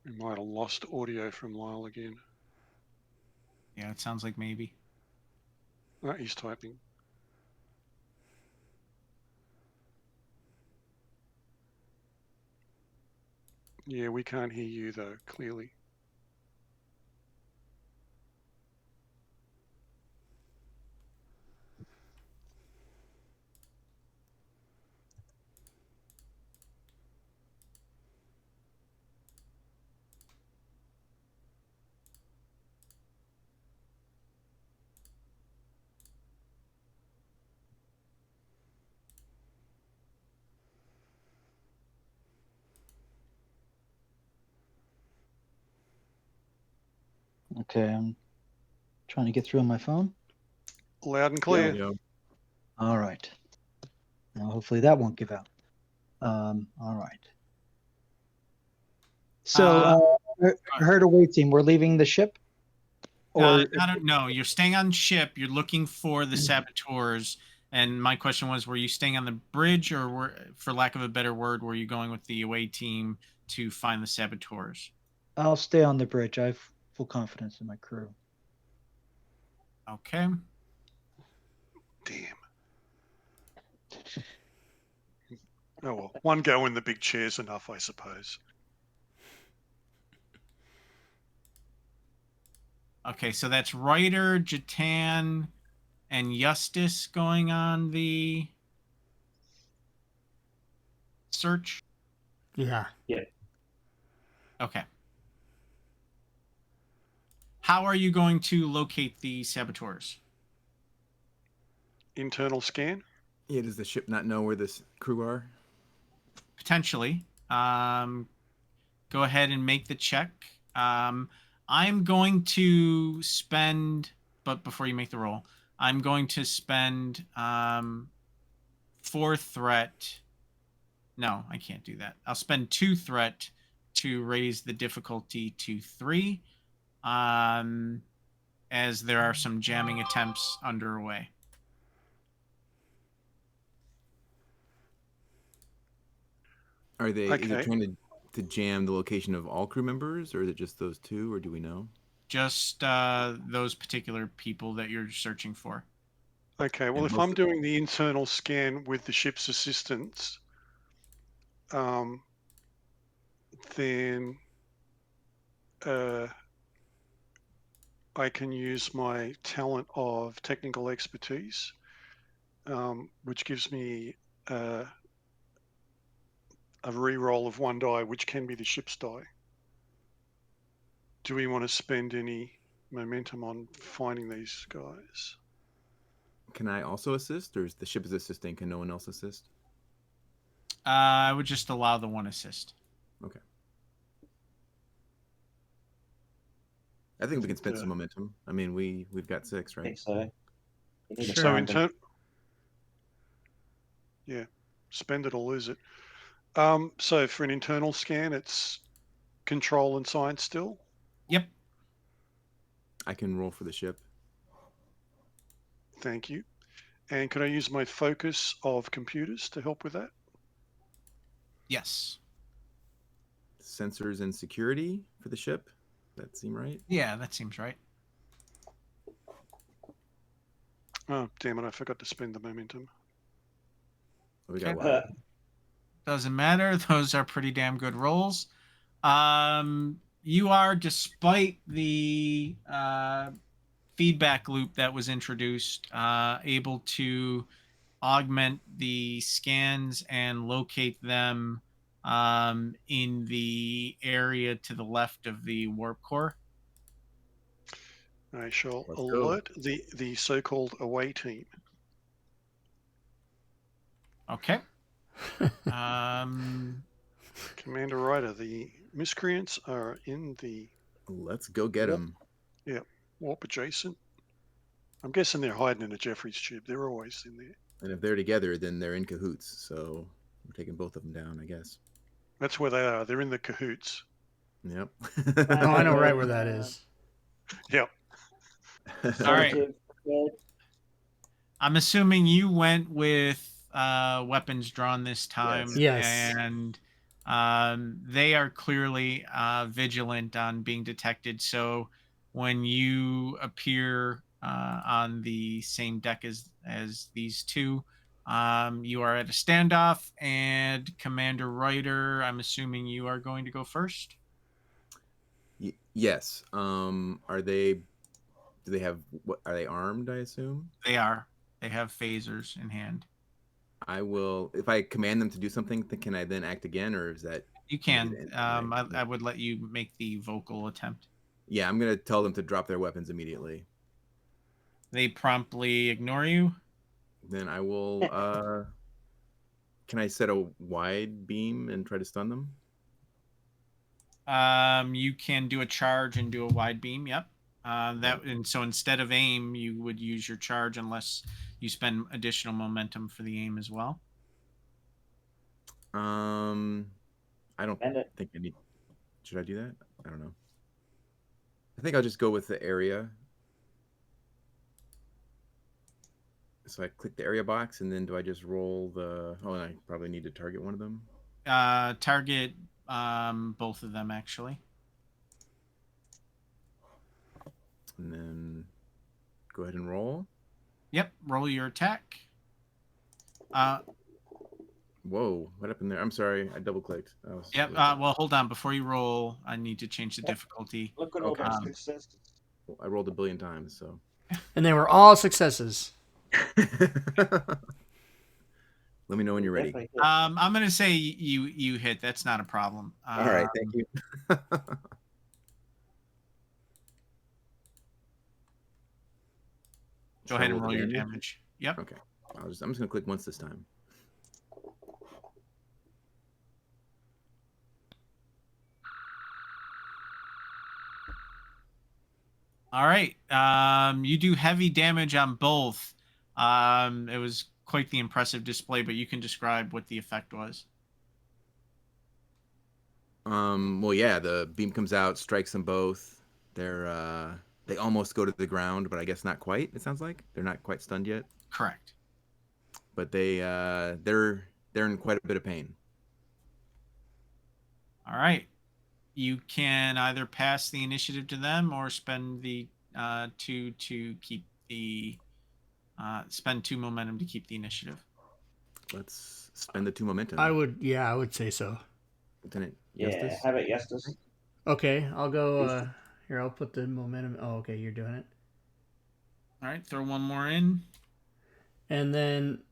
We might have lost audio from Lyle again. Yeah, it sounds like maybe. Oh, he's typing. Yeah, we can't hear you though, clearly. Okay, I'm trying to get through on my phone. Loud and clear. Yeah. All right. Now, hopefully that won't give out. All right. So, herd away team, we're leaving the ship? Or I don't know. You're staying on ship. You're looking for the saboteurs. And my question was, were you staying on the bridge, or for lack of a better word, were you going with the away team to find the saboteurs? I'll stay on the bridge. I have full confidence in my crew. Okay. Damn. Oh well, one go in the big chair's enough, I suppose. Okay, so that's Ryder, Jatan, and Justice going on the search. Yeah. Okay. How are you going to locate the saboteurs? Internal scan. Yeah, does the ship not know where this crew are? Potentially. Go ahead and make the check. I'm going to spend, but before you make the roll, I'm going to spend 4 threat. No, I can't do that. I'll spend 2 threat to raise the difficulty to 3, as there are some jamming attempts underway. Are they? Is it Okay. trying to jam the location of all crew members, or is it just those two, or do we know? Just those particular people that you're searching for. Okay. Well, And if most I'm doing the internal scan with the ship's assistance, then I can use my talent of technical expertise, which gives me a re-roll of 1 die, which can be the ship's die. Do we want to spend any momentum on finding these guys? Can I also assist, or is the ship is assisting? Can no one else assist? I would just allow the 1 assist. Okay. I think we can spend some momentum. I mean, we've got 6, I right? think so. You need to Sure. So find them. yeah, spend it or lose it. So for an internal scan, it's control and science still. Yep. I can roll for the ship. Thank you. And could I use my focus of computers to help with that? Yes. Sensors and security for the ship. That seem right? Yeah, that seems right. Oh, damn it, I forgot to spend the momentum. Oh, we got Okay. a lot. Doesn't matter. Those are pretty damn good rolls. You are, despite the feedback loop that was introduced, able to augment the scans and locate them in the area to the left of the warp core. I shall Let's go. alert the so-called away team. Okay. Commander Ryder, the miscreants are in the Let's go get them. warp adjacent. I'm guessing they're hiding in a Jeffries tube. They're always in there. And if they're together, then they're in cahoots. So I'm taking both of them down, I guess. That's where they are. They're in the cahoots. Yep. Oh, I know right where that is. Yep. All right. I'm assuming you went with weapons drawn this time. Yes. And they are clearly vigilant on being detected. So when you appear on the same deck as these two, you are at a standoff. And Commander Ryder, I'm assuming you are going to go first. Yes. Are they? Do they have? What are they armed? I assume They are. They have phasers in hand. I will. If I command them to do something, can I then act again, or is that? You can. I would let you make the vocal attempt. Yeah, I'm gonna tell them to drop their weapons immediately. They promptly ignore you. Then I will. Can I set a wide beam and try to stun them? You can do a charge and do a wide beam. Yep. And so instead of aim, you would use your charge unless you spend additional momentum for the aim as well. I don't think I need. Should I do that? I don't know. I think I'll just go with the area. So I click the area box, and then do I just roll the? Oh, and I probably need to target one of them. Target both of them actually. And then go ahead and roll. Yep. Roll your attack. Whoa, what happened there? I'm sorry, I double clicked. Yep. Well, hold on. Before you roll, I need to change the difficulty. Look at all Okay. those successes. I rolled a billion times, so. And they were all successes. Let me know when you're ready. Definitely hit. I'm gonna say you hit. That's not a problem. All right, thank you. Go ahead and roll your damage. Yep. Okay. I'm just gonna click once this time. All right. You do heavy damage on both. It was quite the impressive display, but you can describe what the effect was. Well, yeah, the beam comes out, strikes them both. They almost go to the ground, but I guess not quite. It sounds like they're not quite stunned yet. Correct. But they're in quite a bit of pain. All right. You can either pass the initiative to them or spend the 2 to keep the spend 2 momentum to keep the initiative. Let's spend the 2 momentum. I would say so. Lieutenant Yeah, Justice? have it, Justice. Okay, I'll go. Here, I'll put the momentum. Oh, okay, you're doing it. All right, throw one more in. And then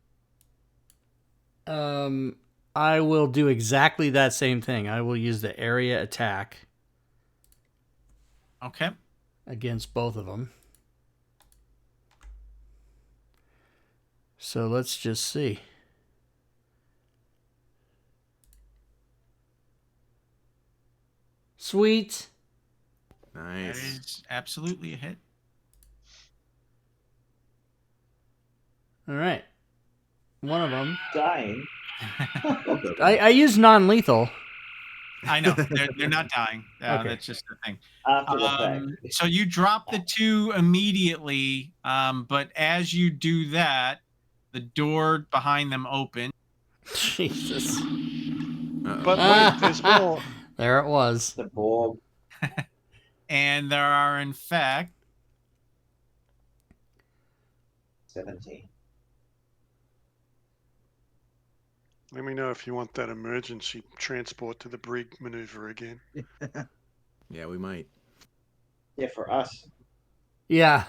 I will do exactly that same thing. I will use the area attack. Okay. Against both of them. So let's just see. Sweet. Nice. That is absolutely a hit. All right. One of them. Dying. I use non-lethal. I know. They're not dying. Okay. That's just the thing. After the fact. So you drop the 2 immediately, but as you do that, the door behind them opens. Jesus. But wait, there's more. There it was. The Borg. And there are, in fact, 17. Let me know if you want that emergency transport to the brig maneuver again. Yeah, we might. Yeah, for us. Yeah.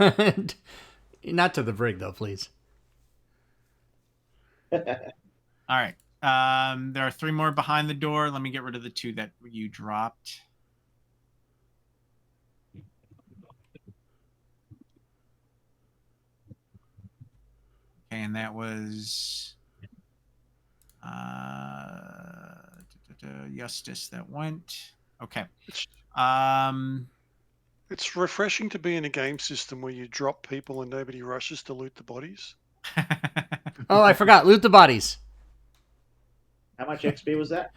Not to the brig, though, please. all right. There are 3 more behind the door. Let me get rid of the 2 that you dropped. Okay, and that was Justice that went. Okay. It's refreshing to be in a game system where you drop people and nobody rushes to loot the bodies. Oh, I forgot. Loot the bodies. How much XP was that?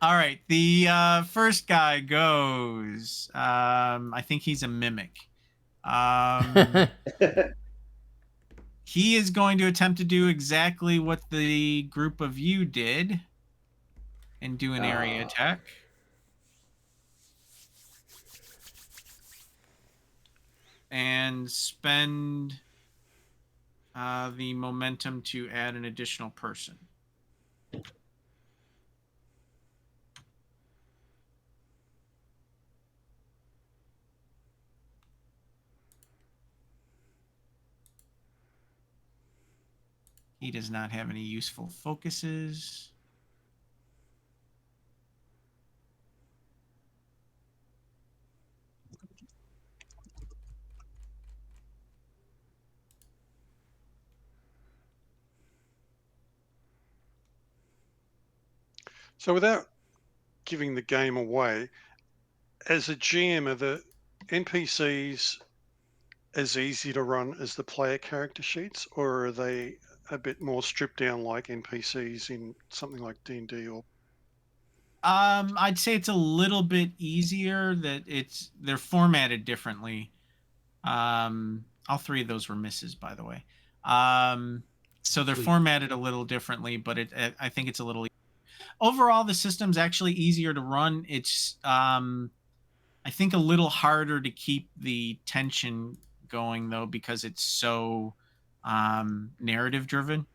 All right. The first guy goes. I think he's a mimic. He is going to attempt to do exactly what the group of you did and do an area attack. And spend the momentum to add an additional person. He does not have any useful focuses. So without giving the game away, as a GM, are the NPCs as easy to run as the player character sheets, or are they a bit more stripped down like NPCs in something like D&D or? I'd say it's a little bit easier that they're formatted differently. All three of those were misses, by the way. So they're Sweet. formatted a little differently, but I think it's a little. Overall, the system's actually easier to run. It's I think a little harder to keep the tension going though, because it's so narrative driven.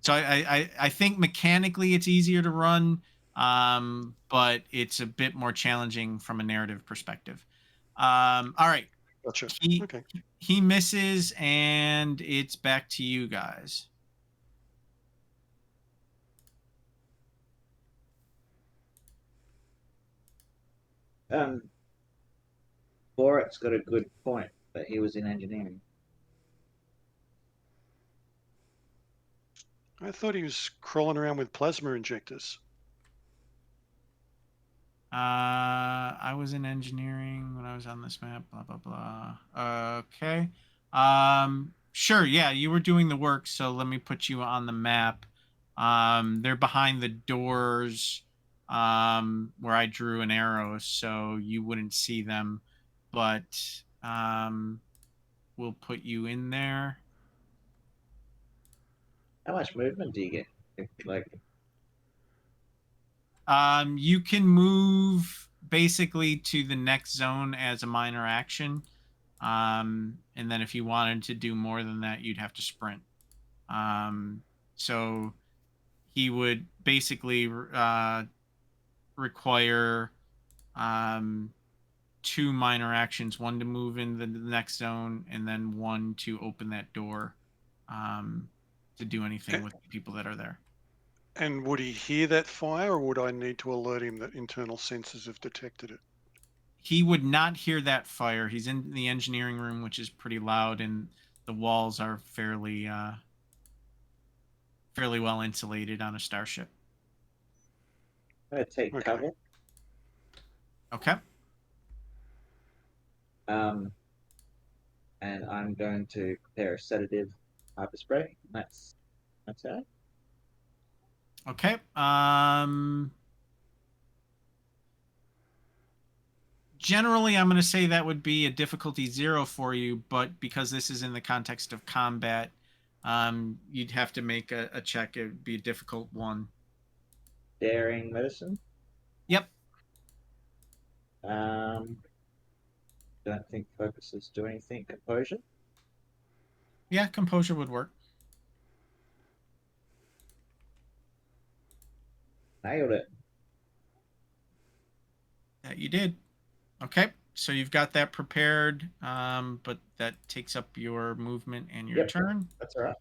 So I think mechanically it's easier to run, but it's a bit more challenging from a narrative perspective. All right. Gotcha. He, Okay. he misses, and it's back to you guys. Borat's got a good point that he was in engineering. I thought he was crawling around with plasma injectors. I was in engineering when I was on this map, blah, blah, blah. Okay. Sure. Yeah, you were doing the work. So let me put you on the map. They're behind the doors, where I drew an arrow, so you wouldn't see them, but, we'll put you in there. How much movement do you get? Like, You can move basically to the next zone as a minor action. And then if you wanted to do more than that, you'd have to sprint. So he would basically require 2 minor actions, one to move in the next zone, and then one to open that door to do anything with the people that are there. And would he hear that fire, or would I need to alert him that internal sensors have detected it? He would not hear that fire. He's in the engineering room, which is pretty loud, and the walls are fairly well insulated on a starship. I'm gonna take Okay. cover. Okay. And I'm going to prepare a sedative hyper spray. That's it. Okay. Generally, I'm going to say that would be a difficulty 0 for you, but because this is in the context of combat, you'd have to make a check. It would be a difficult 1. Daring medicine. Yep. Don't think focuses do anything. Composure. Yeah, composure would work. Nailed it. Yeah, you did. Okay, so you've got that prepared, but that takes up your movement and your Yep. turn. That's all right.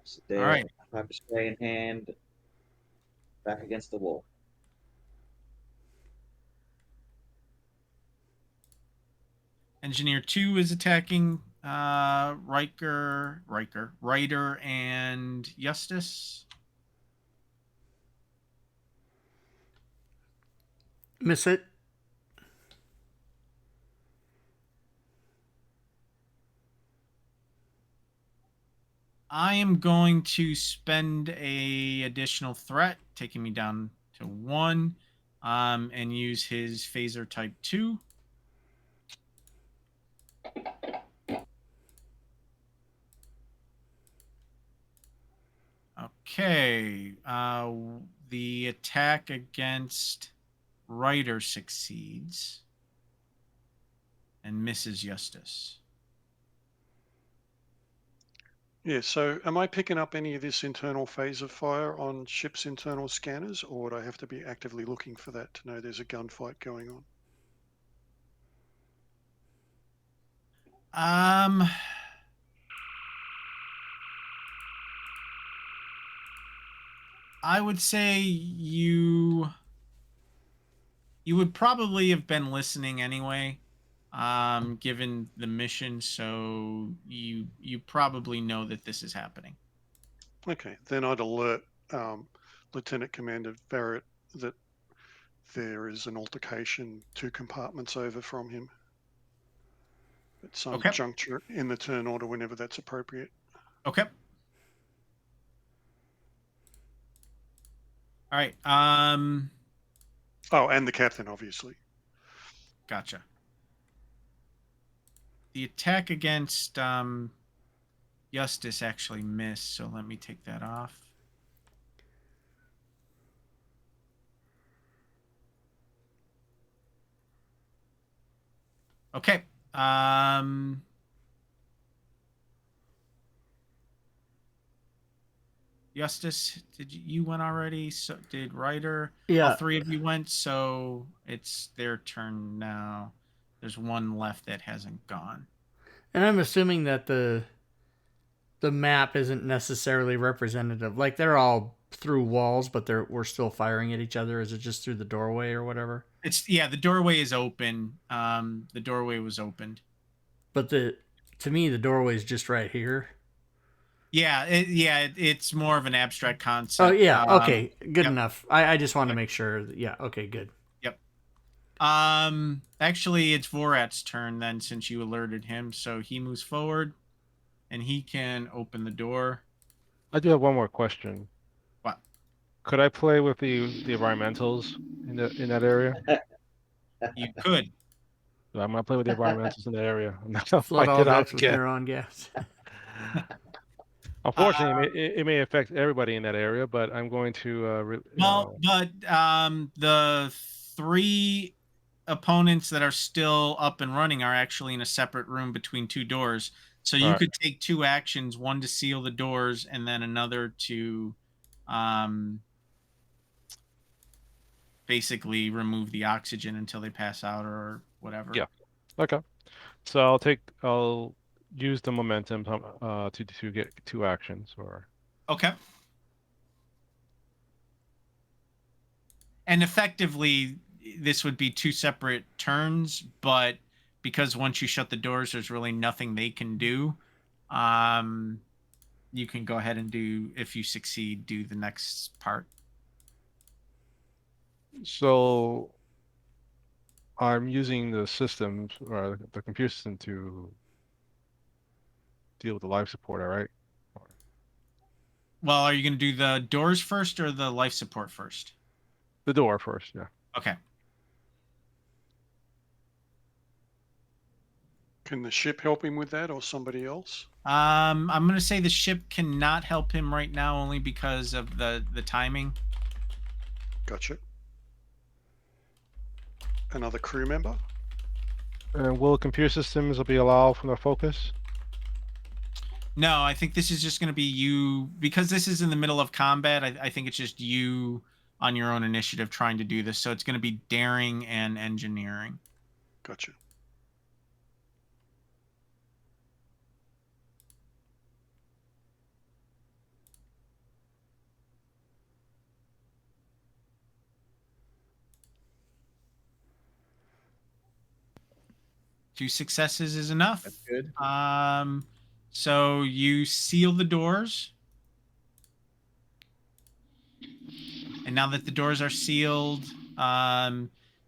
So there, All right. hyper spray in hand, back against the wall. Engineer 2 is attacking Ryder, and Eustace. Miss it. I am going to spend a additional threat, taking me down to 1, and use his phaser type 2. Okay. The attack against Ryder succeeds and misses Eustace. Yeah, so am I picking up any of this internal phaser fire on ship's internal scanners, or would I have to be actively looking for that to know there's a gunfight going on? I would say you would probably have been listening anyway, given the mission, so you probably know that this is happening. Okay, then I'd alert Lieutenant Commander Barrett that there is an altercation 2 compartments over from him at some juncture in the turn order whenever that's appropriate. Okay. All right. Oh, and the captain, obviously. Gotcha. The attack against Justice actually missed, so let me take that off. Okay. Justice, did you went already? So did Ryder? Yeah. All three of you went, so it's their turn now. There's one left that hasn't gone. And I'm assuming that the map isn't necessarily representative. Like they're all through walls, but we're still firing at each other. Is it just through the doorway or whatever? The doorway is open. The doorway was opened. But to me, the doorway is just right here. Yeah, it's more of an abstract concept. Oh yeah, okay, good yep. enough. I just want to make sure. Yeah, okay, good. Yep. Actually, it's Vorat's turn then, since you alerted him. So he moves forward, and he can open the door. I do have one more question. What? Could I play with the environmentals in that area? You could. I'm gonna play with the environmentals in that area. I'm not gonna Flood fight all it out decks with again. neuron gas. Unfortunately, it may affect everybody in that area, but I'm going to. The three opponents that are still up and running are actually in a separate room between two doors. So you could take two actions: one to seal the doors, and then another to, basically remove the oxygen until they pass out or whatever. Yeah. Okay. So I'll use the momentum to get two actions or. Okay. And effectively, this would be two separate turns, but because once you shut the doors, there's really nothing they can do. You can go ahead and do, if you succeed, do the next part. So I'm using the systems or the computer system to deal with the life support, all right? Well, are you going to do the doors first or the life support first? The door first, yeah. Okay. Can the ship help him with that, or somebody else? I'm going to say the ship cannot help him right now, only because of the timing. Gotcha. Another crew member? And will computer systems be allowed from the focus? No, I think this is just going to be you, because this is in the middle of combat. I think it's just you on your own initiative trying to do this. So it's going to be daring and engineering. Gotcha. Two successes is enough. That's good. So you seal the doors. And now that the doors are sealed,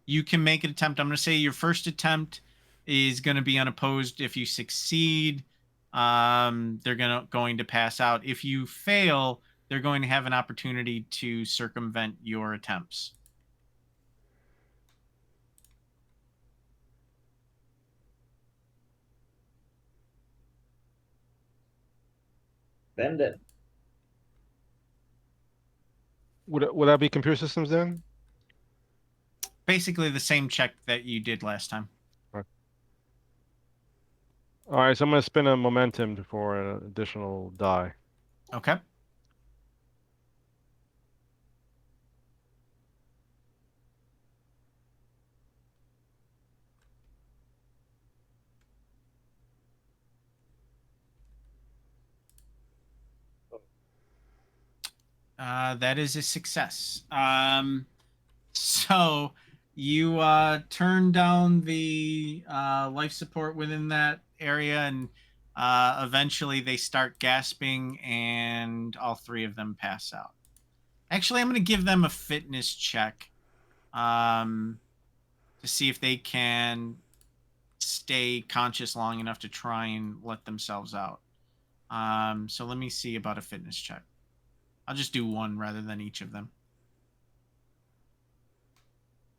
you can make an attempt. I'm going to say your first attempt is going to be unopposed. If you succeed, they're going to pass out. If you fail, they're going to have an opportunity to circumvent your attempts. Bend it. Would that be computer systems then? Basically the same check that you did last time. All right, so I'm going to spin a momentum for an additional die. Okay. That is a success. So you turn down the life support within that area, and eventually they start gasping, and all three of them pass out. Actually, I'm going to give them a fitness check to see if they can stay conscious long enough to try and let themselves out. So let me see about a fitness check. I'll just do one rather than each of them.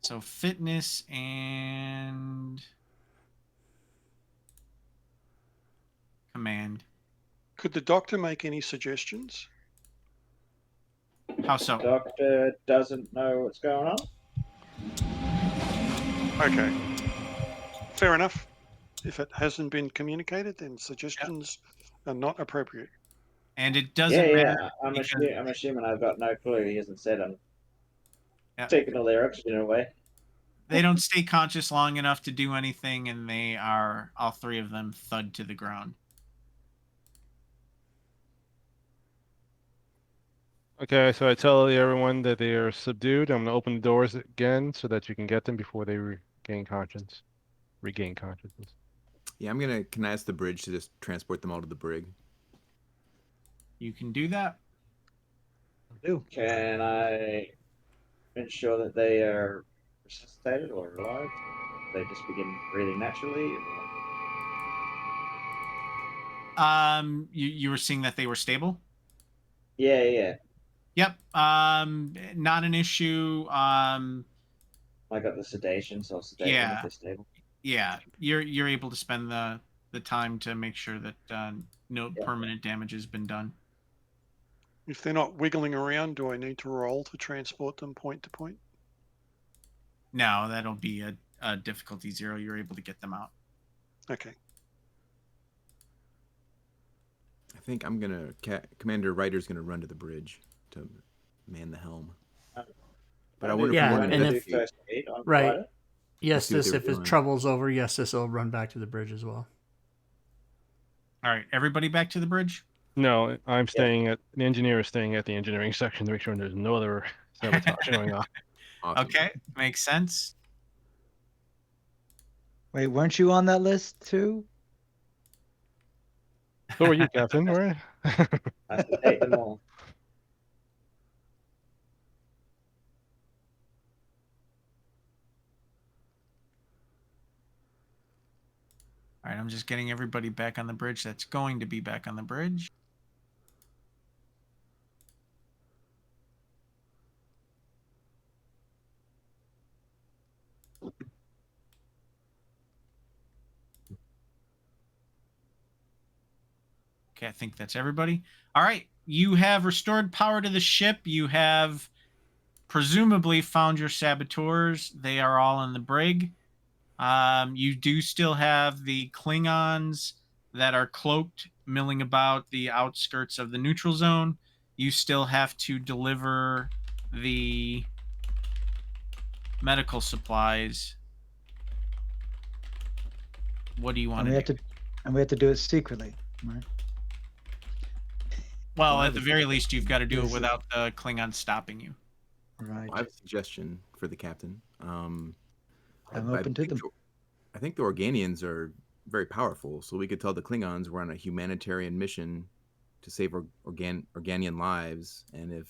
So fitness and command. Could the doctor make any suggestions? How so? Doctor doesn't know what's going on. Okay. Fair enough. If it hasn't been communicated, then suggestions are not appropriate. And it Yeah, doesn't matter yeah. I'm because assuming I've got no clue. He hasn't said I'm yeah, taking all their oxygen away. they don't stay conscious long enough to do anything, and they are all three of them thud to the ground. Okay, so I tell everyone that they are subdued. I'm gonna open the doors again so that you can get them before they regain consciousness. Yeah, I'm gonna. Can I ask the bridge to just transport them all to the brig? You can do that. Do. Can I ensure that they are resuscitated or revived? They just begin breathing naturally? You were seeing that they were stable. Yeah, yeah. Yep. Not an issue. I got the sedation, so I'll sedate them if Yeah. they're stable. Yeah. You're able to spend the time to make sure that no Yeah. permanent damage has been done. If they're not wiggling around, do I need to roll to transport them point to point? No, that'll be a difficulty 0. You're able to get them out. Okay. I think I'm gonna. Commander Ryder's gonna run to the bridge to man the helm. But I wonder if Yeah, Morgan and does if- too. first aid on Right. Friday? Yes, see what this they if were his doing. trouble's over, yes, this will run back to the bridge as well. All right, everybody back to the bridge. No, I'm staying at the engineer is staying at the engineering section to make sure there's no other sabotage going on. Awesome. Okay, makes sense. Wait, weren't you on that list too? So are you, Captain? Right? I sedate them all. All right, I'm just getting everybody back on the bridge. That's going to be back on the bridge. Okay, I think that's everybody. All right, you have restored power to the ship. You have presumably found your saboteurs. They are all in the brig. You do still have the Klingons that are cloaked, milling about the outskirts of the neutral zone. You still have to deliver the medical supplies. What do you want And we to have do? we have to do it secretly, right? Well, Well, I at the have a- very least, you've got to do it Is it- without the Klingons stopping you. Right. I have a suggestion for the captain. I'm I open to think them. I think the Organians are very powerful, so we could tell the Klingons we're on a humanitarian mission to save Organian lives, and if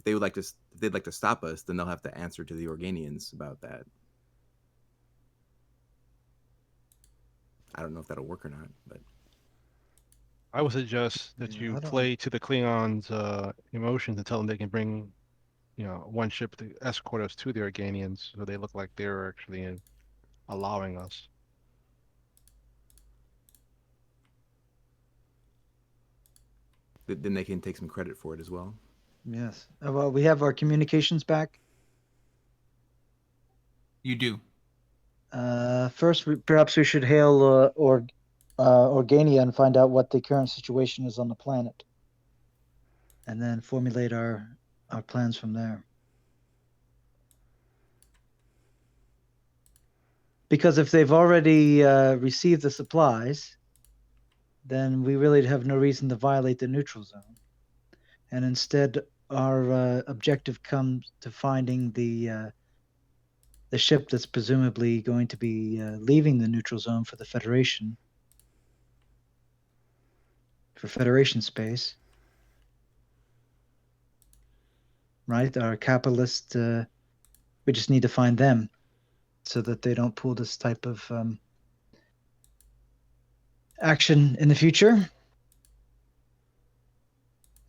they would like to, if they'd like to stop us, then they'll have to answer to the Organians about that. I don't know if that'll work or not, but I would suggest that Yeah, you I don't- play to the Klingons' emotions and tell them they can bring, one ship to escort us to the Organians, so they look like they're actually allowing us. then they can take some credit for it as well. Yes. Well, we have our communications back. You do. First, perhaps we should hail Organia and find out what the current situation is on the planet, and then formulate our plans from there. Because if they've already received the supplies, then we really have no reason to violate the neutral zone, and instead our objective comes to finding the ship that's presumably going to be leaving the neutral zone for the Federation, for Federation space. Right? Our capitalist, we just need to find them so that they don't pull this type of action in the future.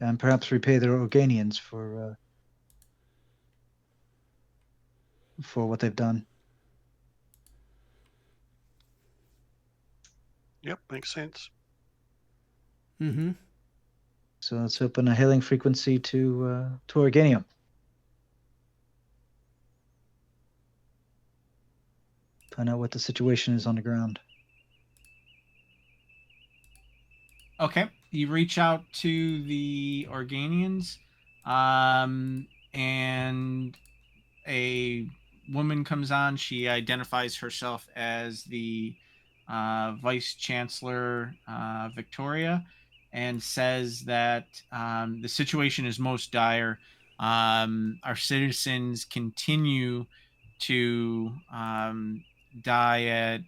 And perhaps repay their Organians for for what they've done. Yep, makes sense. Mm-hmm. So let's open a hailing frequency to Organium. Find out what the situation is on the ground. Okay, you reach out to the Organians, and a woman comes on. She identifies herself as the Vice Chancellor Victoria, and says that the situation is most dire. Our citizens continue to die at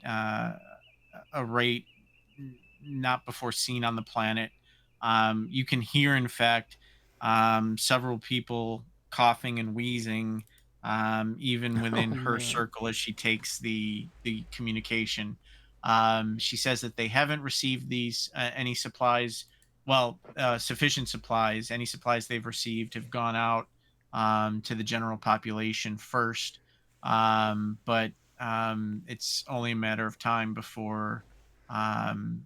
a rate not before seen on the planet. You can hear, in fact, several people coughing and wheezing, even within Oh, her man. circle as she takes the communication. She says that they haven't received these any supplies. Well, sufficient supplies. Any supplies they've received have gone out to the general population first, but it's only a matter of time before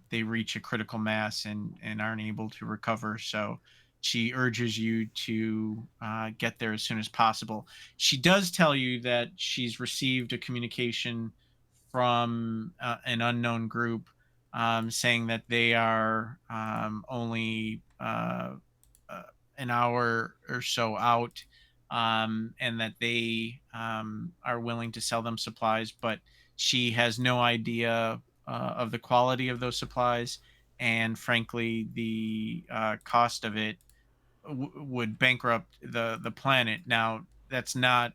they reach a critical mass and aren't able to recover. So she urges you to get there as soon as possible. She does tell you that she's received a communication from an unknown group saying that they are only an hour or so out, and that they are willing to sell them supplies, but she has no idea of the quality of those supplies, and frankly, the cost of it would bankrupt the planet. Now, that's not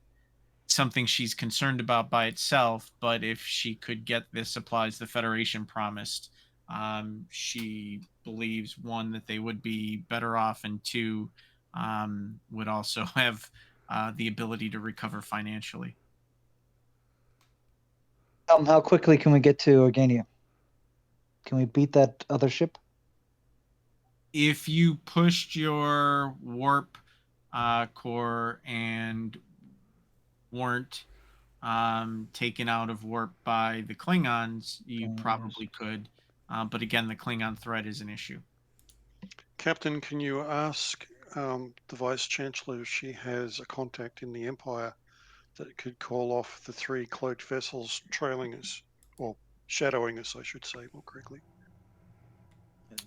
something she's concerned about by itself, but if she could get the supplies the Federation promised, she believes, one, that they would be better off, and two, would also have the ability to recover financially. How quickly can we get to Organia? Can we beat that other ship? If you pushed your warp core and weren't taken out of warp by the Klingons, you probably could. But again, the Klingon threat is an issue. Captain, can you ask the Vice Chancellor if she has a contact in the Empire that could call off the 3 cloaked vessels trailing us, or shadowing us, I should say more correctly?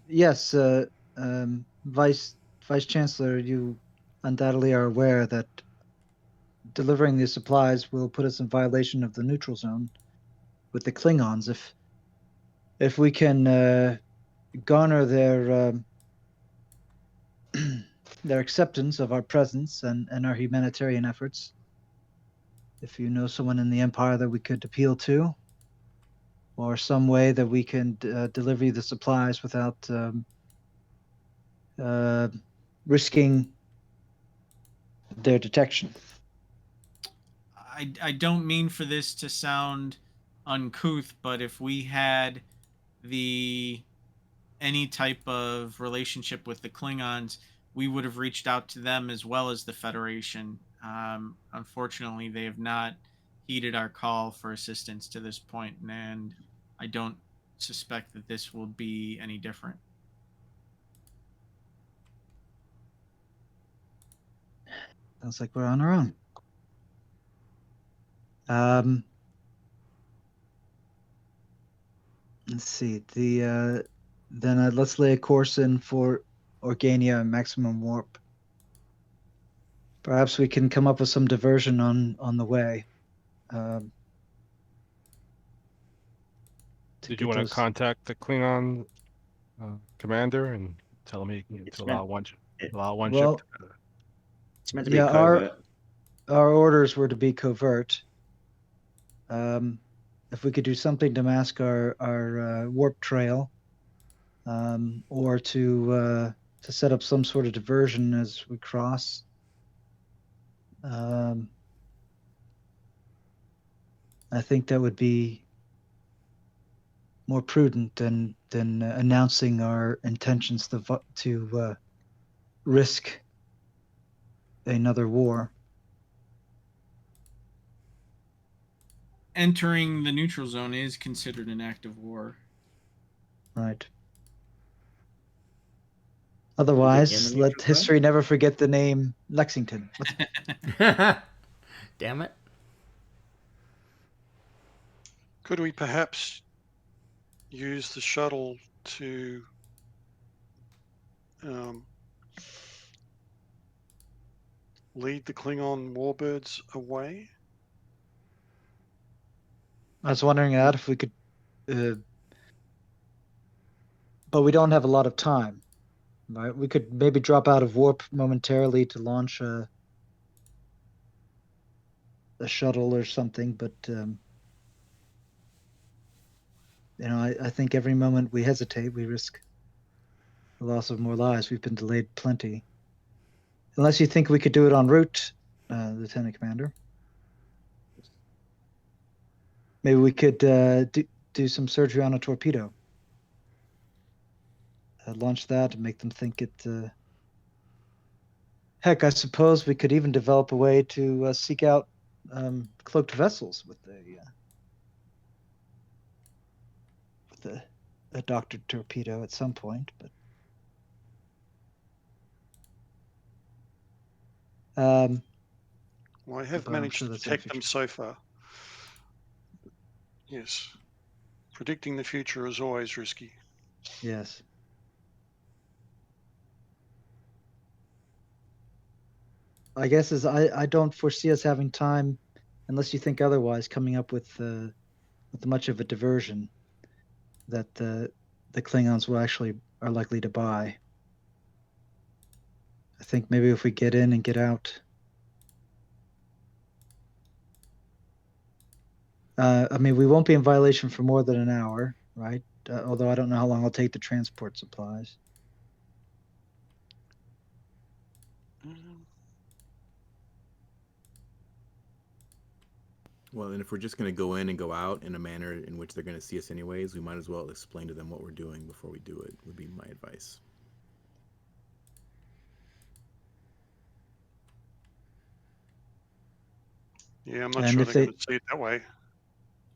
Yes, Vice Chancellor, you undoubtedly are aware that delivering these supplies will put us in violation of the neutral zone with the Klingons. If we can garner their acceptance of our presence and our humanitarian efforts, if you know someone in the Empire that we could appeal to, or some way that we can deliver you the supplies without risking their detection. I don't mean for this to sound uncouth, but if we had any type of relationship with the Klingons, we would have reached out to them as well as the Federation. Unfortunately, they have not heeded our call for assistance to this point, and I don't suspect that this will be any different. Sounds like we're on our own. Let's see. Then let's lay a course in for Organia and maximum warp. Perhaps we can come up with some diversion on the way. Did you want to contact the Klingon commander and tell him he can allow one ship? It's meant to be covert. Our orders were to be covert. If we could do something to mask our warp trail, or to set up some sort of diversion as we cross. I think that would be more prudent than announcing our intentions to risk another war. entering the neutral zone is considered an act of war. Right. in the Otherwise, neutral let zone? history never forget the name Lexington. What? Damn it. Could we perhaps use the shuttle to lead the Klingon warbirds away? I was wondering that if we could, but we don't have a lot of time, right? We could maybe drop out of warp momentarily to launch a shuttle or something, but I think every moment we hesitate, we risk the loss of more lives. We've been delayed plenty. Unless you think we could do it en route, Lieutenant Commander. Maybe we could do some surgery on a torpedo. Launch that and make them think it. Heck, I suppose we could even develop a way to seek out cloaked vessels with a doctored torpedo at some point, but. Well, I have but I'm managed sure to that's detect them efficient. so far. Yes. Predicting the future is always risky. Yes. I guess I don't foresee us having time, unless you think otherwise, coming up with much of a diversion that the Klingons will actually are likely to buy. I think maybe if we get in and get out. I mean, we won't be in violation for more than an hour, right? Although I don't know how long it'll take to transport supplies. Well, and if we're just going to go in and go out in a manner in which they're going to see us anyways, we might as well explain to them what we're doing before we do it, would be my advice. Yeah, I'm not And sure if they're they- going to see it that way.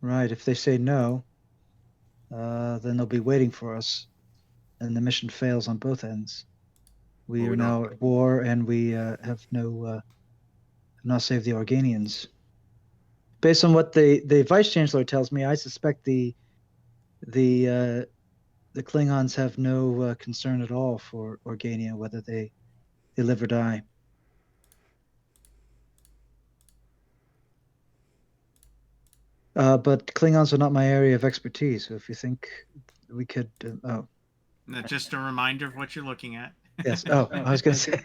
Right. If they say no, then they'll be waiting for us, and the mission fails on both ends. We Well, are we don't- now at war, and we have not saved the Organians. Based on what the Vice Chancellor tells me, I suspect the Klingons have no concern at all for Organia, whether they live or die. But Klingons are not my area of expertise. So if you think we could, Just a reminder of what you're looking at. yes. Oh, I was going to say,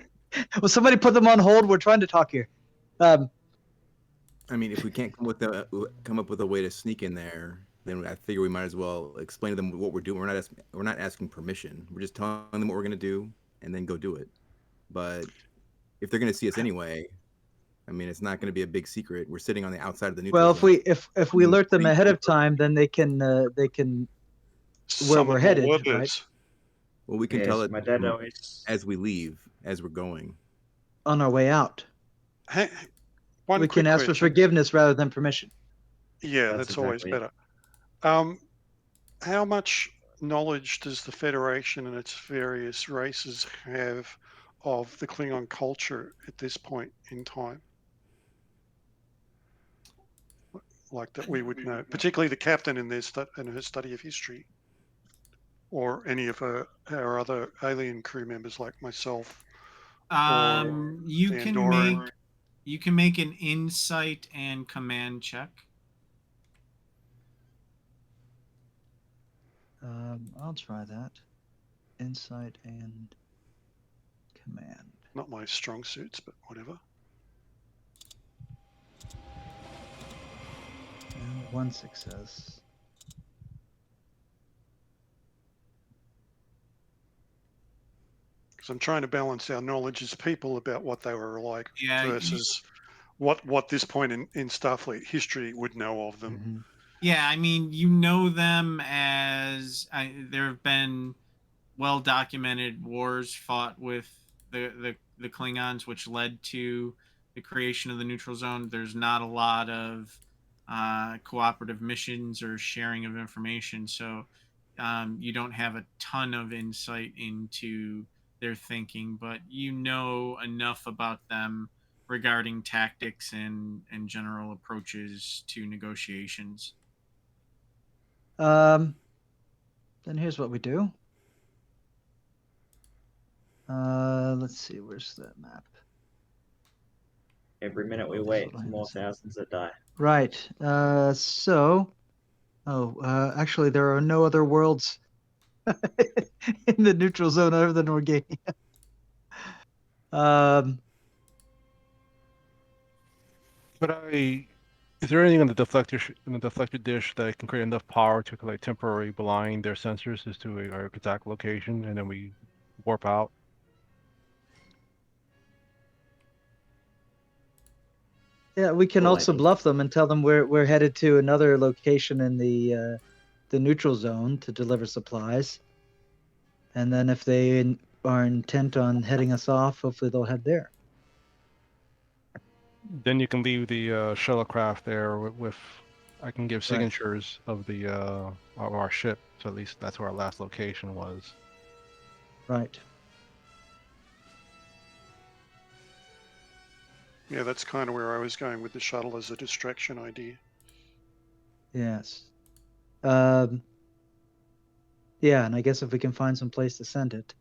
well, somebody put them on hold. We're trying to talk here. I mean, if we can't come up with a way to sneak in there, then I figure we might as well explain to them what we're doing. We're not asking permission. We're just telling them what we're going to do and then go do it. But if they're going to see us anyway, I mean, it's not going to be a big secret. We're sitting on the outside of the neutral Well, zone. if we alert them ahead of time, then they can where we're Summon more headed, warbirds. right? Well, we can Yes, tell it my dad always. as we leave, as we're going. On our way out. Hey, one We quick can ask for question. forgiveness rather than permission. Yeah, That's that's always exactly better. How much knowledge does the Federation and its various races have of the Klingon culture at this point in time? Like that we would know, particularly the captain in her study of history, or any of our other alien crew members like myself. You the can Andorran. make an insight and command check. I'll try that. Insight and command. Not my strong suits, but whatever. And one success. Because I'm trying to balance our knowledge as people about what they were like versus what this point in Starfleet history would know of them. Mm-hmm. Yeah, I mean, you know them as there have been well-documented wars fought with the Klingons, which led to the creation of the neutral zone. There's not a lot of cooperative missions or sharing of information. So you don't have a ton of insight into their thinking, but you know enough about them regarding tactics and general approaches to negotiations. Then here's what we do. Let's see, where's the map? Every minute we That's wait, what I it's had more to say. thousands that die. Right. Actually, there are no other worlds in the neutral zone other than Organia. Is there anything in the deflector dish that can create enough power to like temporarily blind their sensors as to our exact location, and then we warp out? Yeah, we can Cool also idea. bluff them and tell them we're headed to another location in the neutral zone to deliver supplies. And then if they are intent on heading us off, hopefully they'll head there. Then you can leave the shuttlecraft there with I can give Right. signatures of the of our ship, so at least that's where our last location was. Right. Yeah, that's kind of where I was going with the shuttle as a distraction idea. Yes. Yeah, and I guess if we can find some place to send it.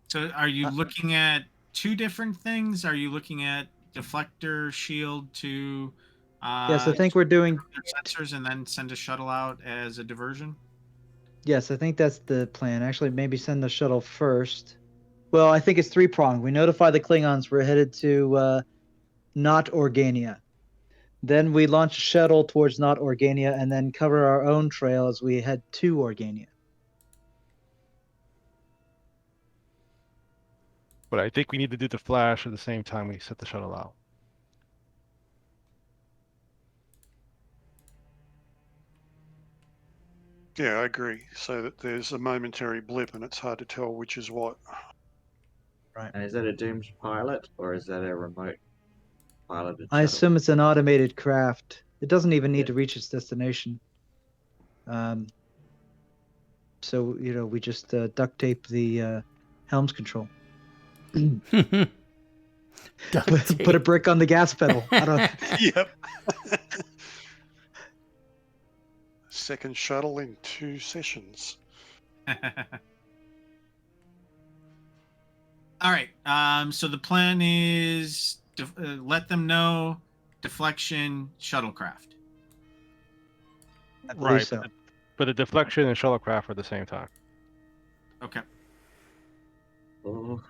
So are you looking at two different things? Are you looking at deflector, shield to Yes, I think we're doing. sensors and then send a shuttle out as a diversion? Yes, I think that's the plan. Actually, maybe send the shuttle first. Well, I think it's three-pronged. We notify the Klingons we're headed to not Organia. Then we launch a shuttle towards not Organia and then cover our own trail as we head to Organia. But I think we need to do the flash at the same time we set the shuttle out. Yeah, I agree. So that there's a momentary blip and it's hard to tell which is what. Right. And is that a doomed pilot or is that a remote piloted I shuttle? assume it's an automated craft. It doesn't even need Yeah. to reach its destination. So, we just duct tape the helms control. Put a brick on the gas pedal. I don't. Yep. Second shuttle in 2 sessions. All right. So the plan is let them know deflection shuttlecraft. I believe so. But the deflection and shuttlecraft are at the same time. Okay. Oh,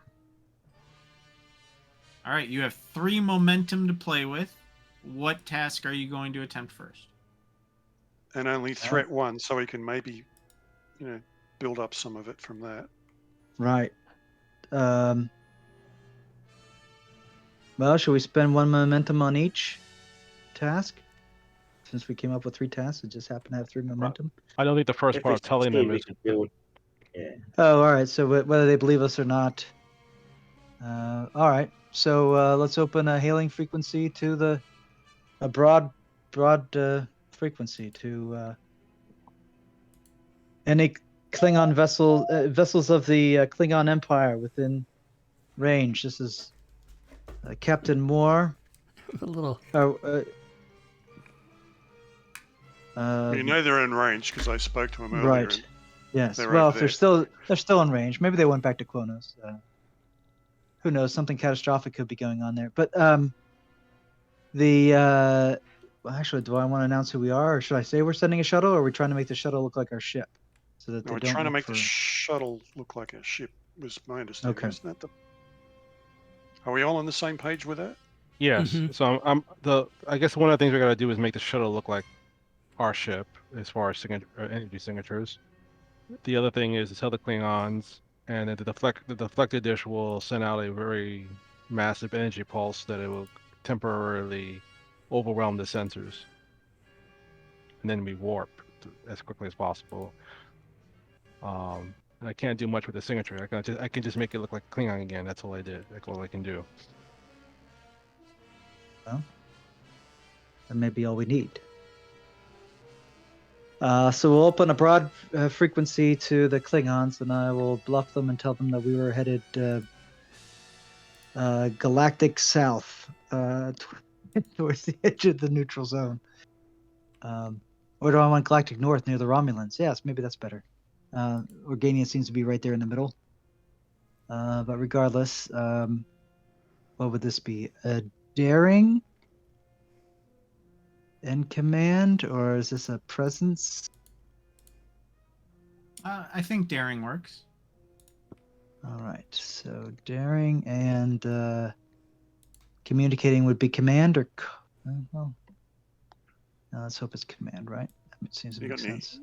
All right. You have 3 momentum to play with. What task are you going to attempt first? And only threat 1, so we can maybe, build up some of it from that. Right. Well, should we spend 1 momentum on each task? Since we came up with 3 tasks, it just happened to have 3 momentum. I don't think the first if part we of telling them succeed, we is. could build. Yeah. Oh, all right. So whether they believe us or not. All right. So let's open a hailing frequency to a broad frequency to any Klingon vessels of the Klingon Empire within range. This is Captain Moore. A little. They're in range because I spoke to them earlier. Right. Yes. They're Well, over if they're still in range. Maybe they went back to Kronos. Who knows? Something catastrophic could be going on there. But actually, do I want to announce who we are, or should I say we're sending a shuttle, or are we trying to make the shuttle look like our ship, so that they We're don't trying to look make for... the shuttle look like a ship, was my understanding. Okay. Isn't that Are we all on the same page with that? Yes. Mhm. So I guess one of the things we gotta do is make the shuttle look like our ship as far as energy signatures. The other thing is to tell the Klingons, and then the deflector dish will send out a very massive energy pulse that it will temporarily overwhelm the sensors, and then we warp as quickly as possible. And I can't do much with the signature. I can just make it look like Klingon again. That's all I did. That's all I can do. Well, That may be all we need. So we'll open a broad frequency to the Klingons, and I will bluff them and tell them that we were headed galactic south towards the edge of the neutral zone. Or do I want galactic north near the Romulans? Yes, maybe that's better. Organia seems to be right there in the middle. But regardless, what would this be? A daring in command, or is this a presence? I think daring works. All right, so daring and communicating would be command or. Well, no, let's hope it's command, right? It seems to You make got any sense.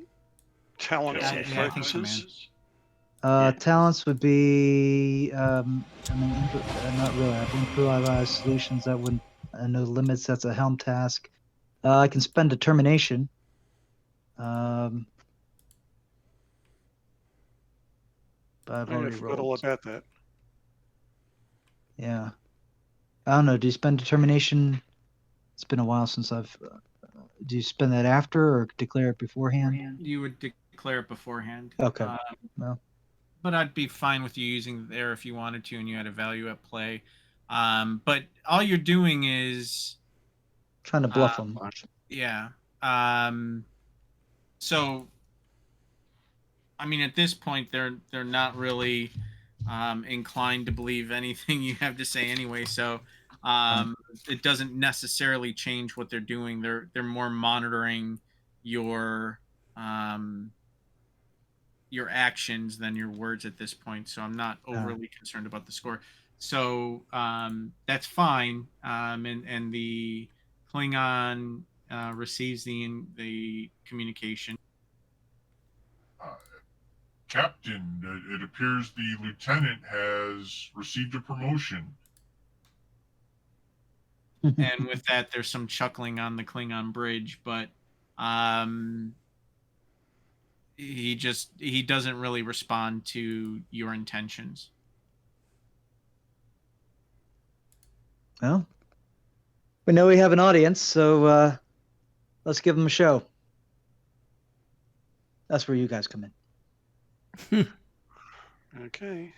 talents Yeah, and yeah, I think focuses? Talents would be, I mean, not really. I have improvised solutions that wouldn't know the limits. That's a helm task. I can spend determination. But I've I already forgot all rolled. about that. Yeah. I don't know. Do you spend determination? It's been a while since I've. Do you spend that after or declare it beforehand? You would declare it beforehand. Okay. Well, But I'd be fine with you using it there if you wanted to and you had a value at play. But all you're doing is trying to bluff them. yeah. So I mean, at this point, they're not really inclined to believe anything you have to say anyway. So it doesn't necessarily change what they're doing. They're more monitoring your actions than your words at this point. So I'm not overly concerned about the score. So that's fine. And the Klingon receives the communication. Captain, it appears the lieutenant has received a promotion. And with that, there's some chuckling on the Klingon bridge, but he doesn't really respond to your intentions. Well, we know we have an audience, so let's give them a show. That's where you guys come in. Okay.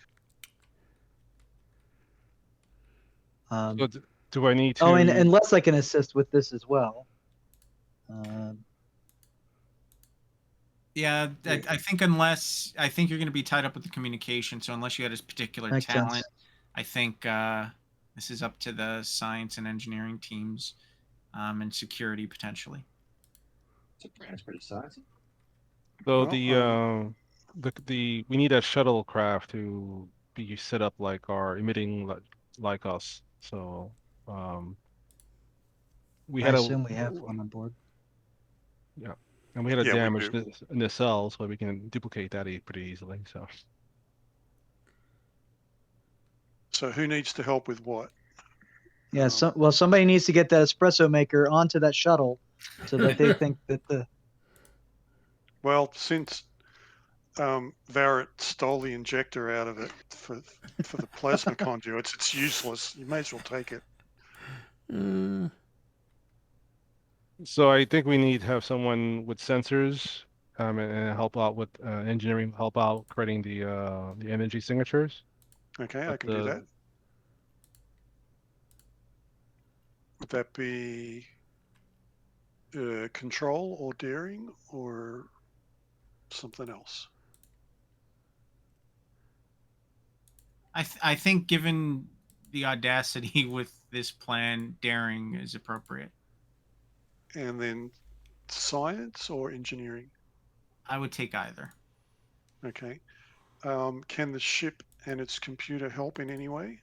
So do I need to? Oh, and unless I can assist with this as well. Yeah, I think I think you're going to be tied up with the communication. So unless you had a particular Makes talent, sense. I think this is up to the science and engineering teams and security potentially. That's pretty sciencey. So Well, the we need a shuttlecraft to be set up like our emitting like us. So we I had assume we have one on board. yeah, and we had a Yeah, we damage do. in the cell, so we can duplicate that pretty easily. So who needs to help with what? Yeah. Well, somebody needs to get that espresso maker onto that shuttle, so that they think that the. Well, since Varrett stole the injector out of it for the plasma conduits, it's useless. You may as well take it. So I think we need to have someone with sensors and help out with engineering, help out creating the energy signatures. Okay, I But can do that. Would that be control or daring or something else? I think given the audacity with this plan, daring is appropriate. And then science or engineering? I would take either. Okay. Can the ship and its computer help in any way?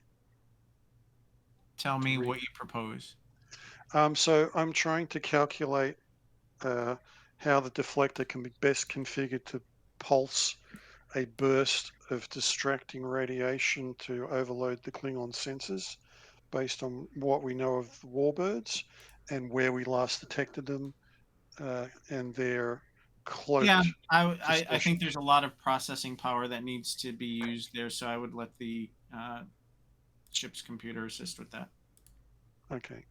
Tell me what you propose. So I'm trying to calculate how the deflector can be best configured to pulse a burst of distracting radiation to overload the Klingon sensors based on what we know of the warbirds and where we last detected them and their cloaked Yeah, I distortion. think there's a lot of processing power that needs to be used there, so I would let the ship's computer assist with that. Okay.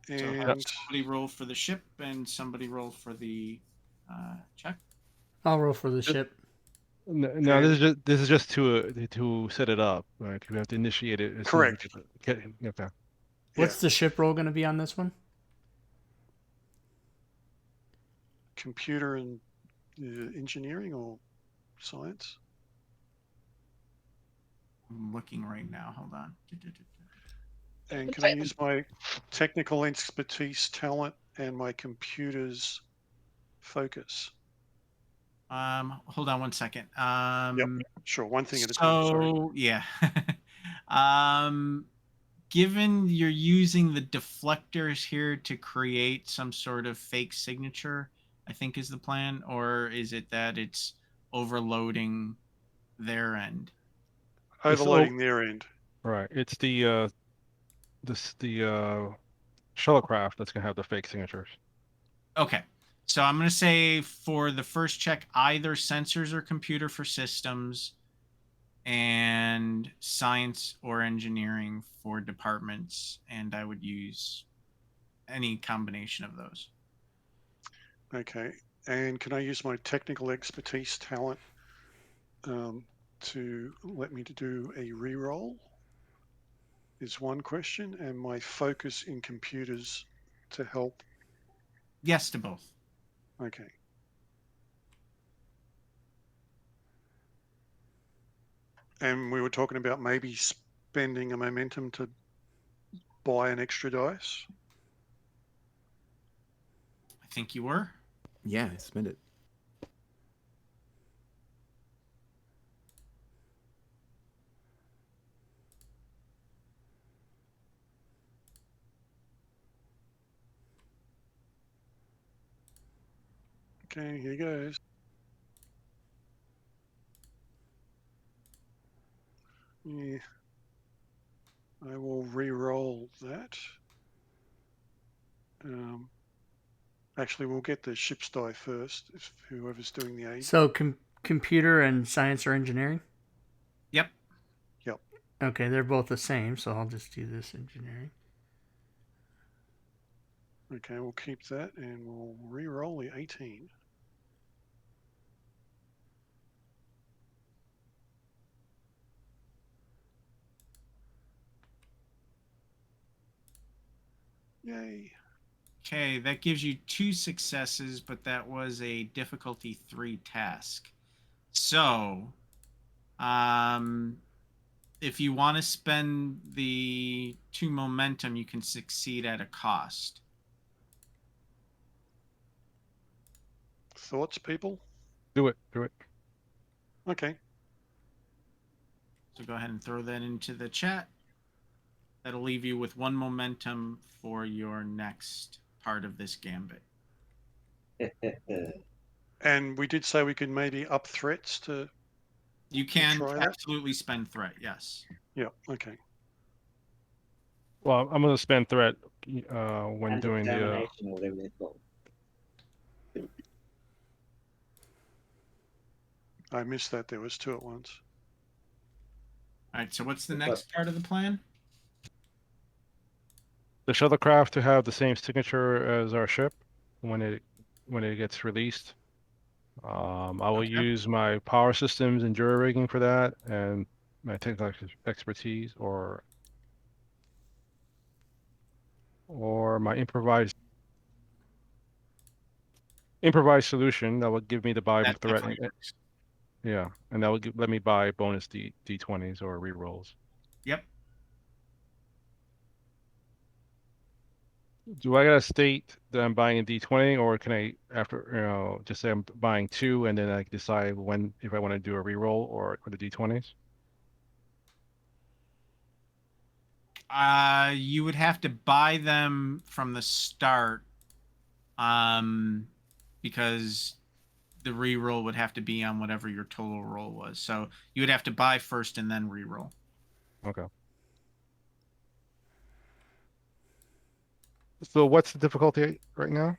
So And have somebody roll for the ship and somebody roll for the check. I'll roll for the ship. No, this is just to set it up. Like we have to initiate it as soon as we correct. get it. Okay. What's Yeah. the ship roll going to be on this one? Computer and engineering or science? I'm looking right now. Hold on. And can I use my technical expertise, talent, and my computer's focus? Hold on one second. Yep. Sure. One thing at a time. Sorry. So yeah. Given you're using the deflectors here to create some sort of fake signature, I think is the plan, or is it that it's overloading their end? Overloading their end. Right. It's the shuttlecraft that's gonna have the fake signatures. Okay. So I'm going to say for the first check, either sensors or computer for systems, and science or engineering for departments. And I would use any combination of those. Okay. And can I use my technical expertise, talent, to let me to do a re-roll? Is one question, and my focus in computers to help. Yes to both. Okay. And we were talking about maybe spending a momentum to buy an extra dice. I think you were. Yeah, spend it. Okay, here goes. Yeah. I will re-roll that. Actually, we'll get the ship's die first, if whoever's doing the aid. So computer and science or engineering? Yep. Yep. Okay, they're both the same, so I'll just do this engineering. Okay, we'll keep that, and we'll re-roll the 18. Yay. Okay, that gives you 2 successes, but that was a difficulty 3 task. So, if you want to spend the 2 momentum, you can succeed at a cost. Thoughts, people? Do it. Okay. So go ahead and throw that into the chat. That'll leave you with 1 momentum for your next part of this gambit. And we did say we could maybe up threats to. You can try that? absolutely spend threat, yes. Yeah. Okay. Well, I'm gonna spend threat when And doing the. determination, whatever they've got. I missed that. There was 2 at once. All right, so what's the next part of the plan? The shuttlecraft to have the same signature as our ship when it gets released. I will Okay. use my power systems and jury rigging for that, and my technical expertise, or my improvised solution that would give me the buy That threat. definitely works. Yeah, and that would let me buy bonus D20s or rerolls. Yep. Do I gotta state that I'm buying a D20, or can I, after just say I'm buying 2, and then I decide if I want to do a reroll or the D20s? You would have to buy them from the start, because the reroll would have to be on whatever your total roll was. So you would have to buy first and then reroll. Okay. So what's the difficulty right now?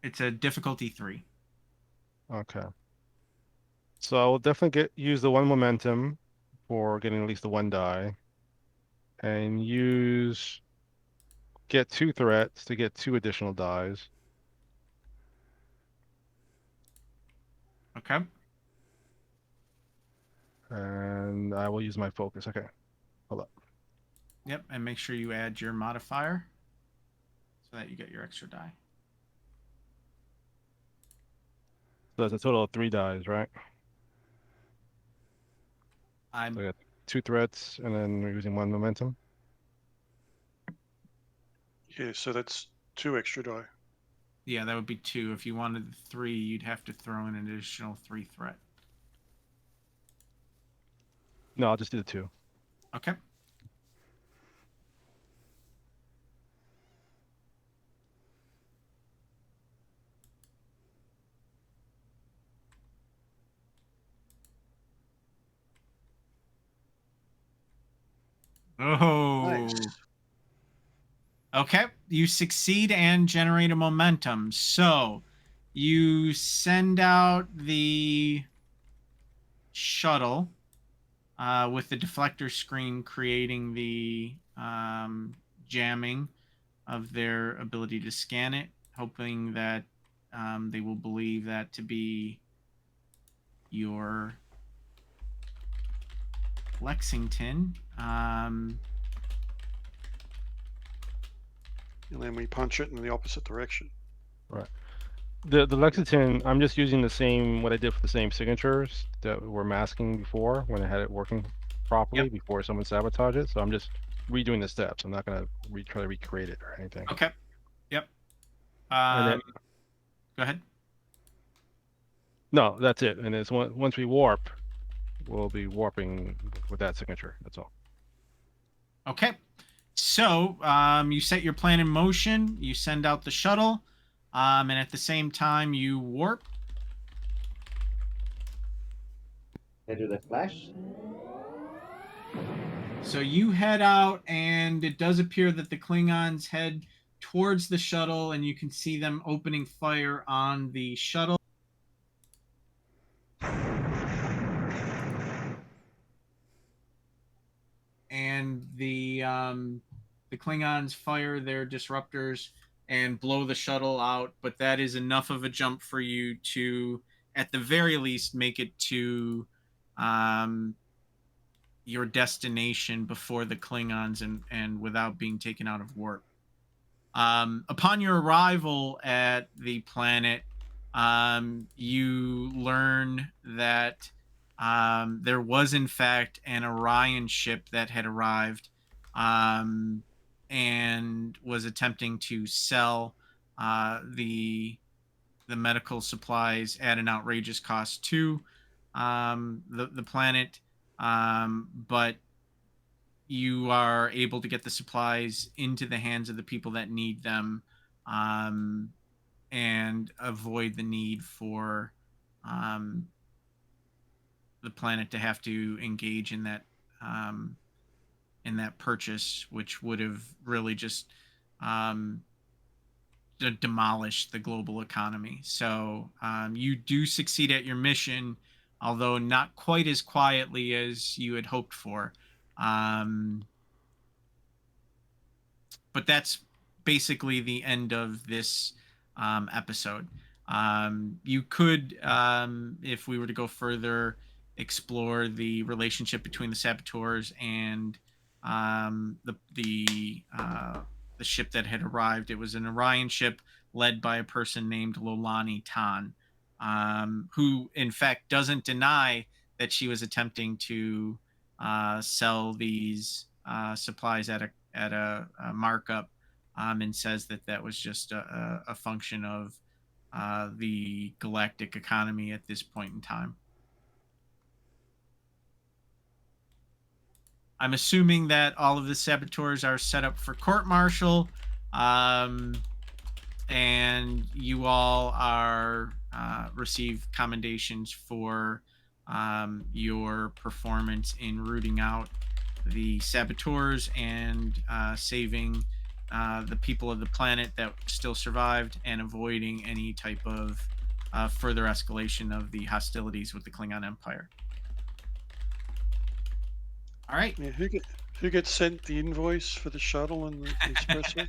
It's a difficulty 3. Okay. So I will definitely use the 1 momentum for getting at least the 1 die, and use get 2 threats to get 2 additional dies. Okay. And I will use my focus. Okay. Hold up. Yep, and make sure you add your modifier so that you get your extra die. So that's a total of 3 dies, right? I'm So I got 2 threats and then we're using 1 momentum. Yeah, so that's 2 extra die. Yeah, that would be 2. If you wanted 3, you'd have to throw in an additional 3 threat. No, I'll just do the 2. Okay. Oh. Nice. Okay, you succeed and generate a momentum. So you send out the shuttle with the deflector screen creating the jamming of their ability to scan it, hoping that they will believe that to be your Lexington. And then we punch it in the opposite direction. Right. The Lexington, I'm just using the same, what I did for the same signatures that were masking before when I had it working properly before someone sabotaged it. So I'm just redoing the steps. I'm not going to try to recreate it or anything. Okay. Yep. And then, Go ahead. no, that's it. And it's once we warp, we'll be warping with that signature. That's all. Okay. So you set your plan in motion. You send out the shuttle. And at the same time, you warp. They do the flash. So you head out, and it does appear that the Klingons head towards the shuttle, and you can see them opening fire on the shuttle. And the Klingons fire their disruptors and blow the shuttle out, but that is enough of a jump for you to, at the very least, make it to your destination before the Klingons and without being taken out of warp. Upon your arrival at the planet, you learn that there was, in fact, an Orion ship that had arrived and was attempting to sell the medical supplies at an outrageous cost to the planet, but you are able to get the supplies into the hands of the people that need them, and avoid the need for the planet to have to engage in that purchase, which would have really just demolished the global economy. So you do succeed at your mission, although not quite as quietly as you had hoped for. But that's basically the end of this episode. You could, if we were to go further, explore the relationship between the saboteurs and the ship that had arrived. It was an Orion ship led by a person named Lolani Tan, who in fact doesn't deny that she was attempting to sell these supplies at a markup, and says that was just a function of the galactic economy at this point in time. I'm assuming that all of the saboteurs are set up for court-martial, and you all are receive commendations for your performance in rooting out the saboteurs and saving the people of the planet that still survived and avoiding any type of further escalation of the hostilities with the Klingon Empire. All right. Yeah, Who gets sent the invoice for the shuttle and the espresso?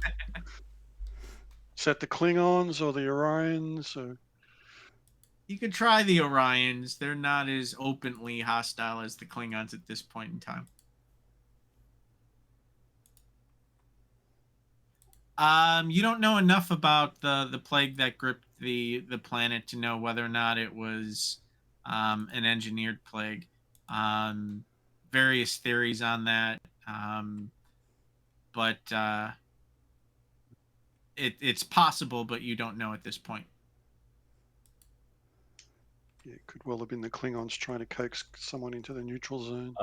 Is that the Klingons or the Orions? Or... You could try the Orions. They're not as openly hostile as the Klingons at this point in time. You don't know enough about the plague that gripped the planet to know whether or not it was an engineered plague. Various theories on that, but it's possible, but you don't know at this point. Yeah, it could well have been the Klingons trying to coax someone into the neutral zone.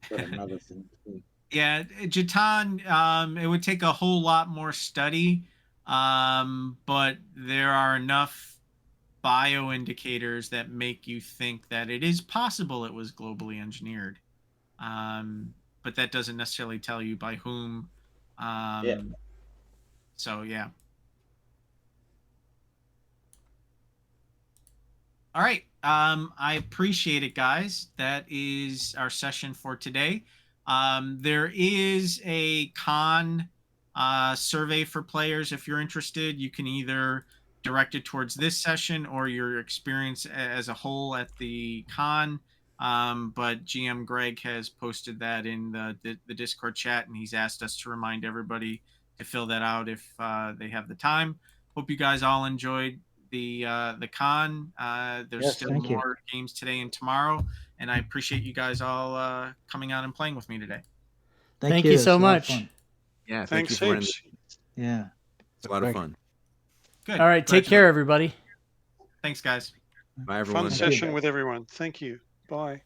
Got another thing too. Yeah, Jatan, it would take a whole lot more study, but there are enough bioindicators that make you think that it is possible it was globally engineered. But that doesn't necessarily tell you by whom. Yeah. So, yeah. All right. I appreciate it, guys. That is our session for today. There is a con survey for players. If you're interested, you can either direct it towards this session or your experience as a whole at the con. But GM Greg has posted that in the Discord chat, and he's asked us to remind everybody to fill that out if they have the time. Hope you guys all enjoyed the con. There's Yes, still thank you. more games today and tomorrow, and I appreciate you guys all coming on and playing with me today. Thank you It's so a lot of much. fun. Yeah, thank you Thanks for running. heaps. Yeah. It's a lot of Greg. fun. Good. All right, Glad take you- care, everybody. Thanks, guys. Bye, everyone. Fun Thank you. session with everyone. Thank you. Bye.